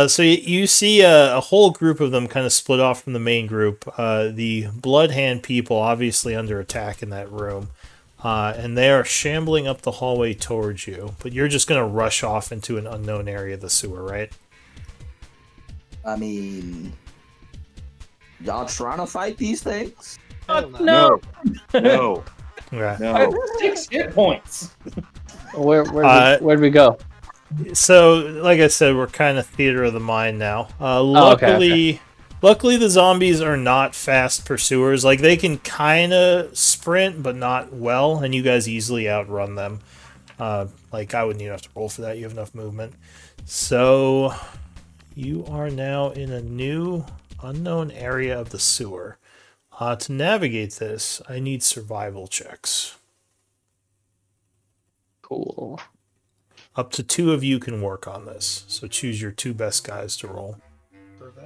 So you see a whole group of them kind of split off from the main group. The Bloodhand people obviously under attack in that room. And they are shambling up the hallway towards you. But you're just going to rush off into an unknown area of the sewer, right? I mean, y'all trying to fight these things? No, No. Yeah. I have No. 6 hit points. Where'd we go? So, like I said, we're kind of Theater of the Mind now. Okay. Luckily, the zombies are not fast pursuers. Like, they can kind of sprint, but not well, and you guys easily outrun them. Like, I wouldn't even have to roll for that. You have enough movement. So, you are now in a new, unknown area of the sewer. To navigate this, I need survival checks. Cool. Up to 2 of you can work on this. So choose your 2 best guys to roll.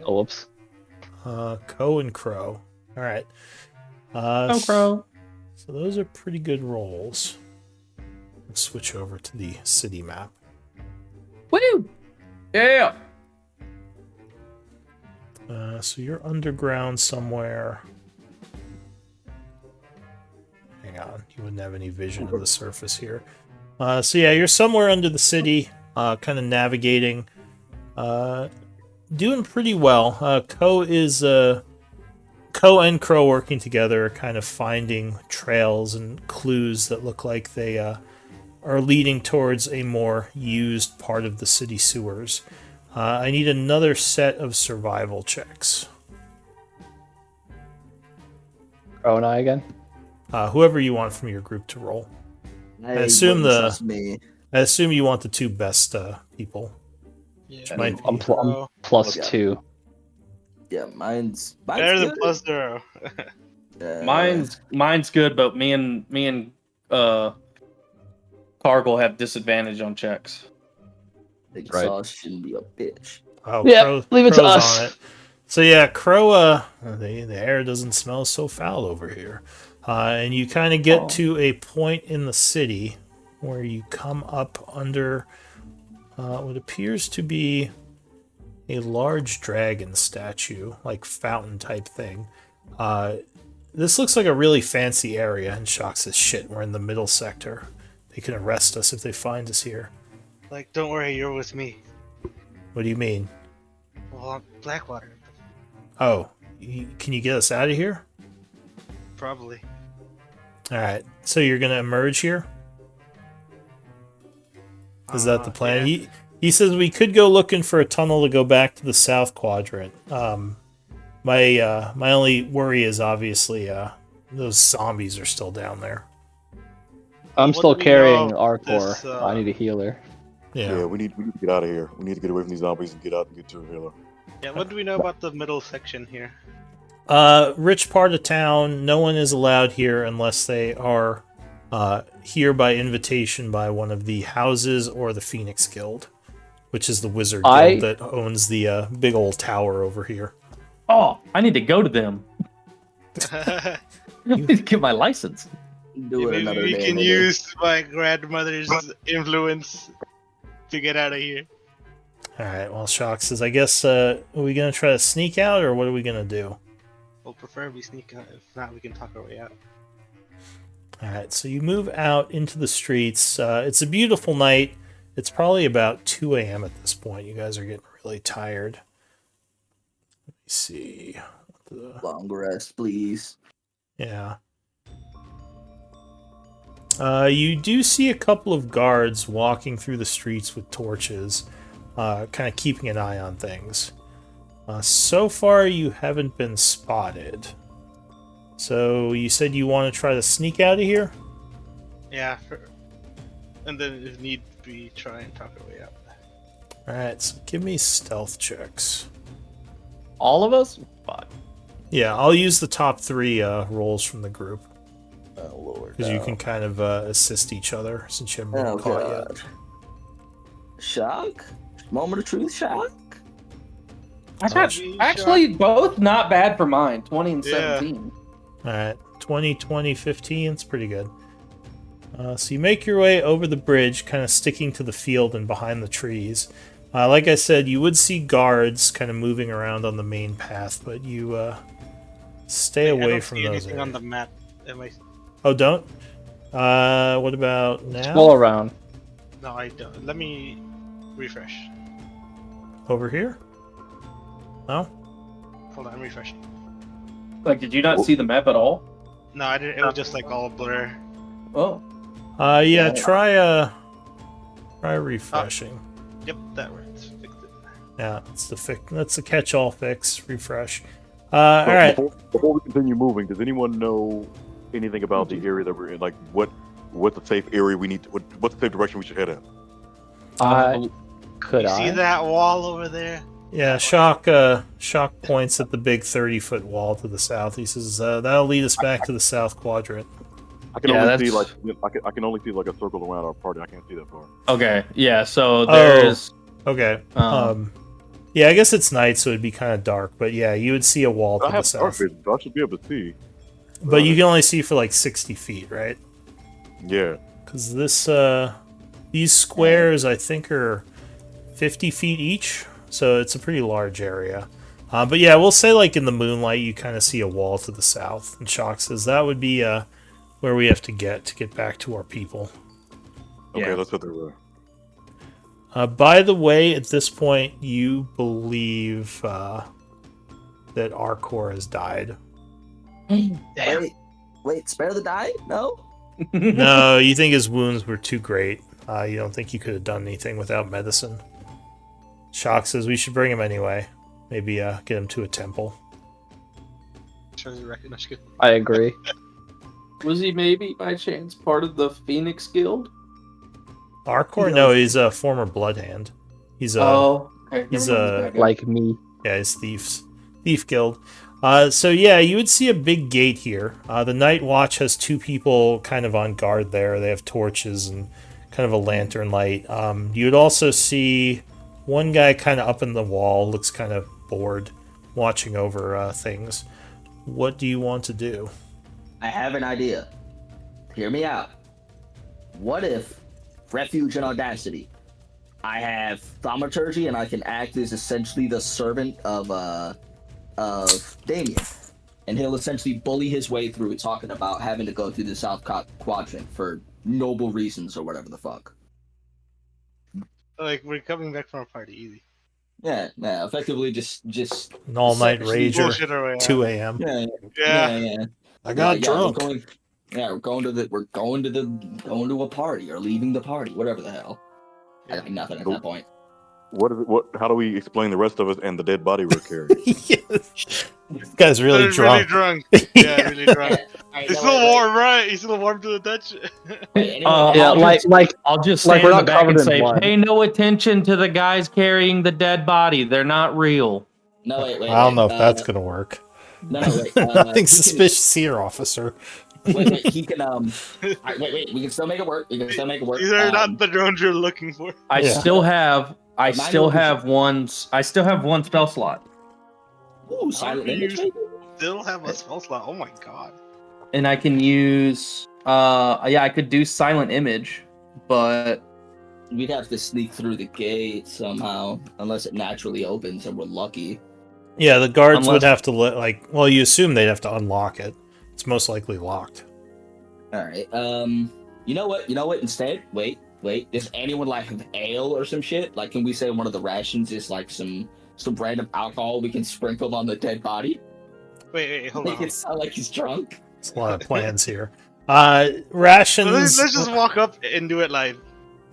Oh, whoops. Ko and Crow. All right. Oh, Crow. So those are pretty good rolls. Let's switch over to the city map. Woo! Yeah. So you're underground somewhere. Hang on, you wouldn't have any vision of the surface here. So yeah, you're somewhere under the city, kind of navigating. Doing pretty well. Ko and Crow working together, kind of finding trails and clues that look like they are leading towards a more used part of the city sewers. I need another set of survival checks. Crow and I again. Whoever you want from your group to roll. I assume wouldn't the- trust me. I assume you want the 2 best people. Yeah. Might I'm, be. I'm plus Yeah. 2. Yeah, mine's Better than good. plus 0. Mine's good, but me and Cargill have disadvantage on checks. Big Right. sauce shouldn't be a bitch. Oh, Yeah, leave it to Crow's us. on it. So yeah, Crow. The air doesn't smell so foul over here, and you kind of get to a point in the city where you come up under what appears to be a large dragon statue, like fountain type thing. This looks like a really fancy area, and Shock says, "Shit, we're in the middle sector. They can arrest us if they find us here." Like, don't worry, you're with me. What do you mean? Well, I'm Blackwater. Oh, can you get us out of here? Probably. All right. So you're gonna emerge here? Is that the plan? Yeah. He says we could go looking for a tunnel to go back to the south quadrant. My only worry is obviously those zombies are still down there. I'm What still do we carrying know our of core. this, I need a healer. Yeah. Yeah, we need to get out of here. We need to get away from these zombies and get out and get to a healer. Yeah, what do we know about the middle section here? Rich part of town. No one is allowed here unless they are here by invitation by one of the houses or the Phoenix Guild, which is the wizard guild that owns the big old tower over here. Oh, I need to go to them. I need to get my license. Do it Maybe another we day. can maybe. use my grandmother's influence to get out of here. All right. Well, Shock says, I guess are we gonna try to sneak out or what are we gonna do? We'll preferably sneak out. If not, we can talk our way out. All right, so you move out into the streets. It's a beautiful night. It's probably about 2 a.m. at this point. You guys are getting really tired. Let me see. Long rest, please. Yeah. You do see a couple of guards walking through the streets with torches, kind of keeping an eye on things. So far, you haven't been spotted. So you said you want to try to sneak out of here? Yeah, and then if need be, try and talk our way out. Alright, so give me stealth checks. All of us? Fuck. Yeah, I'll use the top 3 rolls from the group. Oh lord. Because you can kind of assist each other since you haven't been Oh caught god. yet. Shock? Moment of truth, shock? I got actually both not bad for mine. 20 and Yeah. 17. Alright, 20, 20, 15, it's pretty good. So you make your way over the bridge, kind of sticking to the field and behind the trees. Like I said, you would see guards kind of moving around on the main path, but you stay I away don't from see those anything on areas. the map. Am I? Oh, don't? What about now? Scroll around. No, I don't. Let me refresh. Over here? No? Hold on, I'm refreshing. Like, did you not see the map at all? No, I didn't. It was just like all blur. Oh. Yeah, Yeah. try refreshing. Yep, that works. Fixed it. Yeah, that's the catch-all fix. Refresh. All right. Before we continue moving, does anyone know anything about the area that we're in? Like, what's a safe area we need? What's the safe direction we should head in? Could You I? see that wall over there? Yeah, Shock points at the big 30-foot wall to the south. He says, that'll lead us back to the south quadrant. I can Yeah, only see that's- like I can only see like a circle around our party. I can't see that far. Okay, yeah. So there's Okay. Um, Yeah, I guess it's night, so it'd be kind of dark. But yeah, you would see a wall to I the have dark south. vision, so I should be able to see. But you can only see for like 60 feet, right? Yeah. Because these squares, I think, are 50 feet each. So it's a pretty large area. But yeah, we'll say like in the moonlight, you kind of see a wall to the south. And Shock says that would be where we have to get back to our people. Okay, Yeah. let's hit the way. By the way, at this point, you believe that Arcor has died. Wait, spare the die? No. No, you think his wounds were too great. You don't think you could have done anything without medicine. Shock says we should bring him anyway. Maybe get him to a temple. Shows you recognize good. I agree. was he maybe by chance part of the Phoenix Guild? Arcor? No, he's a former bloodhand. He's a Okay. he's never mind, a- that guy. Like me. yeah, he's thief guild. So yeah, you would see a big gate here. The Night Watch has two people kind of on guard there. They have torches and kind of a lantern light. You would also see one guy kind of up in the wall, looks kind of bored, watching over things. What do you want to do? I have an idea. Hear me out. What if refuge and audacity? I have thaumaturgy, and I can act as essentially the servant of Damien, and he'll essentially bully his way through, talking about having to go through the South Quadrant for noble reasons or whatever the fuck. Like we're coming back from a party, easy. Yeah, effectively just An all-night essentially rager, Bullshit our way out. 2 a.m. Yeah. I got Yeah, drunk. we're going to a party or leaving the party, whatever the hell. I got nothing at that point. What is it? How do we explain the rest of us and the dead body we're carrying? Yes. This guy's really Really drunk. drunk. Yeah, really drunk. Alright, He's no, still wait, warm, right? He's still warm to the touch. wait, anyway, Yeah, I'll like I'll just like stand we're in the not back and covered in say, blood. pay no attention to the guys carrying the dead body. They're not real. no, wait. I don't know if that's gonna work. No, wait. Nothing suspicious here, officer. Wait. He can. Alright, wait. We can still make it work. These are not the drones you're looking for. I Yeah. still have one spell slot, Ooh, silent How do image. you Maybe? Still have a spell slot. Oh my god. and I can use I could do silent image, but We'd have to sneak through the gate somehow, unless it naturally opens and we're lucky. Yeah, the guards would Unless- have to well, you assume they'd have to unlock it. It's most likely locked. All right. You know what? Instead, wait. Does anyone like have ale or some shit? Like, can we say one of the rations is like some random alcohol we can sprinkle on the dead body? Wait, hold Make on. it sound like he's drunk. It's a lot of plans here. Rations. Let's just walk up and do it live.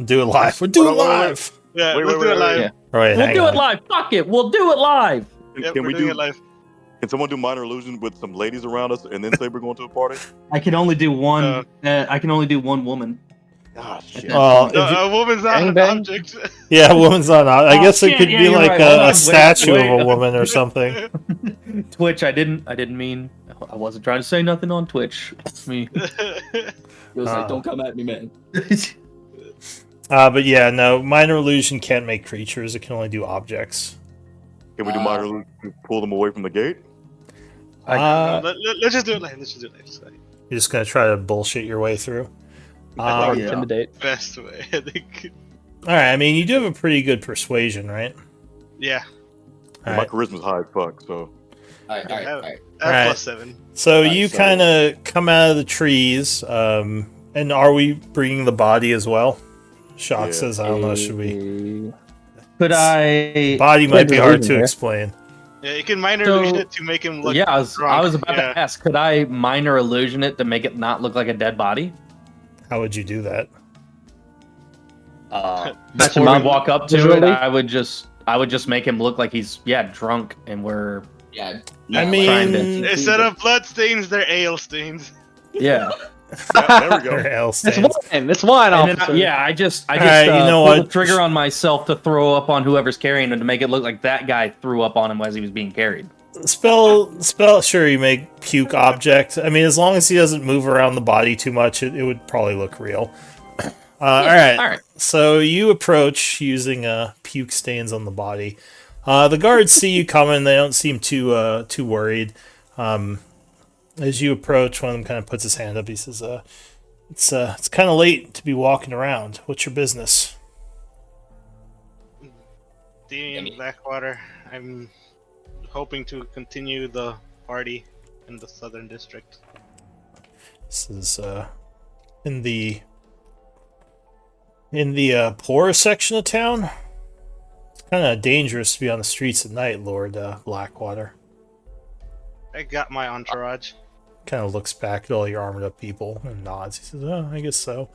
Do it live. We're doing Wait, wait, wait. live. Yeah, Wait, let's wait, do it wait, live. wait. All right, we'll hang do on. it live. Fuck it, we'll do it live. Yep, Can we're we doing do? it live. Can someone do minor illusion with some ladies around us and then say we're going to a party? I can only do one. I can only do one woman. Ah, shit. Well, if you- A woman's not an Gangbang? object. yeah, a woman's on. I Oh, guess it shit, could yeah, be you're like right. Hold on, a wait, statue wait. of a woman or something. Twitch, I didn't mean. I wasn't trying to say nothing on Twitch. Me. It was like, don't come at me, man. But yeah, no, minor illusion can't make creatures. It can only do objects. Can we do minor illusion to pull them away from the gate? Let's just do it live. You're just gonna try to bullshit your way through. Or All Yeah. intimidate. Best way, I think. right. I mean, you do have a pretty good persuasion, right? Yeah. All My right. charisma's high as fuck, so All right. I have Alright. +7. So Right, you so- kind of come out of the trees. And are we bringing the body as well? Shock Yeah. says, I don't know. Should we? Could I? Body might be there's hard illusion to there. explain. Yeah, you can minor So- illusion it to make him look. Yeah, I was drunk. about Yeah. to ask. Could I minor illusion it to make it not look like a dead body? How would you do that? That's Before we not walk up to visually? it, I would just make him look like he's drunk, and we're Yeah. I like, mean- trying to- Instead of blood stains, they're ale stains. yeah. there we Or go. else It's stands. wine. It's wine, And then officer. I just Alright, you know pull what? the trigger on myself to throw up on whoever's carrying him to make it look like that guy threw up on him as he was being carried. spell. Sure, you make puke object. I mean, as long as he doesn't move around the body too much, it would probably look real. All right. all right. So you approach using puke stains on the body. The guards see you coming. They don't seem too worried. As you approach, one of them kind of puts his hand up. He says, "It's kind of late to be walking around. What's your business?" Damien Blackwater. I'm hoping to continue the party in the Southern District. This is in the poorer section of town. It's kind of dangerous to be on the streets at night, Lord Blackwater. I got my entourage. Kind of looks back at all your armored up people and nods. He says, "Oh, I guess so.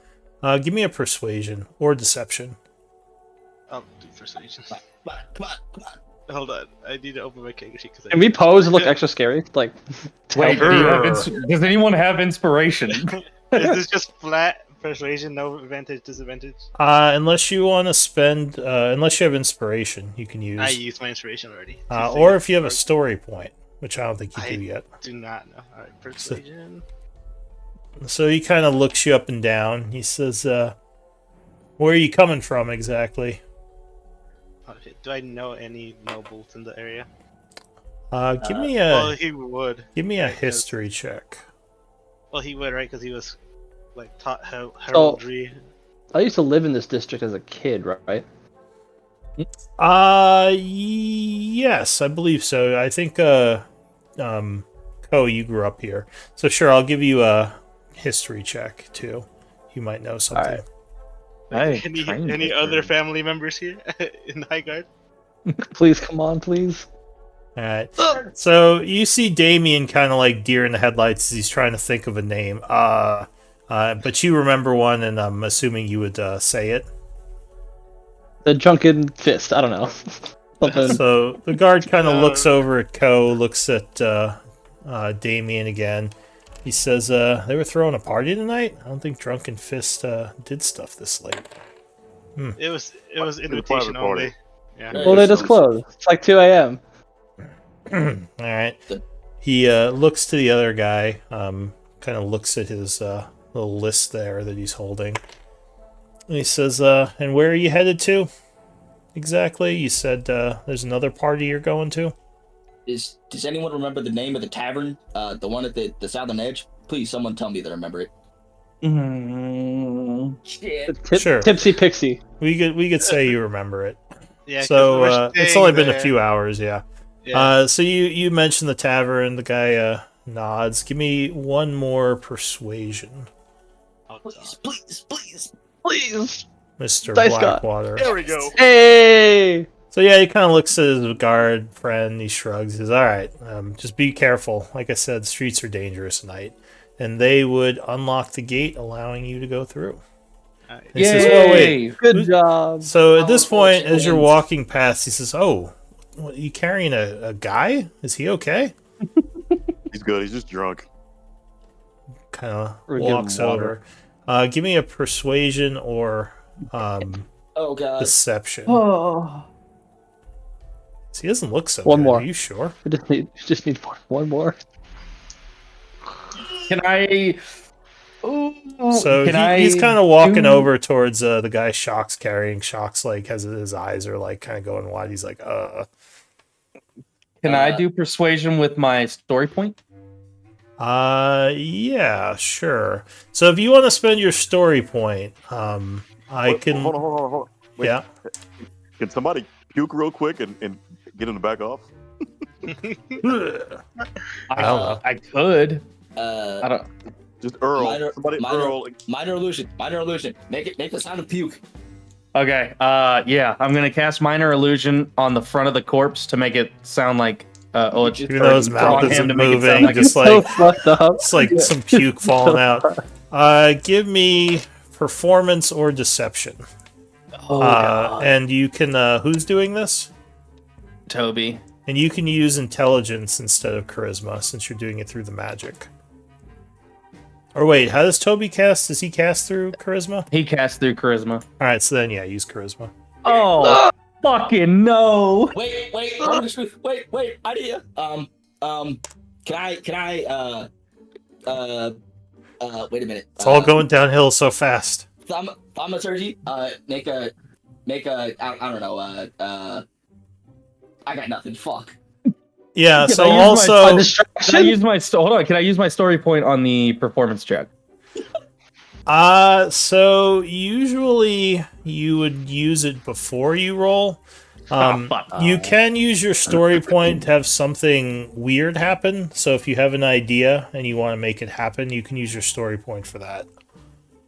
Give me a persuasion or deception." I'll do persuasion. Come on. Hold on, I need to open my character sheet because Can we pose and look extra scary? Like, Wait, does anyone have inspiration? Is this just flat persuasion, no advantage, disadvantage? Unless you want to spend, unless you have inspiration, you can use. I used my inspiration already. Or if you have a story point, which I don't think you do yet. Do not know. Alright, persuasion. So he kind of looks you up and down. He says, "Where are you coming from exactly?" Okay, do I know any nobles in the area? Give me Well, a he would. Right, history check. Well, he would, right? Because he was like taught heraldry. I used to live in this district as a kid, right? Yes, I believe so. I think Ko, you grew up here, so sure, I'll give you a history check too. You might know something. Alright. Any other family members here in the High Guard? Please, come on, please. All right. So you see Damien kind of like deer in the headlights as he's trying to think of a name. But you remember one, and I'm assuming you would say it. The drunken fist. I don't know. Something. So the guard kind of looks over at Ko, looks at Damien again. He says, "They were throwing a party tonight? I don't think Drunken Fist did stuff this late." It was invitation only. Yeah. Well, they just closed. It's like 2 a.m. All right. He looks to the other guy, kind of looks at his little list there that he's holding. And he says, "And where are you headed to? Exactly? You said there's another party you're going to?" Does anyone remember the name of the tavern? The one at the southern edge? Please, someone tell me they remember it. Sure. Tipsy Pixie. We could say you remember it. Yeah. So it's only been a there. few hours, yeah. Yeah. So you mentioned the tavern. The guy nods. Give me one more persuasion, Oh, Please. Mr. Dice God. Blackwater. There we go. Hey! So yeah, he kind of looks at his guard friend. He shrugs. He says, "All right, just be careful. Like I said, the streets are dangerous at night." And they would unlock the gate, allowing you to go through. He says, "Well, wait. Good job. So at this point, as you're walking past, he says, "Oh, what, are you carrying a guy? Is he okay?" He's good. He's just drunk. Kind of We're giving walks water. over. Give me a persuasion or Oh god. deception. Oh. He doesn't look so One good. more. Are you sure? I just need one more. Can I? Ooh, So can he's I kind of walking do- over towards the guy Shock's carrying. Shock's like has his eyes are like kind of going wide. He's like, Can I do persuasion with my story point? yeah, sure. So if you want to spend your story point, I Wait, can. Hold on. Wait, Yeah. Can somebody puke real quick and get him to back off? I don't know. I could. I Uh, don't. Just Earl. Minor- Somebody minor- Earl. minor illusion. Make the sound of puke. Okay. Yeah, I'm gonna cast minor illusion on the front of the corpse to make it sound like. It's Even though his mouth on him isn't to make it sound moving, like just So like fucked up. it's like some puke falling out. Give me performance or deception. Oh god, And you can who's doing this? Toby. And you can use intelligence instead of charisma since you're doing it through the magic. Or wait, how does Toby cast? Does he cast through charisma? He cast through charisma. All right, so then yeah, use charisma. Oh, Fucking no. Wait, wait, idea. Can I, wait a minute. It's all going downhill so fast. Thaumaturgy, make a, I don't know, I got nothing, fuck. Yeah, Can so I use also... Can I use my hold on? Can I use my story point on the performance check? So usually you would use it before you roll. You can use your story point to have something weird happen. So if you have an idea and you want to make it happen, you can use your story point for that.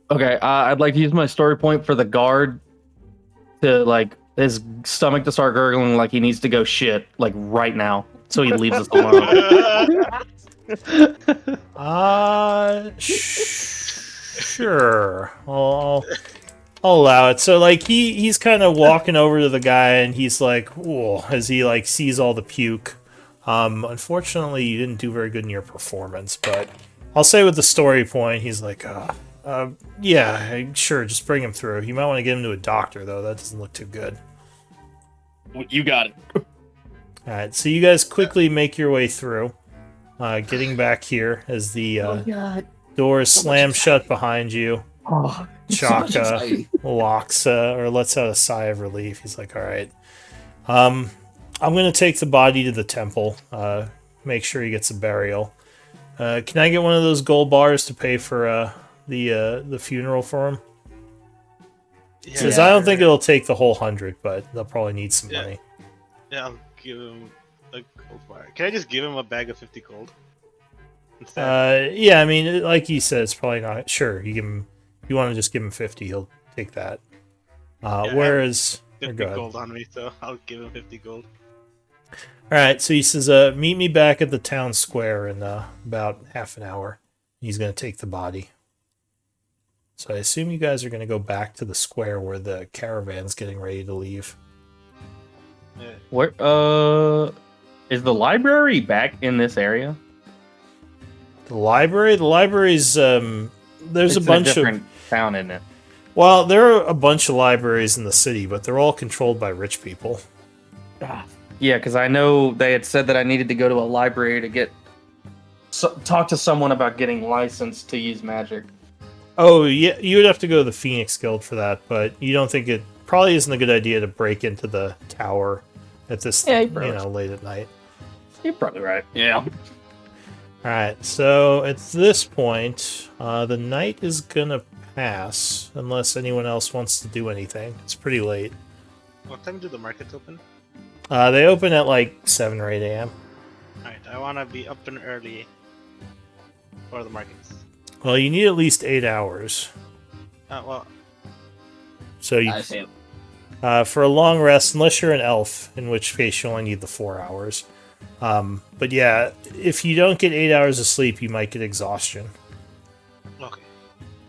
Okay, I'd like to use my story point for the guard to like his stomach to start gurgling like he needs to go shit like right now, so he leaves us alone. Sure. I'll allow it. So like he's kind of walking over to the guy and he's like, "Whoa," as he like sees all the puke. Unfortunately, you didn't do very good in your performance, but I'll say with the story point, he's like, yeah, sure, just bring him through. You might want to get him to a doctor though. That doesn't look too good." You got it. All right, so you guys quickly make your way through, getting back here as the doors slam shut behind you. Oh, Chaka locks or lets out a sigh of relief. He's like, "All right, I'm gonna take the body to the temple. Make sure he gets a burial. Can I get one of those gold bars to pay for the funeral for him?" He says, "I don't think it'll take the whole 100, but they'll probably need some money." Yeah, I'll give him a gold bar. Can I just give him a bag of 50 gold? Instead? Yeah, I mean, like he said, it's probably not. Sure, you give him. If you want to just give him 50, he'll take that. Whereas, 50 gold on me, so I'll give him 50 gold. All right, so he says, "Meet me back at the town square in about half an hour." He's going to take the body. So I assume you guys are going to go back to the square where the caravan's getting ready to leave. Yeah. where is the library back in this area? The library? The library's there's a bunch of town in it. Well, there are a bunch of libraries in the city, but they're all controlled by rich people. Yeah, because I know they had said that I needed to go to a library to get talk to someone about getting licensed to use magic. Oh, yeah, you would have to go to the Phoenix Guild for that, but you don't think it probably isn't a good idea to break into the tower at this, late at night. You're probably right. Yeah. Alright, so at this point, the night is gonna pass, unless anyone else wants to do anything. It's pretty late. What time do the markets open? They open at like 7 or 8 a.m. Alright, I want to be up and early for the markets. Well, you need at least 8 hours. Well, So you, I see. for a long rest, unless you're an elf, in which case you only need the 4 hours. But yeah, if you don't get 8 hours of sleep, you might get exhaustion. okay.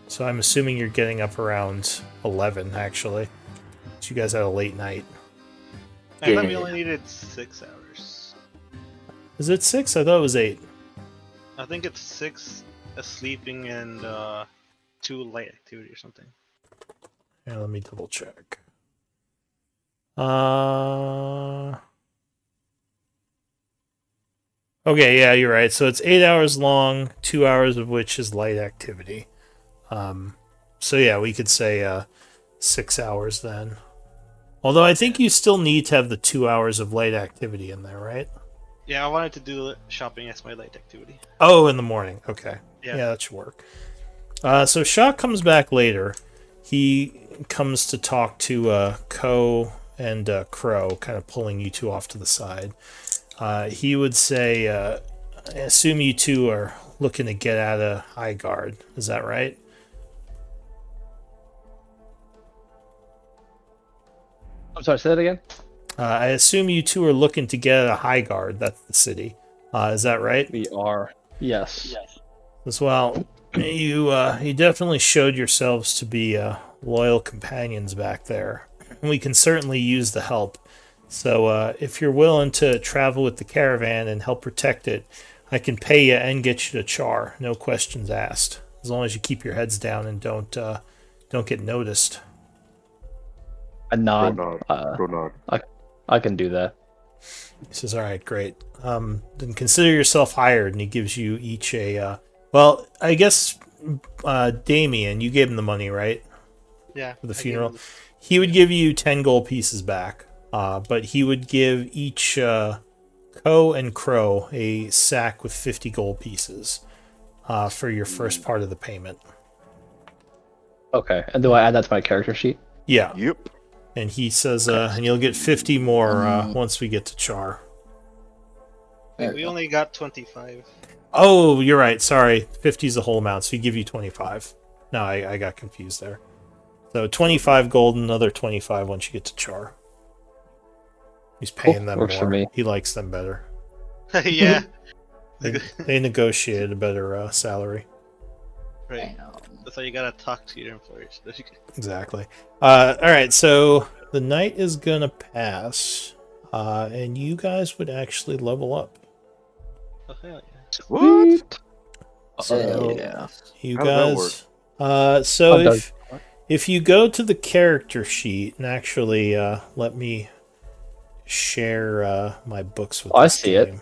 So I'm assuming you're getting up around 11, actually. So you guys had a late night. I thought we only needed 6 hours. Is it 6? I thought it was 8. I think it's 6 sleeping and 2 light activity or something. Yeah, let me double check. Okay, yeah, you're right. So it's 8 hours long, 2 hours of which is light activity. So yeah, we could say 6 hours then. Although I think you still need to have the 2 hours of light activity in there, right? Yeah, I wanted to do shopping as my light activity. Oh, in the morning. Okay. Yeah. Yeah, that should work. So Shaw comes back later. He comes to talk to Ko and Crow, kind of pulling you two off to the side. He would say, I assume you two are looking to get out of High Guard. Is that right? I'm sorry, say that again? I assume you two are looking to get out of High Guard. That's the city. Is that right? We are. Yes. As well, you definitely showed yourselves to be loyal companions back there. We can certainly use the help. So if you're willing to travel with the caravan and help protect it, I can pay you and get you to Char. No questions asked. As long as you keep your heads down and don't get noticed. A nod. nod. Go nod. I can do that. He says, "All right, great. Then consider yourself hired." And he gives you each a. Well, I guess Damien, you gave him the money, right, Yeah. for the I gave funeral. him He would give you 10 gold pieces back, but he would give each Ko and Crow a sack with 50 gold pieces for your first part of the payment. Okay, and do I add that to my character sheet? Yeah, Yep. and he says, and you'll get 50 more once we get to Char. Wait, we only got 25. Oh, you're right. Sorry, 50 is the whole amount, so he give you 25. No, I got confused there. So 25 gold and another 25 once you get to Char. He's paying Cool, them works more. for me. He likes them better. Yeah. They negotiated a better salary. Right. That's why you gotta talk to your employers. Exactly. All right, so the night is gonna pass, and you guys would actually level up. Oh, hell yeah. What? So yeah. you How does guys. that So How does- if you go to the character sheet and actually let me share my books with Oh, I this see it. game.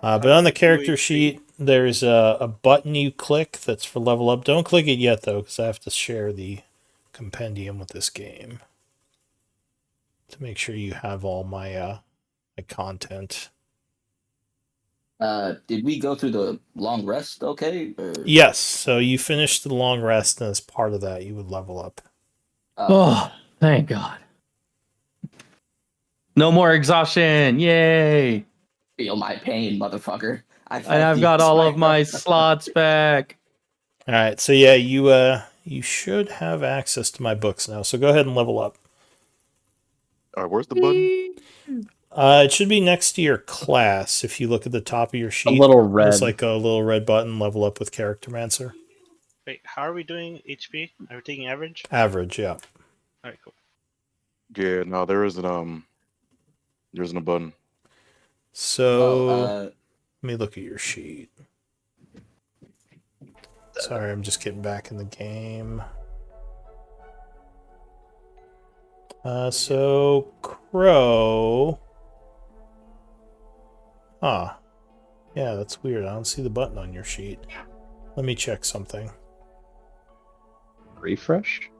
But on the character sheet, there's a button you click that's for level up. Don't click it yet, though, because I have to share the compendium with this game to make sure you have all my my content. Did we go through the long rest? Okay. Or... Yes, so you finished the long rest, and as part of that, you would level up. Oh, thank God. No more exhaustion. Yay. Feel my pain, motherfucker. And I've got all of my slots back. All right, so yeah, you should have access to my books now. So go ahead and level up. All right, where's the button? It should be next to your class. If you look at the top of your sheet, little red. there's like a little red button. Level up with Character Mancer. Wait, how are we doing HP? Are we taking average? Average, yeah. Alright, cool. Yeah, no, there isn't a button. So Well, let me look at your sheet. Sorry, I'm just getting back in the game. So Crow. Huh. Yeah, that's weird. I don't see the button on your sheet. Let me check something. Refresh?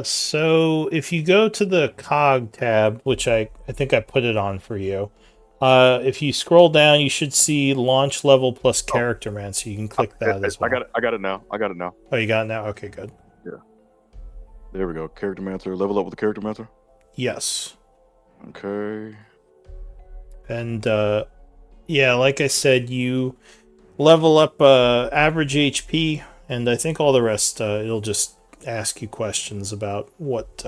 So if you go to the cog tab, which I think I put it on for you, if you scroll down, you should see launch level plus character man, so you can click that as well. I got it now. Oh, you got it now? Okay, good. There we go. Character Mancer. Level up with the Character Mancer. Yes. Okay. And yeah, like I said, you level up average HP, and I think all the rest it'll just ask you questions about what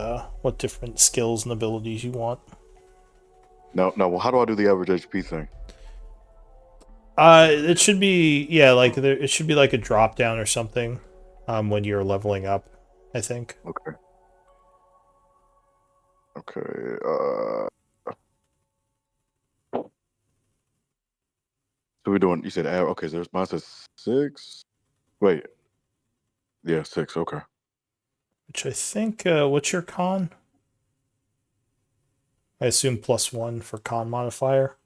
different skills and abilities you want. No. Well, how do I do the average HP thing? It should be like it should be like a drop down or something when you're leveling up, I think. Okay. So we're doing. You said okay. So mine says 6. Wait. Yeah, 6. Okay. Which I think what's your con? I assume +1 for con modifier.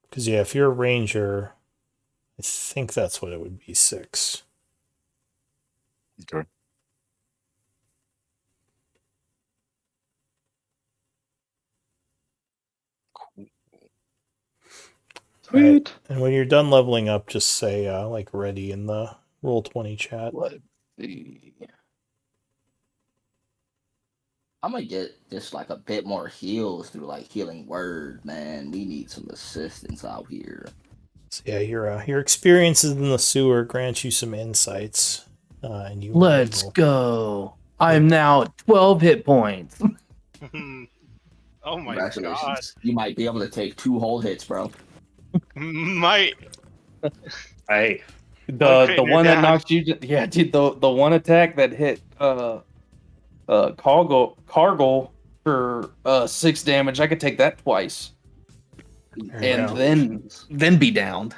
Because yeah, if you're a ranger, I think that's what it would be, 6. Okay. Right. And when you're done leveling up, just say like ready in the Roll20 chat. Let's see. I'm gonna get just like a bit more heals through like healing word, man. We need some assistance out here. So yeah, your experiences in the sewer grant you some insights, and you. Let's go. I'm now at 12 hit points. Oh my Congratulations. god. You might be able to take 2 whole hits, bro. Might. Hey, Okay, the one you're that down. knocks you, yeah, dude, the one attack that hit cargo for 6 damage, I could take that twice. There you and go. then be downed.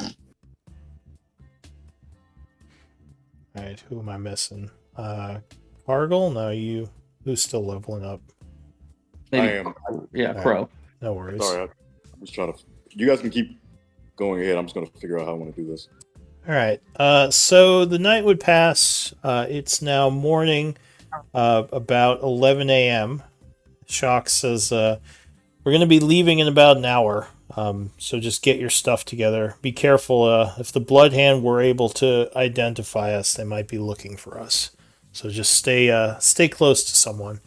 All right, who am I missing? Cargill? No, you. Who's still leveling up? Maybe, I am. Yeah, Alright. Crow. No worries. Sorry, I'm just trying to. You guys can keep going ahead. I'm just going to figure out how I want to do this. All right. So the night would pass. It's now morning, about 11 a.m. Shock says, we're going to be leaving in about an hour. So just get your stuff together. Be careful. If the Blood Hand were able to identify us, they might be looking for us. So just stay close to someone.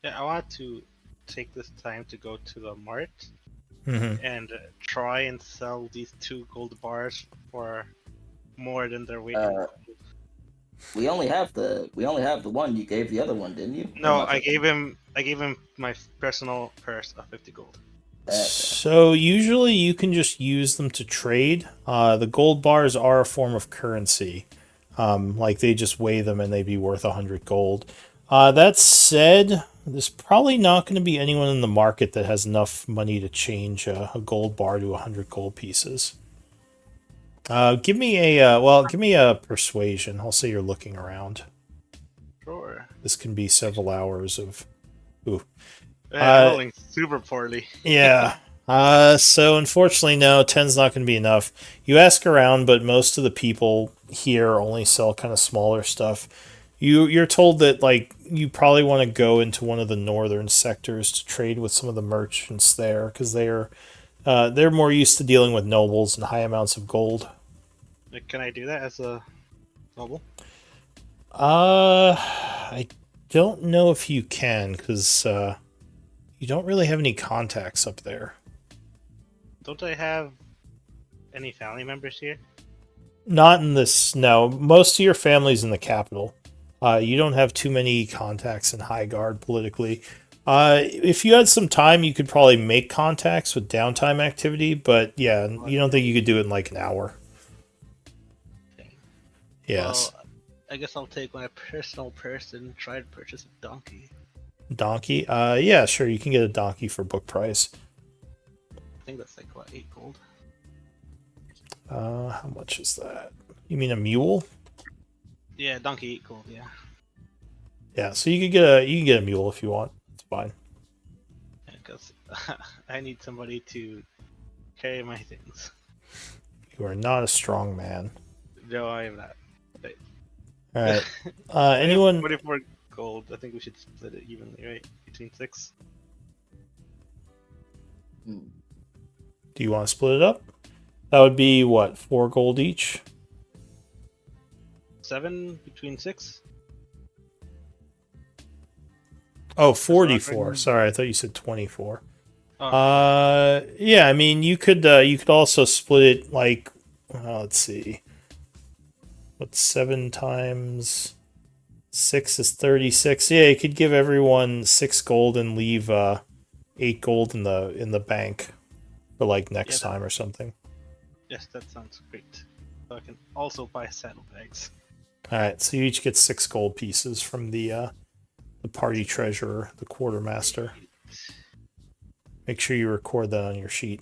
Yeah, I want to take this time to go to the mart Mm-hmm. and try and sell these 2 gold bars for more than their weight. We only have the one. You gave the other one, didn't you? No, Or not? I gave him my personal purse of 50 gold. So usually you can just use them to trade. The gold bars are a form of currency. Like they just weigh them and they'd be worth 100 gold. That said, there's probably not going to be anyone in the market that has enough money to change a gold bar to 100 gold pieces. Give me a persuasion. I'll say you're looking around. Sure. This can be several hours of. Ooh. I'm rolling super poorly. Yeah. So unfortunately, no, 10's not going to be enough. You ask around, but most of the people here only sell kind of smaller stuff. You're told that like you probably want to go into one of the northern sectors to trade with some of the merchants there because they're more used to dealing with nobles and high amounts of gold. Can I do that as a noble? I don't know if you can because you don't really have any contacts up there. Don't I have any family members here? Not in this. No, most of your family's in the capital. You don't have too many contacts in Highguard politically. If you had some time, you could probably make contacts with downtime activity, but yeah, you don't think you could do it in like an hour. Okay. Yes. Well, I guess I'll take my personal purse and try to purchase a donkey. Donkey? Yeah, sure, you can get a donkey for book price. I think that's like, what, 8 gold? How much is that? You mean a mule? Yeah, donkey 8 gold, yeah. Yeah, so you can get a mule if you want. It's fine. Because I need somebody to carry my things. You are not a strong man. No, I am not. All right. Anyone? 44 gold. I think we should split it evenly, right? Between 6. Do you want to split it up? That would be what, 4 gold each? 7 between 6? Oh, 44. Sorry, I thought you said 24. Oh, Yeah, I mean, you could also split it like, let's see. What's 7 times 6 is 36. Yeah, you could give everyone 6 gold and leave 8 gold in the bank for like next time or something. yes, that sounds great. So I can also buy saddlebags. All right, so you each get 6 gold pieces from the party treasurer, the quartermaster. Make sure you record that on your sheet.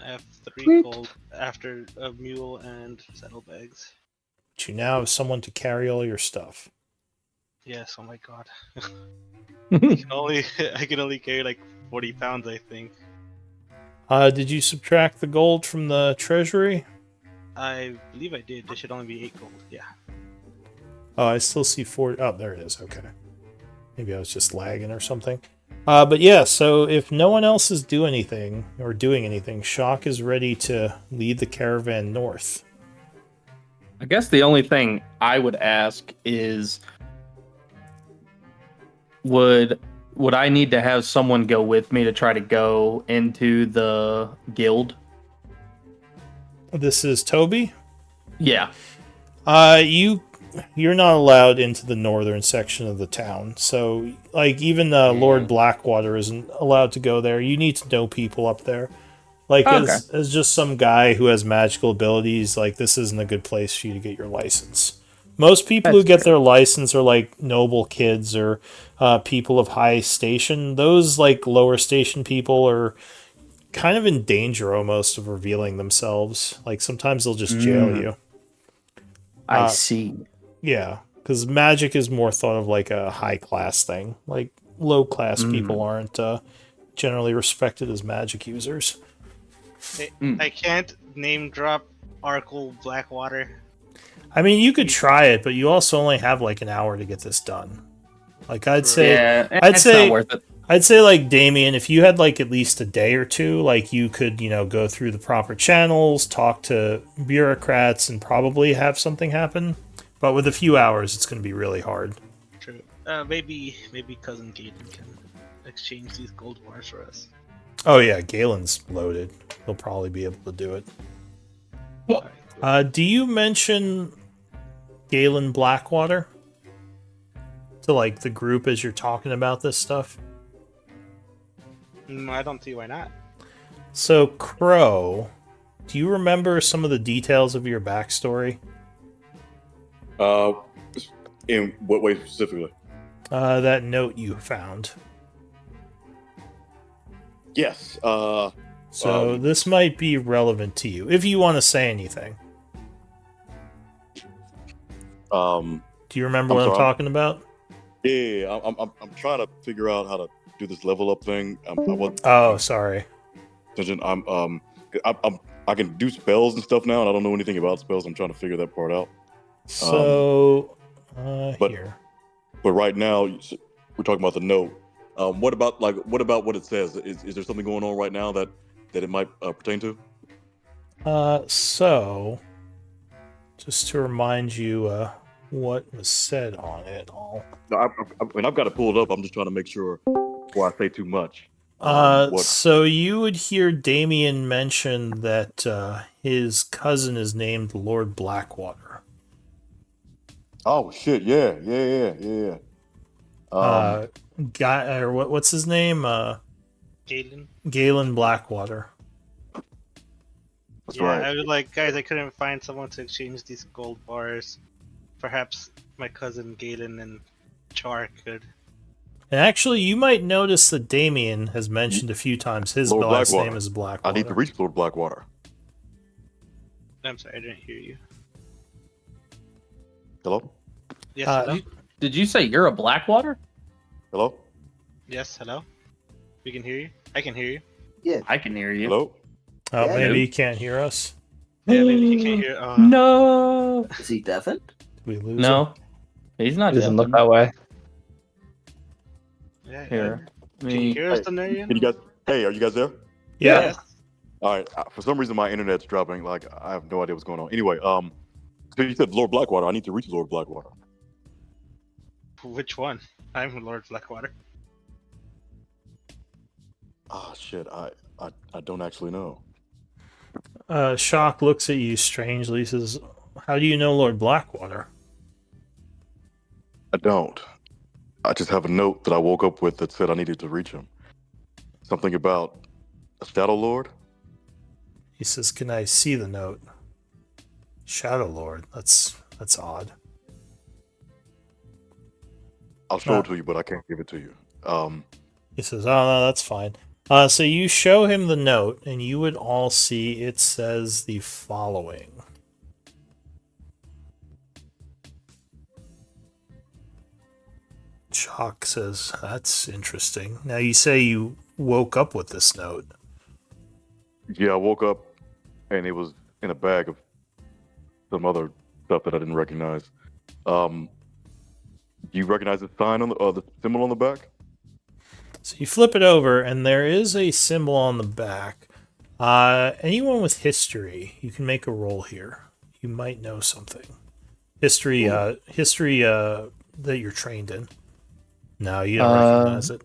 I have 3 Sweet. gold after a mule and saddlebags. But you now have someone to carry all your stuff. Yes, oh my god. I can only carry like 40 pounds, I think. Did you subtract the gold from the treasury? I believe I did. There should only be 8 gold. Yeah. Oh, I still see 4. Oh, there it is. Okay. Maybe I was just lagging or something. But yeah, so if no one else is doing anything, Shock is ready to lead the caravan north. I guess the only thing I would ask is, would I need to have someone go with me to try to go into the guild? This is Toby. Yeah. You're not allowed into the northern section of the town. So, like, even Lord Blackwater isn't allowed to go there. You need to know people up there. Like, Okay. as just some guy who has magical abilities, like, this isn't a good place for you to get your license. Most people who That's get fair. their license are like noble kids or people of high station. Those like lower station people are kind of in danger almost of revealing themselves. Like sometimes they'll just jail Mm, you. I see. Yeah, because magic is more thought of like a high class thing. Like low class people Mm, aren't generally respected as magic users. mm. I can't name drop Arkle Blackwater. I mean, you could try it, but you also only have like an hour to get this done. Like Yeah, I'd it's not say, worth it. I'd say like Damien, if you had like at least a day or two, like you could, go through the proper channels, talk to bureaucrats, and probably have something happen. But with a few hours, it's going to be really hard. True. Maybe cousin Gaten can exchange these gold bars for us. Oh yeah, Galen's loaded. He'll probably be able to do it. Alright, cool. Do you mention Galen Blackwater to like the group as you're talking about this stuff? I don't see why not. So Crow, do you remember some of the details of your backstory? Uh, in what way specifically? That note you found. Yes. So this might be relevant to you if you want to say anything. Do you remember I'm what I'm sorry. talking about? Yeah, I'm trying to figure out how to do this level up thing. I wasn't Oh, sorry. attention. I can do spells and stuff now, and I don't know anything about spells. I'm trying to figure that part out. So, but- here. But right now, we're talking about the note. What about what it says? Is there something going on right now that it might pertain to? So, just to remind you what was said on it all. No, I mean, I've got it pulled up. I'm just trying to make sure before I say too much. What? So you would hear Damien mention that his cousin is named Lord Blackwater. Oh shit! Yeah. Guy or what's his name? Galen? Galen Blackwater. That's Yeah, right. I was like, guys, I couldn't find someone to exchange these gold bars. Perhaps my cousin Galen and Char could. And actually, you might notice that Damien has mentioned a few times his Lord last Blackwater. name is Blackwater. I need to reach Lord Blackwater. I'm sorry, I didn't hear you. Hello? Yes, Uh, hello? Did you say you're a Blackwater? Hello? Yes, hello? We can hear you? I can hear you. I can hear you. Hello? Oh, Yeah, maybe no. he can't hear us. Yeah, maybe he can't hear. No. Is he deafened? Did we lose him? No. He's not. It doesn't look deaf. that way. Yeah, Here. Can you hear us, Denarian? Can you guys? Hey, are you guys there? Yeah. Yes. All right. For some reason, my internet's dropping. Like, I have no idea what's going on. Anyway, so you said Lord Blackwater. I need to reach Lord Blackwater. Which one? I'm Lord Blackwater. Ah, shit. I don't actually know. Shock looks at you strangely. Says, "How do you know Lord Blackwater?" I don't. I just have a note that I woke up with that said I needed to reach him. Something about a Shadow Lord? He says, "Can I see the note?" Shadow Lord. That's odd. I'll show it to you, but I can't give it to you. He says, "Oh no, that's fine." So you show him the note, and you would all see it says the following. Shock says, "That's interesting." Now you say you woke up with this note. Yeah, I woke up and it was in a bag of some other stuff that I didn't recognize. Do you recognize the sign on the symbol on the back? So you flip it over, and there is a symbol on the back. Anyone with history, you can make a roll here. You might know something. History that you're trained in. No, you don't recognize it.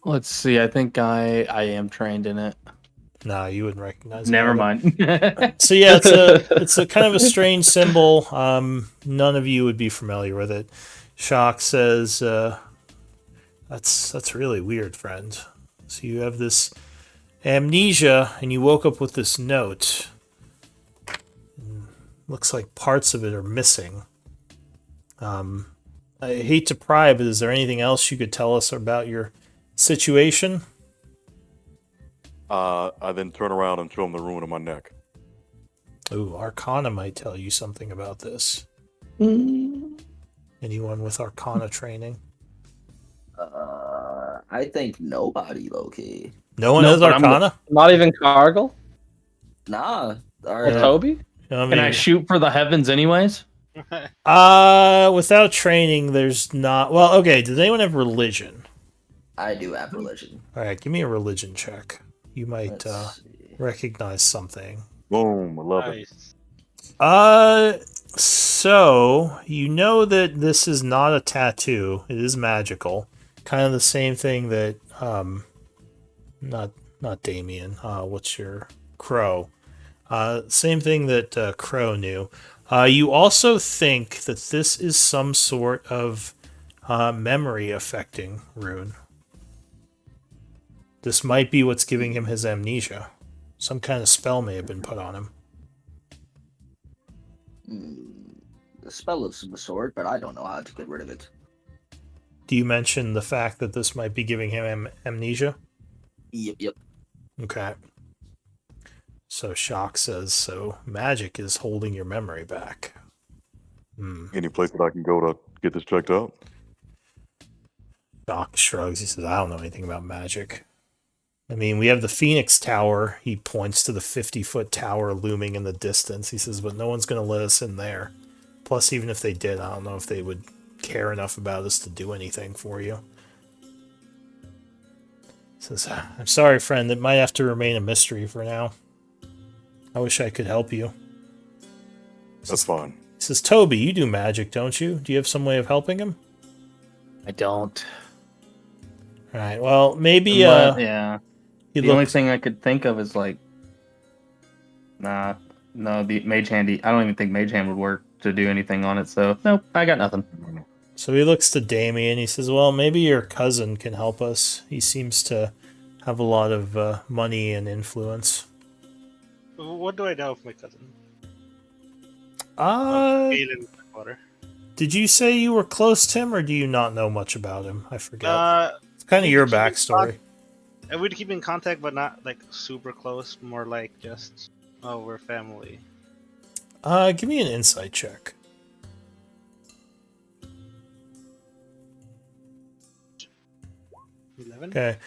Let's see. I think I am trained in it. No, you wouldn't recognize it. Never either. mind. So yeah, it's a kind of a strange symbol. None of you would be familiar with it. Shock says, "That's really weird, friend. So you have this amnesia, and you woke up with this note. And looks like parts of it are missing. I hate to pry, but is there anything else you could tell us about your situation? I then turn around and show him the ruin of my neck. Ooh, Arcana might tell you something about this. Anyone with Arcana training? I think nobody, low key. No one No, has but I'm Arcana? Not even Cargill Nah. Or, or Toby. I Can I mean, shoot for the heavens anyways? without training, there's not. Well, okay. Does anyone have religion? I do have religion. All right, give me a religion check. You might Let's see. recognize something. Boom, I love it. Nice. So you know that this is not a tattoo. It is magical. Kind of the same thing that, not Damien. What's your Crow? Same thing that Crow knew. You also think that this is some sort of memory affecting rune. This might be what's giving him his amnesia. Some kind of spell may have been put on him. A spell of some sort, but I don't know how to get rid of it. Do you mention the fact that this might be giving him amnesia? Yep. Okay. So Shock says, so magic is holding your memory back. Any place that I can go to get this checked out? Shock shrugs. He says, I don't know anything about magic. I mean, we have the Phoenix Tower. He points to the 50-foot tower looming in the distance. He says, but no one's going to let us in there. Plus, even if they did, I don't know if they would care enough about us to do anything for you. He says, I'm sorry, friend. It might have to remain a mystery for now. I wish I could help you. That's fine. He says, Toby, you do magic, don't you? Do you have some way of helping him? I don't. All right, well, maybe... yeah. he The only looks- thing I could think of is like, no, the Mage Hand. I don't even think Mage Hand would work to do anything on it. So nope, I got nothing. So he looks to Damien. He says, well, maybe your cousin can help us. He seems to have a lot of money and influence. What do I know of my cousin? Did Water. you say you were close to him, or do you not know much about him? I forget. It's kind of we your keep in backstory. And we'd keep in contact, but not like super close. More like just, oh, we're family. Give me an insight check. 11. Okay.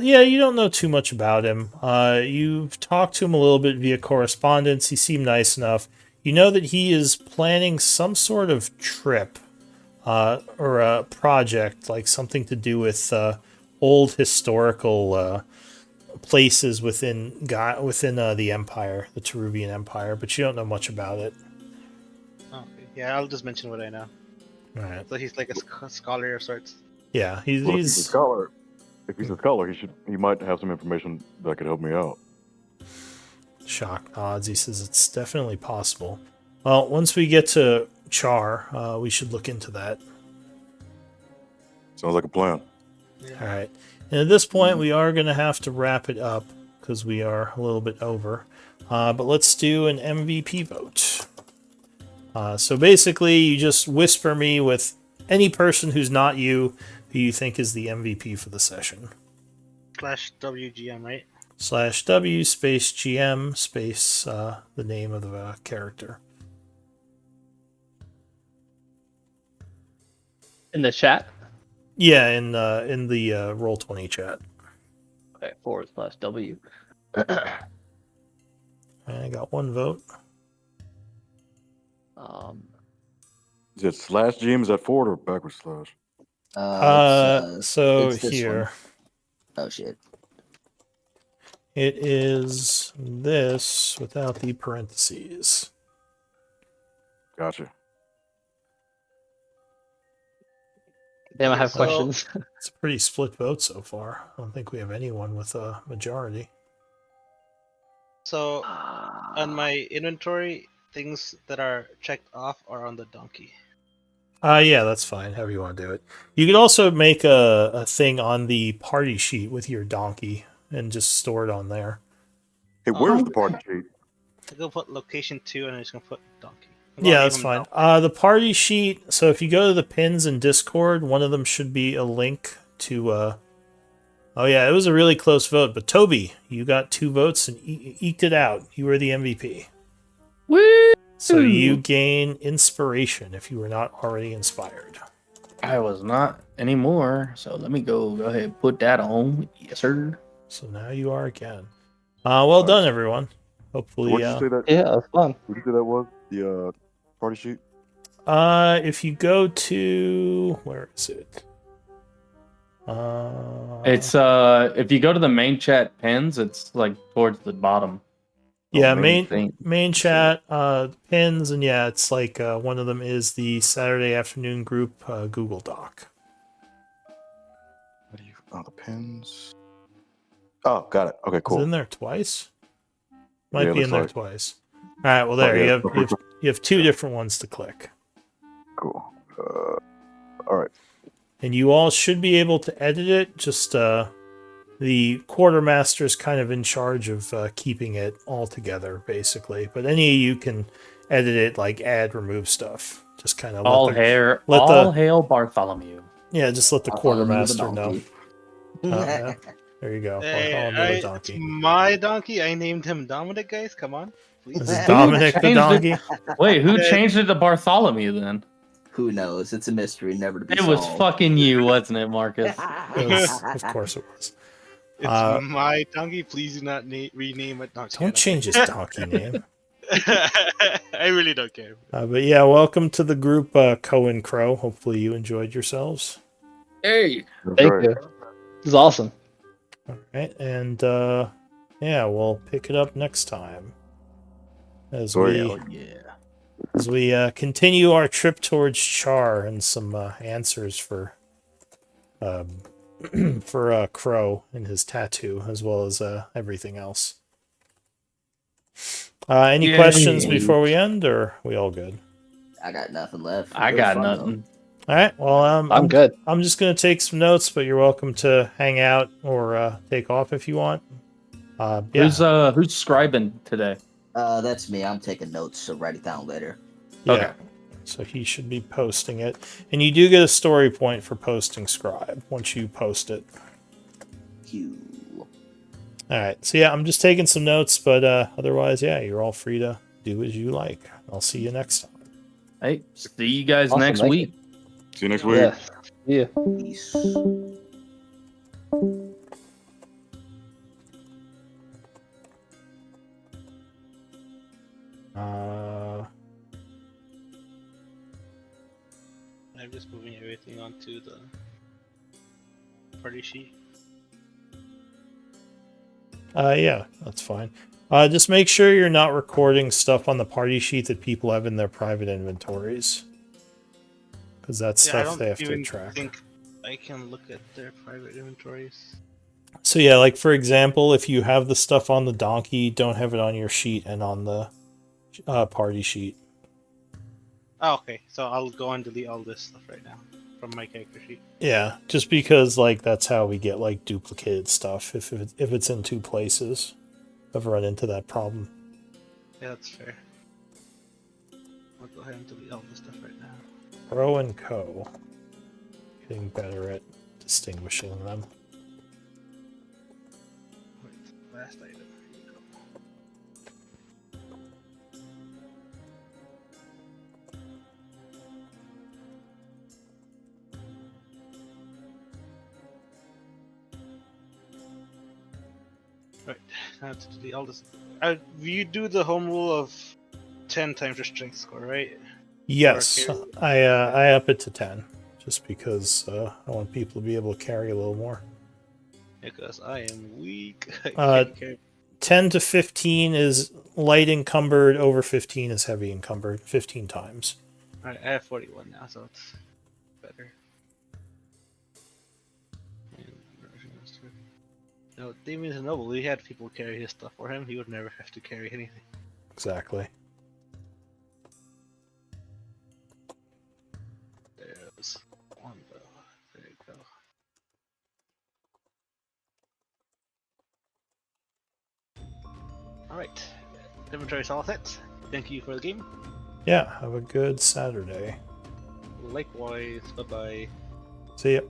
Yeah, you don't know too much about him. You've talked to him a little bit via correspondence. He seemed nice enough. You know that he is planning some sort of trip, or a project, like something to do with old historical places within the Empire, the Teruvian Empire, but you don't know much about it. Oh, okay. Yeah, I'll just mention what I know. All right. So he's like a scholar of sorts. Yeah, Well, if he's a he's scholar, he might have some information that could help me out. Shock nods. He says it's definitely possible. Well, once we get to Char, we should look into that. Sounds like a plan. All right. And at this point, we are going to have to wrap it up because we are a little bit over. But let's do an MVP vote. So basically, you just whisper me with any person who's not you who you think is the MVP for the session. /WGM, right? /W space GM space the name of the character. In the chat. Yeah, in the Roll20 chat. Okay, /W. I got one vote. Is it /GM? Is that forward or backward slash? So it's this here. one. Oh shit. It is this without the parentheses. Gotcha. Damn, I have So- questions. It's a pretty split vote so far. I don't think we have anyone with a majority. So on my inventory, things that are checked off are on the donkey. Yeah, that's fine. However you want to do it. You could also make a thing on the party sheet with your donkey and just store it on there. Hey, where's the party sheet? I'm gonna put location 2 and I'm just gonna put donkey. I'm gonna Yeah, name that's him fine. Dom. The party sheet. So if you go to the pins in Discord, one of them should be a link to. Oh yeah, it was a really close vote, but Toby, you got 2 votes and eked it out. You were the MVP. Woo! So you gain inspiration if you were not already inspired. I was not anymore. So let me go ahead and put that on. Yes, sir. So now you are again. Well Nice. done, everyone. Hopefully, What'd you say that? Yeah, that's fun. What'd you say that was? The party sheet. if you go to where is it? It's if you go to the main chat pins, it's like towards the bottom. Yeah, main main chat pins, and yeah, it's like one of them is the Saturday afternoon group Google Doc. What do you? Oh, the pins. Oh, got it. Okay, Is it in cool. there twice? Might Yeah, be in looks there like. twice. All right, well Oh, there yeah, you have 2 different ones to click, cool. All right. and you all should be able to edit it. Just the quartermaster's kind of in charge of keeping it all together, basically. But any of you can edit it, like add, remove stuff. Just kind of All hail Bartholomew. just let the Bartholomew the quartermaster know. donkey. Yeah. There you go. Bartholomew the It's donkey. my donkey. I named him Dominic, guys. Come on, please. Is it Dominic the changed it? donkey? Wait, who Yeah. changed it to Bartholomew then? Who knows? It's a mystery, never to be It was solved. fucking you, wasn't it, Marcus? Of course it was. It's my donkey. Please do not rename it. No, Don't change his donkey name. I really don't care. But yeah, welcome to the group Cohen Crow. Hopefully you enjoyed yourselves. Hey, That's Thank right. you. This is awesome. All right, and yeah, we'll pick it up next time as Sweet. we continue our trip towards Char and some answers for for Crow and his tattoo, as well as everything else. Any Yay. questions before we end, or are we all good? I got nothing left. I It was got fun, though. nothing. All right. Well, I'm good. I'm just gonna take some notes, but you're welcome to hang out or take off if you want. Yeah. Who's scribing today? That's me. I'm taking notes, so write it down later. Yeah. Okay. So he should be posting it, and you do get a story point for posting Scribe once you post it. Q. All right. So yeah, I'm just taking some notes, but otherwise, yeah, you're all free to do as you like. I'll see you next time. Hey, see you guys Awesome, next thank week. See you next week. Yeah. Yeah. Peace. I'm just moving everything onto the party sheet. Yeah, that's fine. Just make sure you're not recording stuff on the party sheet that people have in their private inventories, because that's Yeah, I stuff don't they have to even track. think I can look at their private inventories. So yeah, like for example, if you have the stuff on the donkey, don't have it on your sheet and on the party sheet. Oh, okay. So I'll go and delete all this stuff right now from my character sheet. Yeah, just because like that's how we get like duplicated stuff if it's in 2 places. I've run into that problem. Yeah, that's fair. I'll go ahead and delete all this stuff right now. Pro and Co. Getting better at distinguishing them. Wait, last item. Here you go. Right, now to delete all this. You do the home rule of 10 times your strength score, right? Yes, Or I up it to 10, just because I want people to be able to carry a little more. Because I am weak. I Uh, can't carry. 10 to 15 is light encumbered. Over 15 is heavy encumbered. 15 times. Alright, I have 41 now, so it's better. No, Damien is a noble. He had people carry his stuff for him. He would never have to carry anything. Exactly. There's one though. There you go. Alright. Inventory is all set. Thank you for the game. Yeah, have a good Saturday. Likewise. Bye bye. See ya.